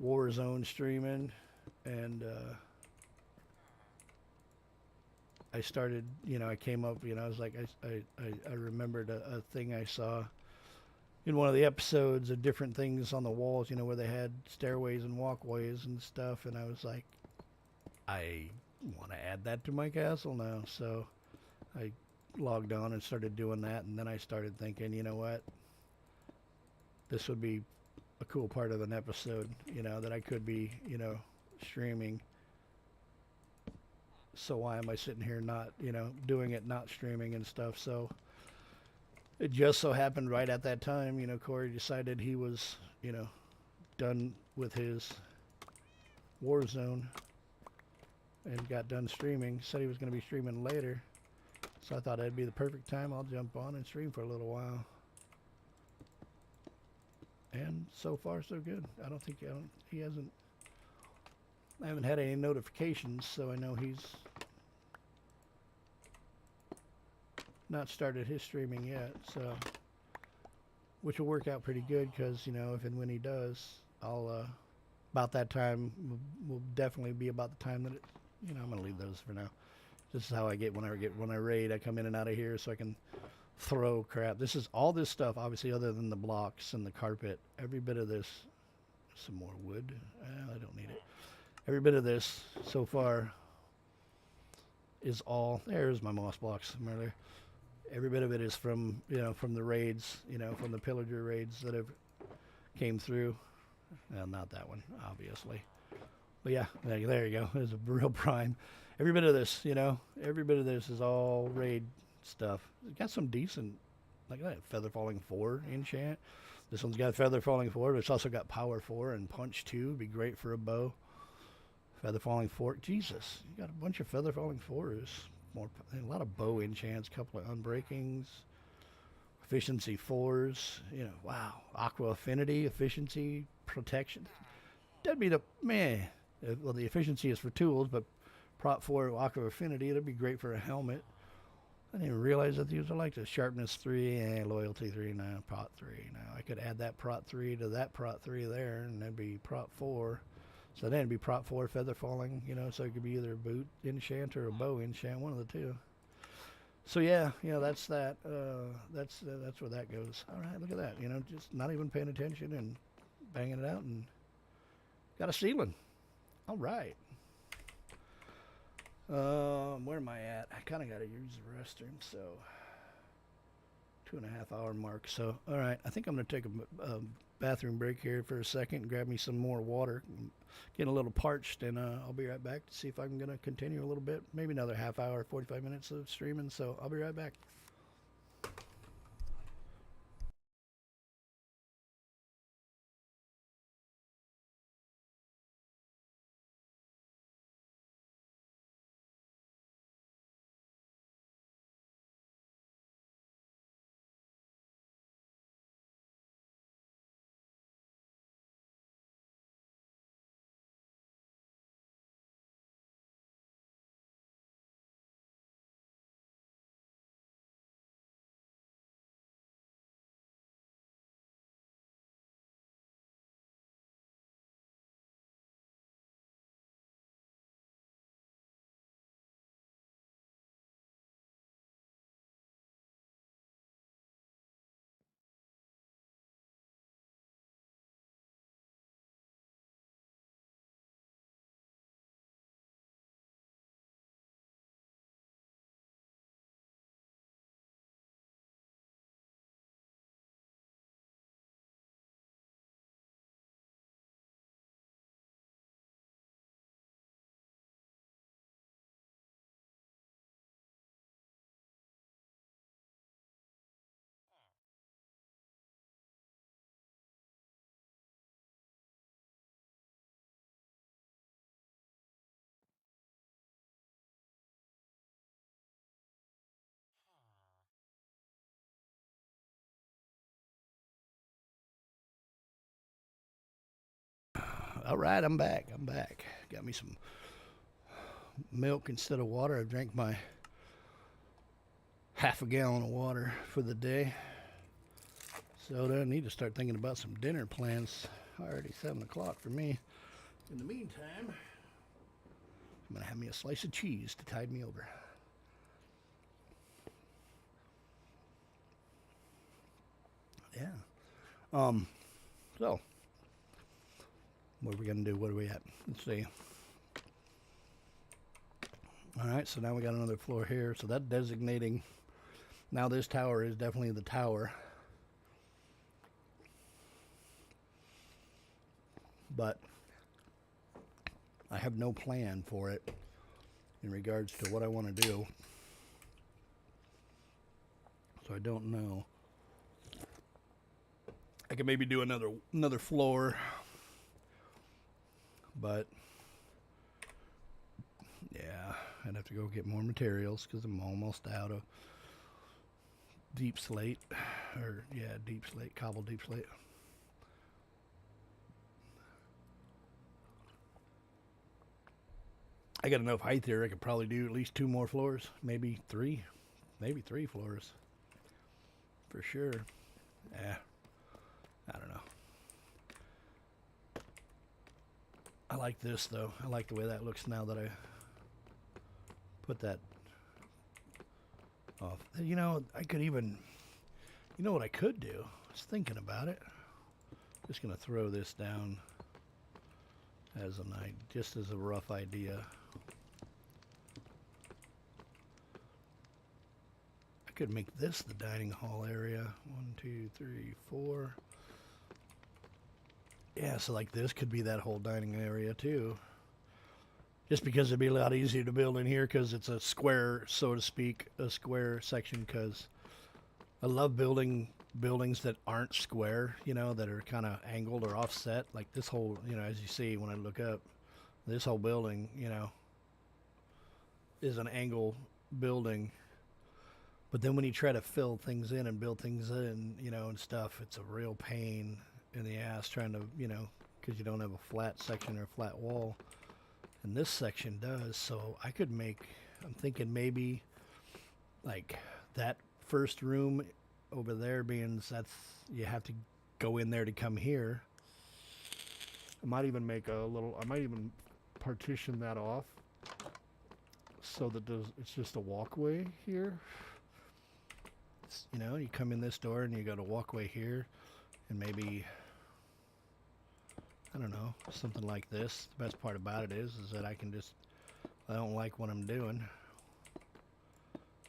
Warzone streaming, and I started, I came up, I was like, I remembered a thing I saw in one of the episodes of different things on the walls, where they had stairways and walkways and stuff, and I was like, I want to add that to my castle now. So I logged on and started doing that, and then I started thinking, you know what, this would be a cool part of an episode, that I could be, streaming. So why am I sitting here not, doing it, not streaming and stuff? So it just so happened right at that time, Corey decided he was, done with his Warzone and got done streaming. Said he was going to be streaming later. So I thought that'd be the perfect time. I'll jump on and stream for a little while. And so far, so good. I haven't had any notifications, so I know he's not started his streaming yet. So, which will work out pretty good, because, if and when he does, I'll, about that time, will definitely be about the time that I'm going to leave those for now. This is how I get when I raid. I come in and out of here so I can throw crap. This is all this stuff, obviously, other than the blocks and the carpet. Every bit of this, some more wood. I don't need it. Every bit of this so far is all. There's my moss blocks from earlier. Every bit of it is from, from the raids, from the pillager raids that have came through. Well, not that one, obviously. But yeah, there you go. There's a real prime. Every bit of this, every bit of this is all raid stuff. It's got some decent, like that Feather Falling 4 enchant. This one's got Feather Falling 4, but it's also got Power 4 and Punch 2. Be great for a bow. Feather Falling 4. Jesus, you got a bunch of Feather Falling 4s. A lot of bow enchants, a couple of unbreakings. Efficiency 4s. Wow. Aqua Affinity, Efficiency, Protection. That'd be the, man. Well, the efficiency is for tools, but Prot 4 Aqua Affinity, that'd be great for a helmet. I didn't even realize that these are like the Sharpness 3 and Loyalty 3 now, Prot 3. Now, I could add that Prot 3 to that Prot 3 there, and that'd be Prot 4. So then it'd be Prot 4 Feather Falling, so it could be either a boot enchant or a bow enchant, one of the two. So yeah, that's that. That's where that goes. All right, look at that. Just not even paying attention and banging it out, and got a ceiling. All right. Where am I at? I kind of got to use the restroom, so 2.5 hour mark. So, all right, I think I'm going to take a bathroom break here for a second and grab me some more water. I'm getting a little parched, and I'll be right back to see if I'm going to continue a little bit, maybe another half hour, 45 minutes of streaming. So I'll be right back. All right, I'm back. Got me some milk instead of water. I drank my half a gallon of water for the day. So I need to start thinking about some dinner plans. Already 7 o'clock for me. In the meantime, I'm going to have me a slice of cheese to tide me over. Yeah. So, what are we going to do? What are we at? Let's see. All right, so now we got another floor here. So that designating, now this tower is definitely the tower. But I have no plan for it in regards to what I want to do. So I don't know. I could maybe do another floor, but yeah, I'd have to go get more materials because I'm almost out of deep slate, or yeah, deep slate, cobbled deep slate. I got enough height here. I could probably do at least 2 more floors, maybe 3 floors for sure. Yeah, I don't know. I like this though. I like the way that looks now that I put that off. You know, I could even, you know what I could do? I was thinking about it. Just gonna throw this down as just as a rough idea. I could make this the dining hall area. 1, 2, 3, 4. Yeah, so like this could be that whole dining area too. Just because it'd be a lot easier to build in here because it's a square, so to speak, a square section. Because I love building buildings that aren't square, you know, that are kind of angled or offset. Like this whole, you know, as you see when I look up, this whole building, you know, is an angle building. But then when you try to fill things in and build things in, you know, and stuff, it's a real pain in the ass trying to, you know, because you don't have a flat section or a flat wall. And this section does, so I could make, I'm thinking maybe like that first room over there being, that's, you have to go in there to come here. I might even make a little, I might even partition that off so that it's just a walkway here. You know, you come in this door and you got a walkway here, and maybe, I don't know, something like this. The best part about it is that I can just, I don't like what I'm doing,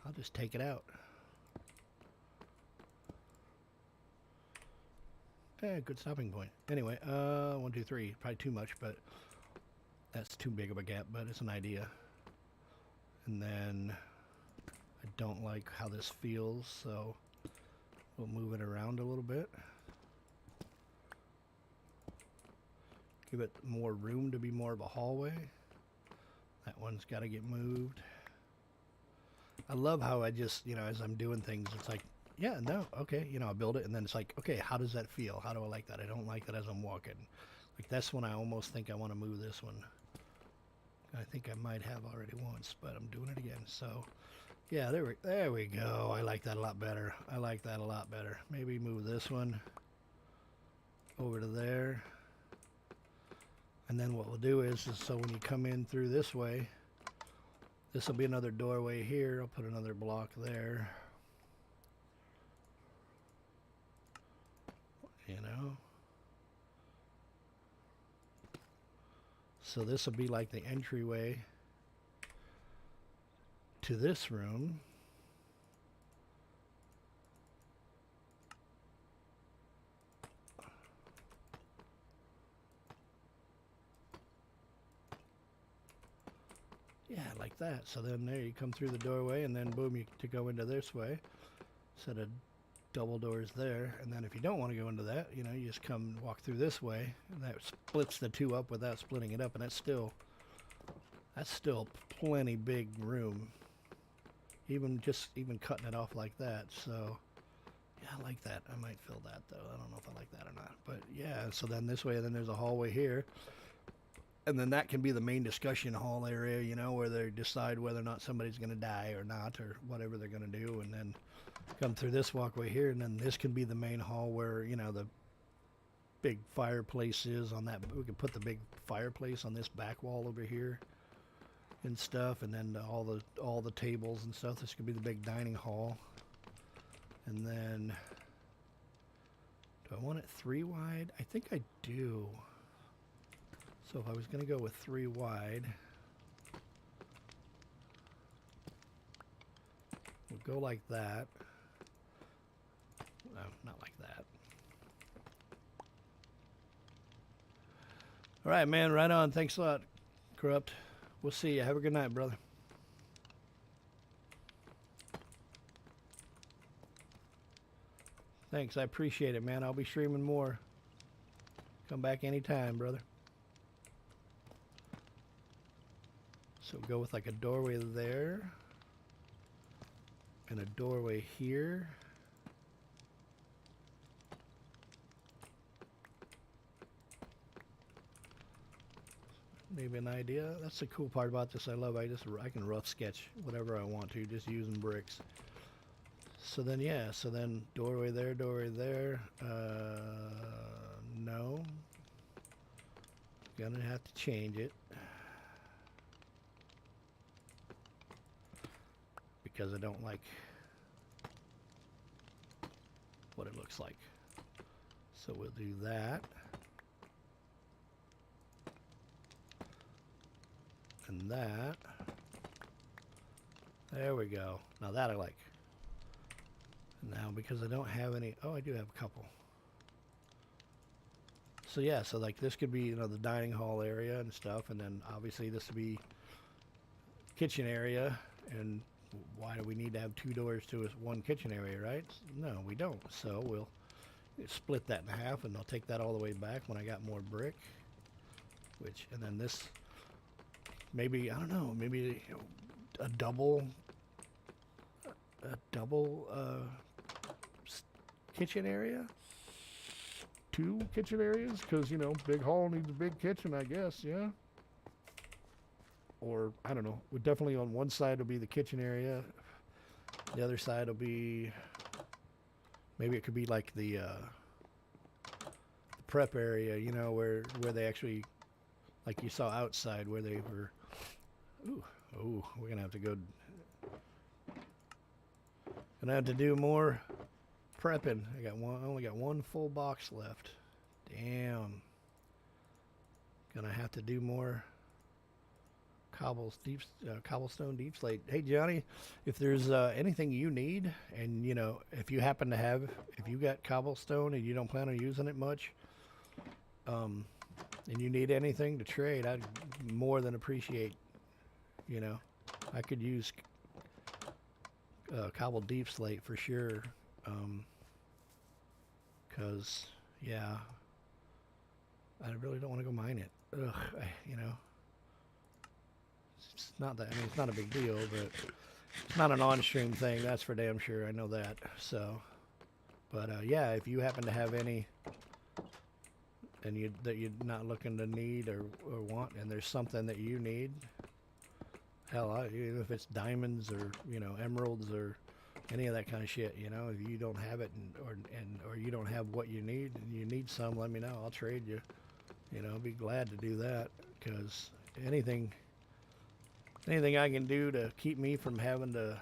I'll just take it out. Good stopping point. Anyway, 1, 2, 3, probably too much, but that's too big of a gap, but it's an idea. And then I don't like how this feels, so we'll move it around a little bit. Give it more room to be more of a hallway. That one's got to get moved. I love how I just, you know, as I'm doing things, it's like, yeah, no, okay, you know, I build it, and then it's like, okay, how does that feel? How do I like that? I don't like that as I'm walking. Like, that's when I almost think I want to move this one. I think I might have already once, but I'm doing it again. So, yeah, there we go. I like that a lot better. I like that a lot better. Maybe move this one over to there. And then what we'll do is so when you come in through this way, this will be another doorway here. I'll put another block there. You know? So this will be like the entryway to this room. Yeah, like that. So then there you come through the doorway, and then boom, you to go into this way. Set of double doors there, and then if you don't want to go into that, you know, you just come walk through this way, and that splits the two up without splitting it up, and that's still plenty big room. Even cutting it off like that. So yeah, I like that. I might fill that though. I don't know if I like that or not. But yeah, so then this way, then there's a hallway here. And then that can be the main discussion hall area, you know, where they decide whether or not somebody's going to die or not, or whatever they're going to do. And then come through this walkway here, and then this can be the main hall where, you know, the big fireplace is on that. We can put the big fireplace on this back wall over here and stuff, and then all the tables and stuff. This could be the big dining hall. And then, do I want it 3 wide? I think I do. So if I was going to go with 3 wide, we'll go like that. No, not like that. All right, man, right on. Thanks a lot, Corrupt. We'll see you. Have a good night, brother. Thanks, I appreciate it, man. I'll be streaming more. Come back anytime, brother. So go with like a doorway there and a doorway here. Maybe an idea. That's the cool part about this. I can rough sketch whatever I want to, just using bricks. So then yeah, so then doorway there, doorway there. No. Gonna have to change it. Because I don't like looks like. So we'll do that. And that. There we go. Now that I like. Now because I don't have any, oh, I do have a couple. So yeah, so like this could be, you know, the dining hall area and stuff, and then obviously this would be kitchen area. And why do we need to have two doors to one kitchen area, right? No, we don't. So we'll split that in half, and I'll take that all the way back when I got more brick. Which, and then this, maybe, I don't know, maybe a double kitchen area. Two kitchen areas, because you know, big hall needs a big kitchen, I guess. Yeah. Or I don't know. We definitely on one side will be the kitchen area. The other side will be, maybe it could be like the prep area, you know, where they actually, like you saw outside, where they were. Ooh, we're gonna have to go. Gonna have to do more prepping. I only got one full box left. Damn. Gonna have to do more cobblestone deep slate. Hey Johnny, if there's anything you need, and you know, if you happen to have, if you got cobblestone and you don't plan on using it much, and you need anything to trade, I'd more than appreciate. You know, I could use cobble deep slate for sure. Cause yeah, I really don't want to go mine it. Ugh, you know. It's not that, I mean, it's not a big deal, but it's not an on-stream thing, that's for damn sure. I know that. So, but yeah, if you happen to have any, and that you're not looking to need or want, and there's something that you need, hell, even if it's diamonds or, you know, emeralds or any of that kind of shit, you know, if you don't have it or you don't have what you need and you need some, let me know. I'll trade you. You know, I'll be glad to do that, because anything I can do to keep me from having to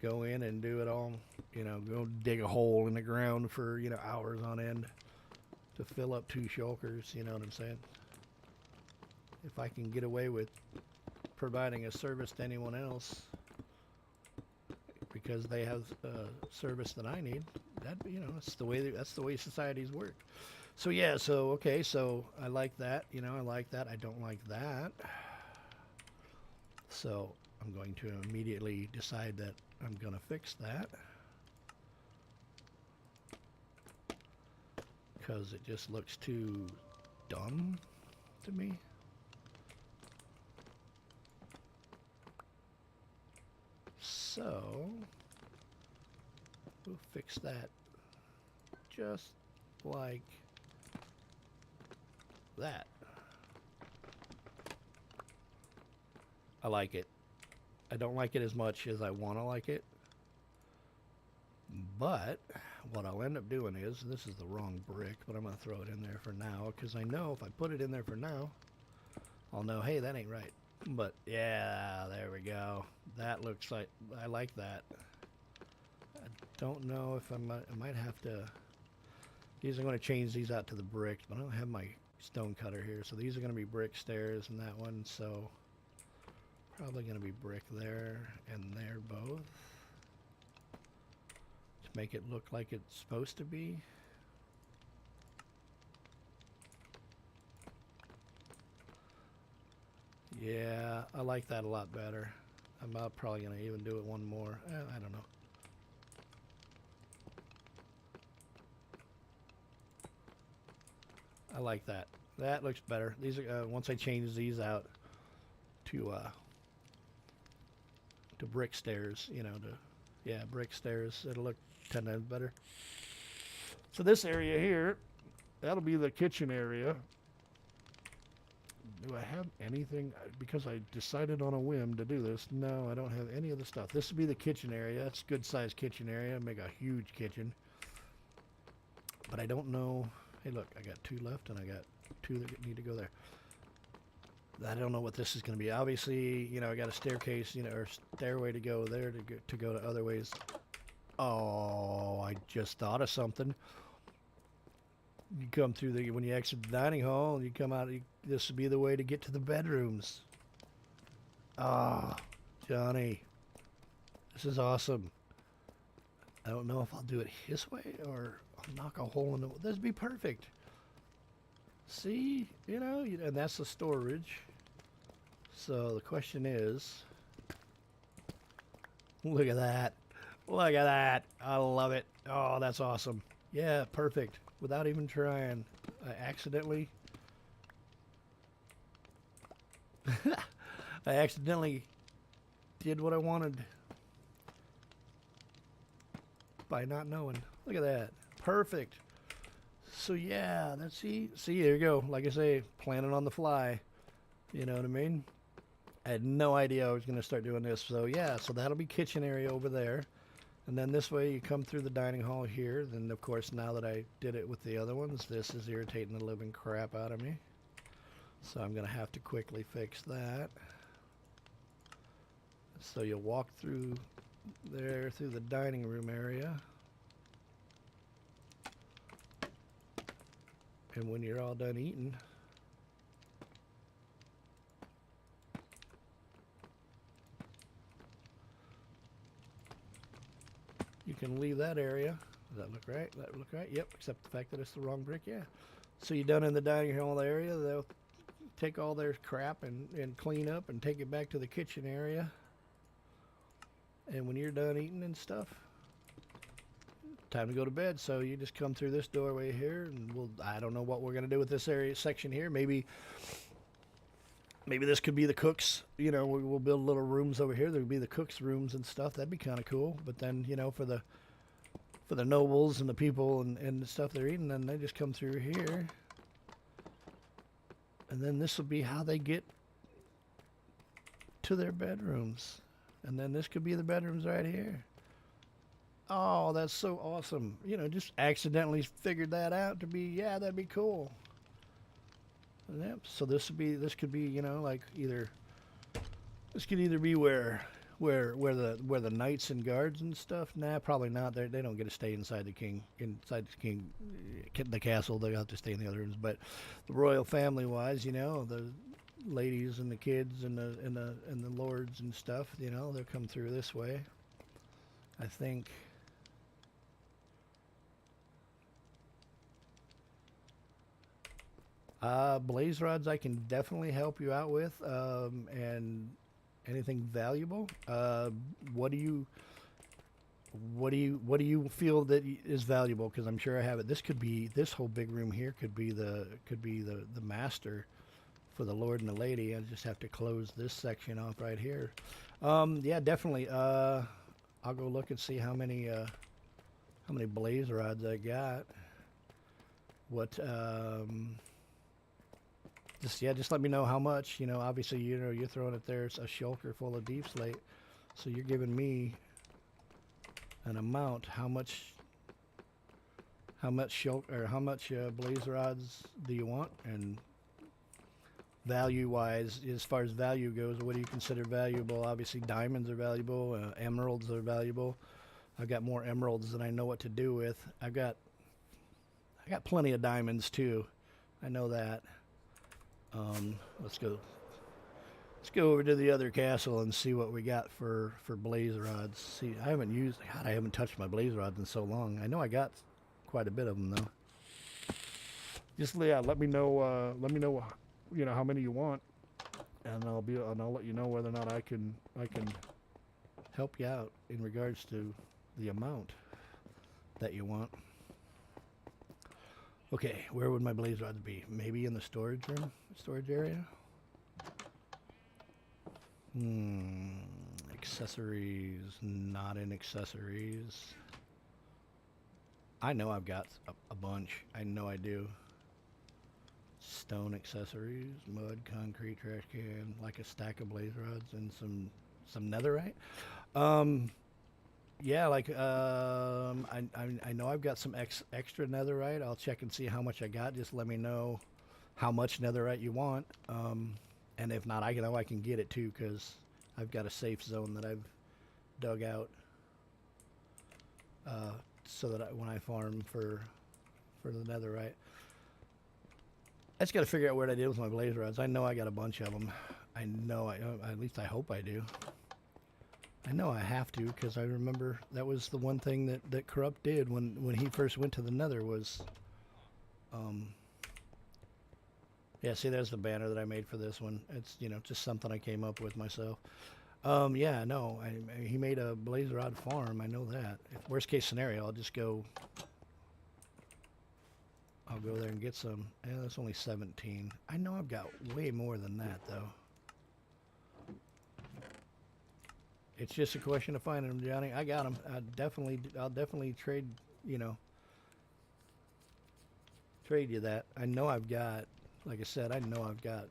go in and do it all, you know, go dig a hole in the ground for, you know, hours on end to fill up 2 shulkers, you know what I'm saying? If I can get away with providing a service to anyone else because they have a service that I need, that, you know, that's the way societies work. So yeah, so okay, so I like that, you know, I like that. I don't like that. So I'm going to immediately decide that I'm going to fix that, because it just looks too dumb to me. So we'll fix that just like that. I like it. I don't like it as much as I want to like it. But what I'll end up doing is, this is the wrong brick, but I'm going to throw it in there for now, because I know if I put it in there for now, I'll know, hey, that ain't right. But yeah, there we go. That looks like, I like that. I don't know if I might have to, these are going to change these out to the bricks, but I don't have my stone cutter here, so these are going to be brick stairs and that one, so probably going to be brick there and there both to make it look like it's supposed to be. Yeah, I like that a lot better. I'm probably going to even do it one more. I don't know. I like that. That looks better. These are once I change these out to brick stairs, you know, brick stairs, it'll look 10 times better. So this area here, that'll be the kitchen area. Do I have anything? Because I decided on a whim to do this. No, I don't have any of the stuff. This would be the kitchen area. That's a good sized kitchen area. Make a huge kitchen. But I don't know. Hey, look, I got 2 left, and I got 2 that need to go there. I don't know what this is going to be. Obviously, you know, I got a staircase, you know, or stairway to go there to go to other ways Oh, I just thought of something. You come through the when you exit the dining hall, and you come out. This would be the way to get to the bedrooms. Ah, Johnny, this is awesome. I don't know if I'll do it his way or I'll knock a hole in the. This would be perfect. See, and that's the storage. So the question is, look at that. Look at that. I love it. Oh, that's awesome. Yeah, perfect. Without even trying. I accidentally did what I wanted by not knowing. Look at that. Perfect. So yeah, see, there you go. Like I say, planning on the fly. You know what I mean? I had no idea I was going to start doing this. So yeah, so that'll be kitchen area over there. And then this way you come through the dining hall here. Then of course, now that I did it with the other ones, this is irritating the living crap out of me. So I'm going to have to quickly fix that. So you'll walk through there, through the dining room area. And when you're all done eating, you can leave that area. Does that look right? That look right? Yep, except the fact that it's the wrong brick, yeah. So you're done in the dining hall area. They'll take all their crap and clean up and take it back to the kitchen area. And when you're done eating and stuff, time to go to bed. So you just come through this doorway here, and I don't know what we're going to do with this area section here. Maybe this could be the cooks. We'll build little rooms over here. There would be the cooks' rooms and stuff. That'd be kind of cool. But then, for the nobles and the people and the stuff they're eating, then they just come through here. And then this will be how they get to their bedrooms. And then this could be the bedrooms right here. Oh, that's so awesome. Just accidentally figured that out to be, yeah, that'd be cool. Yep. So this could be, like this could either be where the knights and guards and stuff. Nah, probably not. They don't get to stay inside the castle. They have to stay in the other rooms. But the royal family wise, the ladies and the kids and the lords and stuff, they'll come through this way. I think. Blaze rods I can definitely help you out with, and anything valuable. What do you feel that is valuable? Because I'm sure I have it. This whole big room here could be the master for the lord and the lady. I just have to close this section off right here. Yeah, definitely. I'll go look and see how many blaze rods I got. What just let me know how much. Obviously, you're throwing it there. It's a shulker full of deep slate, so you're giving me an amount. How much blaze rods do you want? And value-wise, as far as value goes, what do you consider valuable? Obviously, diamonds are valuable. Emeralds are valuable. I've got more emeralds than I know what to do with. I got plenty of diamonds too. I know that. Let's go over to the other castle and see what we got for blaze rods. See, I haven't touched my blaze rods in so long. I know I got quite a bit of them though. Just let me know. How many you want, and I'll let you know whether or not I can Help you out in regards to the amount that you want. Okay, where would my blaze rods be? Maybe in the storage area? Accessories, not in accessories. I know I've got a bunch. I know I do. Stone accessories, mud, concrete, trash can, like a stack of blaze rods and some netherite. Yeah, I know I've got some extra netherite. I'll check and see how much I got. Just let me know how much netherite you want. And if not, I can get it too, because I've got a safe zone that I've dug out. so that when I farm for the netherite. I just got to figure out what I did with my blaze rods. I know I got a bunch of them. I know at least I hope I do. I know I have to, because I remember that was the one thing that Corrupt did when he first went to the nether was, yeah, see, there's the banner that I made for this one. It's, you know, just something I came up with myself. Yeah, no, he made a blaze rod farm. I know that. If worst case scenario, I'll just go. I'll go there and get some. Yeah, that's only 17. I know I've got way more than that, though. It's just a question of finding them, Johnny. I got them. I'll definitely trade, you know, trade you that. I know I've got, like I said, I know I've got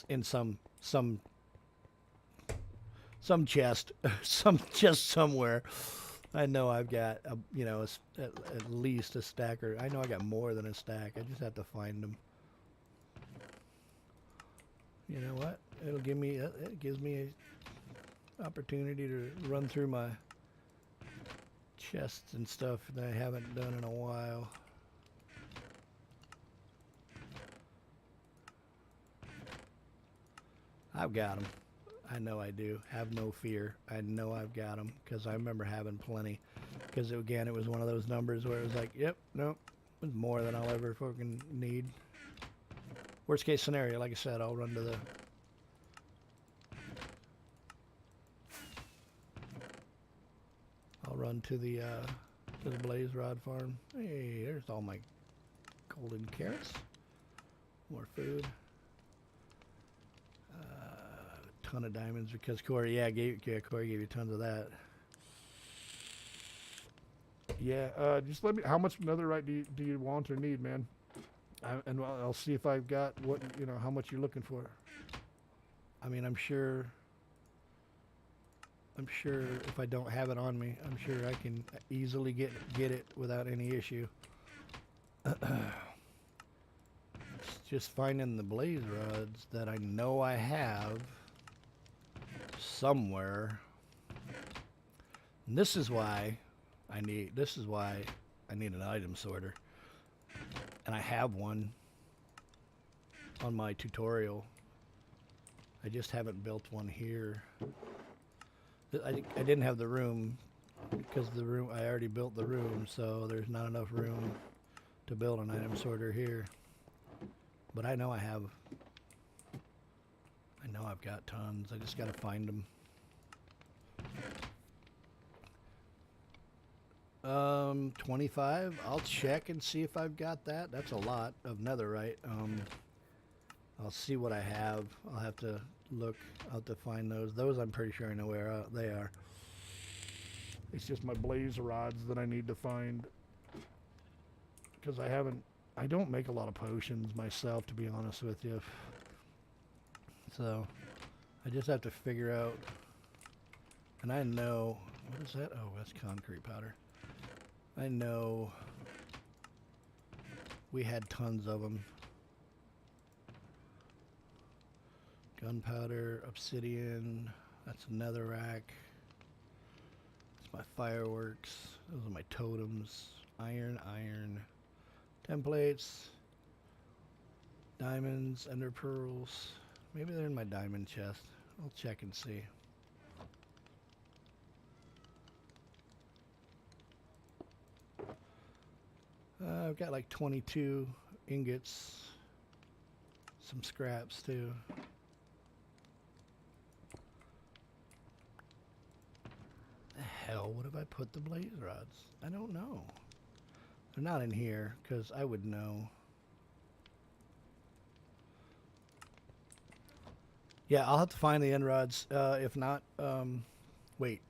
in some chest, some chest somewhere. I know I've got, you know, at least a stack, or I know I got more than a stack. I just have to find them. You know what? It'll give me, it gives me an opportunity to run through my chests and stuff that I haven't done in a while. I've got them. I know I do. Have no fear. I know I've got them because I remember having plenty. Because again, it was one of those numbers where it was like, yep, nope, it was more than I'll ever fucking need. Worst case scenario, like I said, I'll run to the blaze rod farm. Hey, there's all my golden carrots. More food. Ton of diamonds because Corey, Corey gave you tons of that. Yeah, just let me. How much netherite do you want or need, man? And I'll see if I've got what, you know, how much you're looking for. I mean, I'm sure if I don't have it on me, I'm sure I can easily get it without any issue. It's just finding the blaze rods that I know I have somewhere. And this is why I need an item sorter. And I have one on my tutorial. I just haven't built one here. I didn't have the room because I already built the room, so there's not enough room to build an item sorter here. But I know I've got tons. I just gotta find them. 25. I'll check and see if I've got that. That's a lot of netherite. I'll see what I have. I'll have to look. I'll have to find those. Those I'm pretty sure I know where they are. It's just my blaze rods that I need to find. Because I don't make a lot of potions myself, to be honest with you. So, I just have to figure out. And I know, what is that? Oh, that's concrete powder. I know we had tons of them. Gunpowder, obsidian, that's netherrack. That's my fireworks. Those are my totems. Iron, templates, diamonds, ender pearls. Maybe they're in my diamond chest. I'll check and see. I've got like 22 ingots, some scraps too. The hell, what have I put the blaze rods? I don't know. They're not in here because I would know. Yeah, I'll have to find the end rods. If not, wait.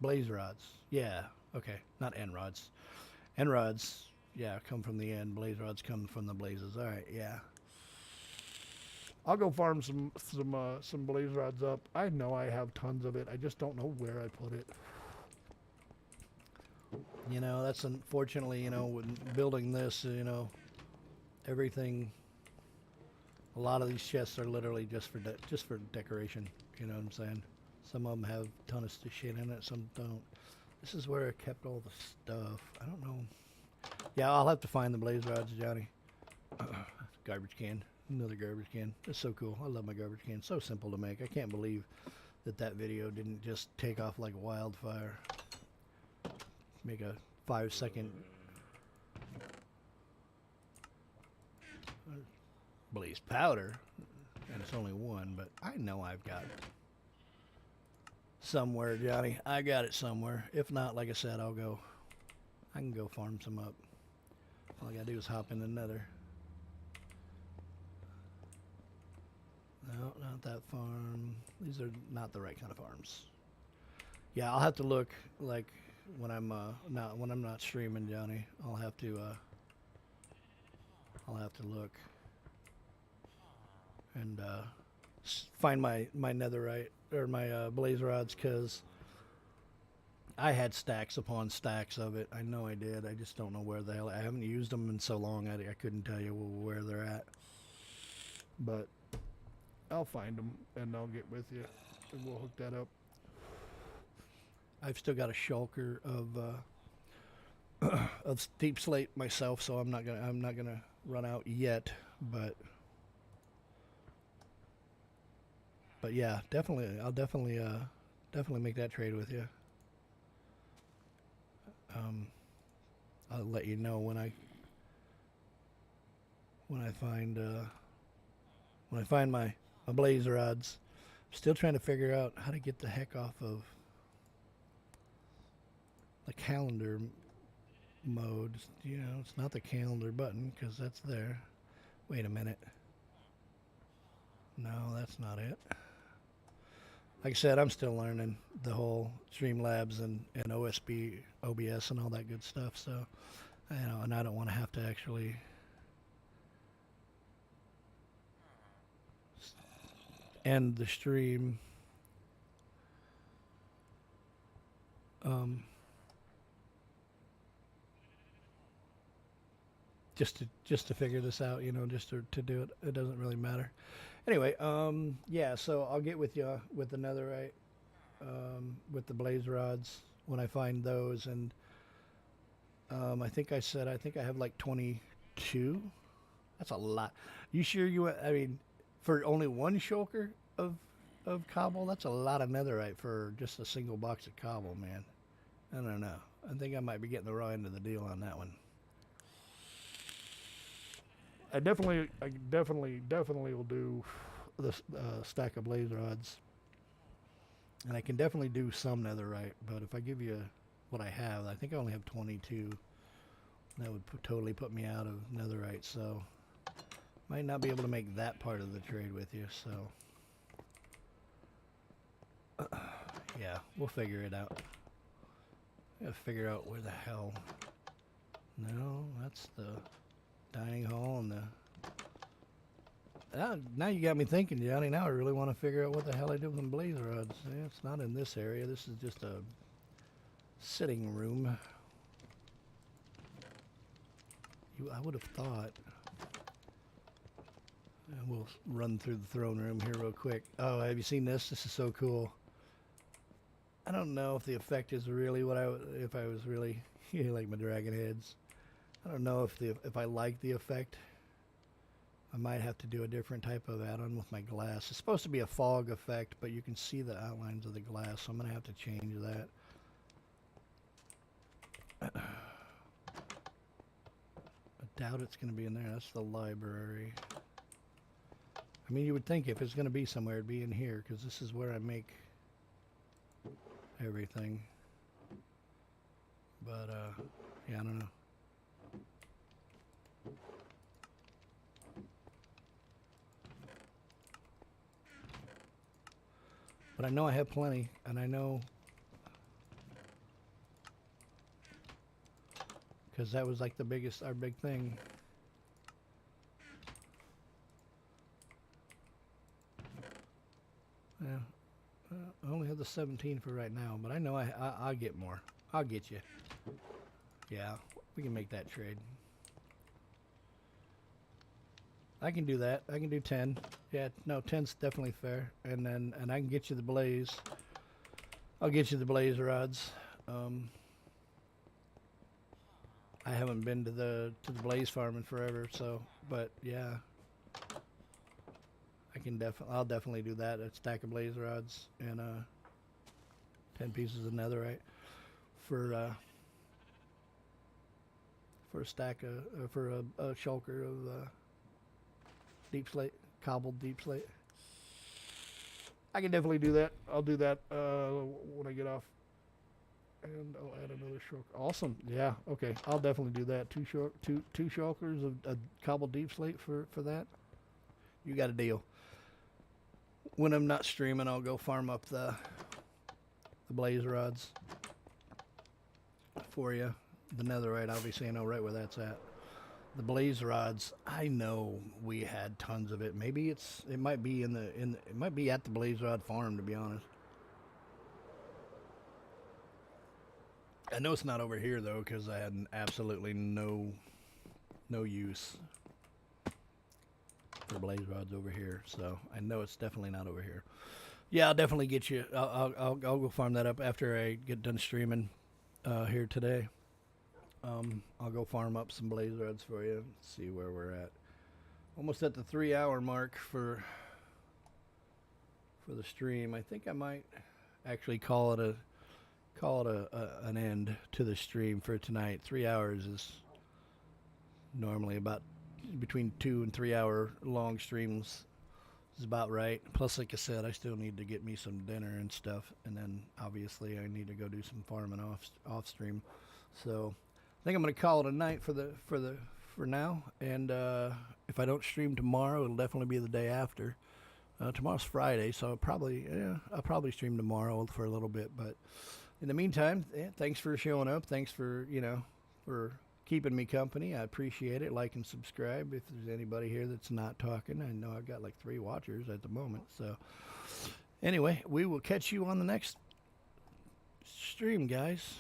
Blaze rods. Yeah, okay. Not end rods. End rods, yeah, come from the end. Blaze rods come from the blazes. All right, yeah. I'll go farm some blaze rods up. I know I have tons of it. I just don't know where I put it. You know, that's unfortunately, you know, when building this, you know, everything. A lot of these chests are literally just for decoration. You know what I'm saying? Some of them have tons of shit in it, some don't. This is where I kept all the stuff. I don't know. Yeah, I'll have to find the blaze rods, Johnny. Garbage can. Another garbage can. It's so cool. I love my garbage can. So simple to make. I can't believe that video didn't just take off like wildfire. Make a 5-second blaze powder. And it's only one, but I know I've got it somewhere, Johnny. I got it somewhere. If not, like I said, I can go farm some up. All I gotta do is hop in the nether. No, not that farm. These are not the right kind of farms. Yeah, I'll have to look like when I'm not streaming, Johnny. I'll have to look and find my netherite or my blaze rods, because I had stacks upon stacks of it. I know I did. I just don't know where the hell. I haven't used them in so long. I couldn't tell you where they're at. But I'll find them and I'll get with you and we'll hook that up. I've still got a shulker of deep slate myself, so I'm not gonna run out yet. But yeah, definitely, I'll definitely make that trade with you. I'll let you know when I find my blaze rods. I'm still trying to figure out how to get the heck off of the calendar mode. You know, it's not the calendar button because that's there. Wait a minute. No, that's not it. Like I said, I'm still learning the whole Streamlabs and OBS and all that good stuff. So, you know, and I don't want to have to actually end the stream. Just to figure this out, you know, just to do it. It doesn't really matter. Anyway, yeah, so I'll get with you with the netherite, with the blaze rods when I find those, and I think I have like 22. That's a lot. You sure I mean, for only one shulker of cobble, that's a lot of netherite for just a single box of cobble, man. I don't know. I think I might be getting the raw end of the deal on that one. I definitely will do the stack of blaze rods. And I can definitely do some netherite, but if I give you what I have, I think I only have 22. That would totally put me out of netherite, so might not be able to make that part of the trade with you, so yeah, we'll figure it out. Gotta figure out where the hell. No, that's the dining hall and the. Now you got me thinking, Johnny. Now I really want to figure out what the hell I did with them blaze rods. Yeah, it's not in this area. This is just a sitting room. I would have thought. We'll run through the throne room here real quick. Oh, have you seen this? This is so cool. I don't know if the effect is really what if I was really like my dragon heads. I don't know if I like the effect. I might have to do a different type of add-on with my glass. It's supposed to be a fog effect, but you can see the outlines of the glass, so I'm going to have to change that. I doubt it's going to be in there. That's the library. I mean, you would think if it's going to be somewhere, it'd be in here, because this is where I make everything. But, yeah, I don't know. But I know I have plenty, and I know because that was like our big thing. Yeah, I only have the 17 for right now, but I know I'll get more. I'll get you. Yeah, we can make that trade. I can do that. I can do 10. Yeah, no, 10's definitely fair. And I can get you the blaze. I'll get you the blaze rods. I haven't been to the blaze farm in forever, so but yeah, I'll definitely do that. A stack of blaze rods and 10 pieces of netherite for a stack of for a shulker of deep slate, cobbled deep slate. I can definitely do that. I'll do that when I get off. And I'll add another shulker. Awesome. Yeah. Okay. I'll definitely do that. Two shulkers of cobbled deep slate for that. You got a deal. When I'm not streaming, I'll go farm up the blaze rods for you. The netherite, obviously, I know right where that's at. The blaze rods, I know we had tons of it. Maybe it might be it might be at the blaze rod farm, to be honest. I know it's not over here though, because I had absolutely no use for blaze rods over here. So I know it's definitely not over here. Yeah, I'll definitely get you. I'll go farm that up after I get done streaming here today. I'll go farm up some blaze rods for you. See where we're at. Almost at the 3-hour mark for the stream. I think I might actually call it an end to the stream for tonight. 3 hours is normally about between 2 and 3 hour long streams is about right. Plus, like I said, I still need to get me some dinner and stuff, and then obviously I need to go do some farming off stream. So I think I'm gonna call it a night for now. And if I don't stream tomorrow, it'll definitely be the day after. Tomorrow's Friday, so I'll probably stream tomorrow for a little bit. But in the meantime, thanks for showing up. Thanks for for keeping me company. I appreciate it. Like and subscribe if there's anybody here that's not talking. I know I've got like 3 watchers at the moment. So anyway, we will catch you on the next stream, guys.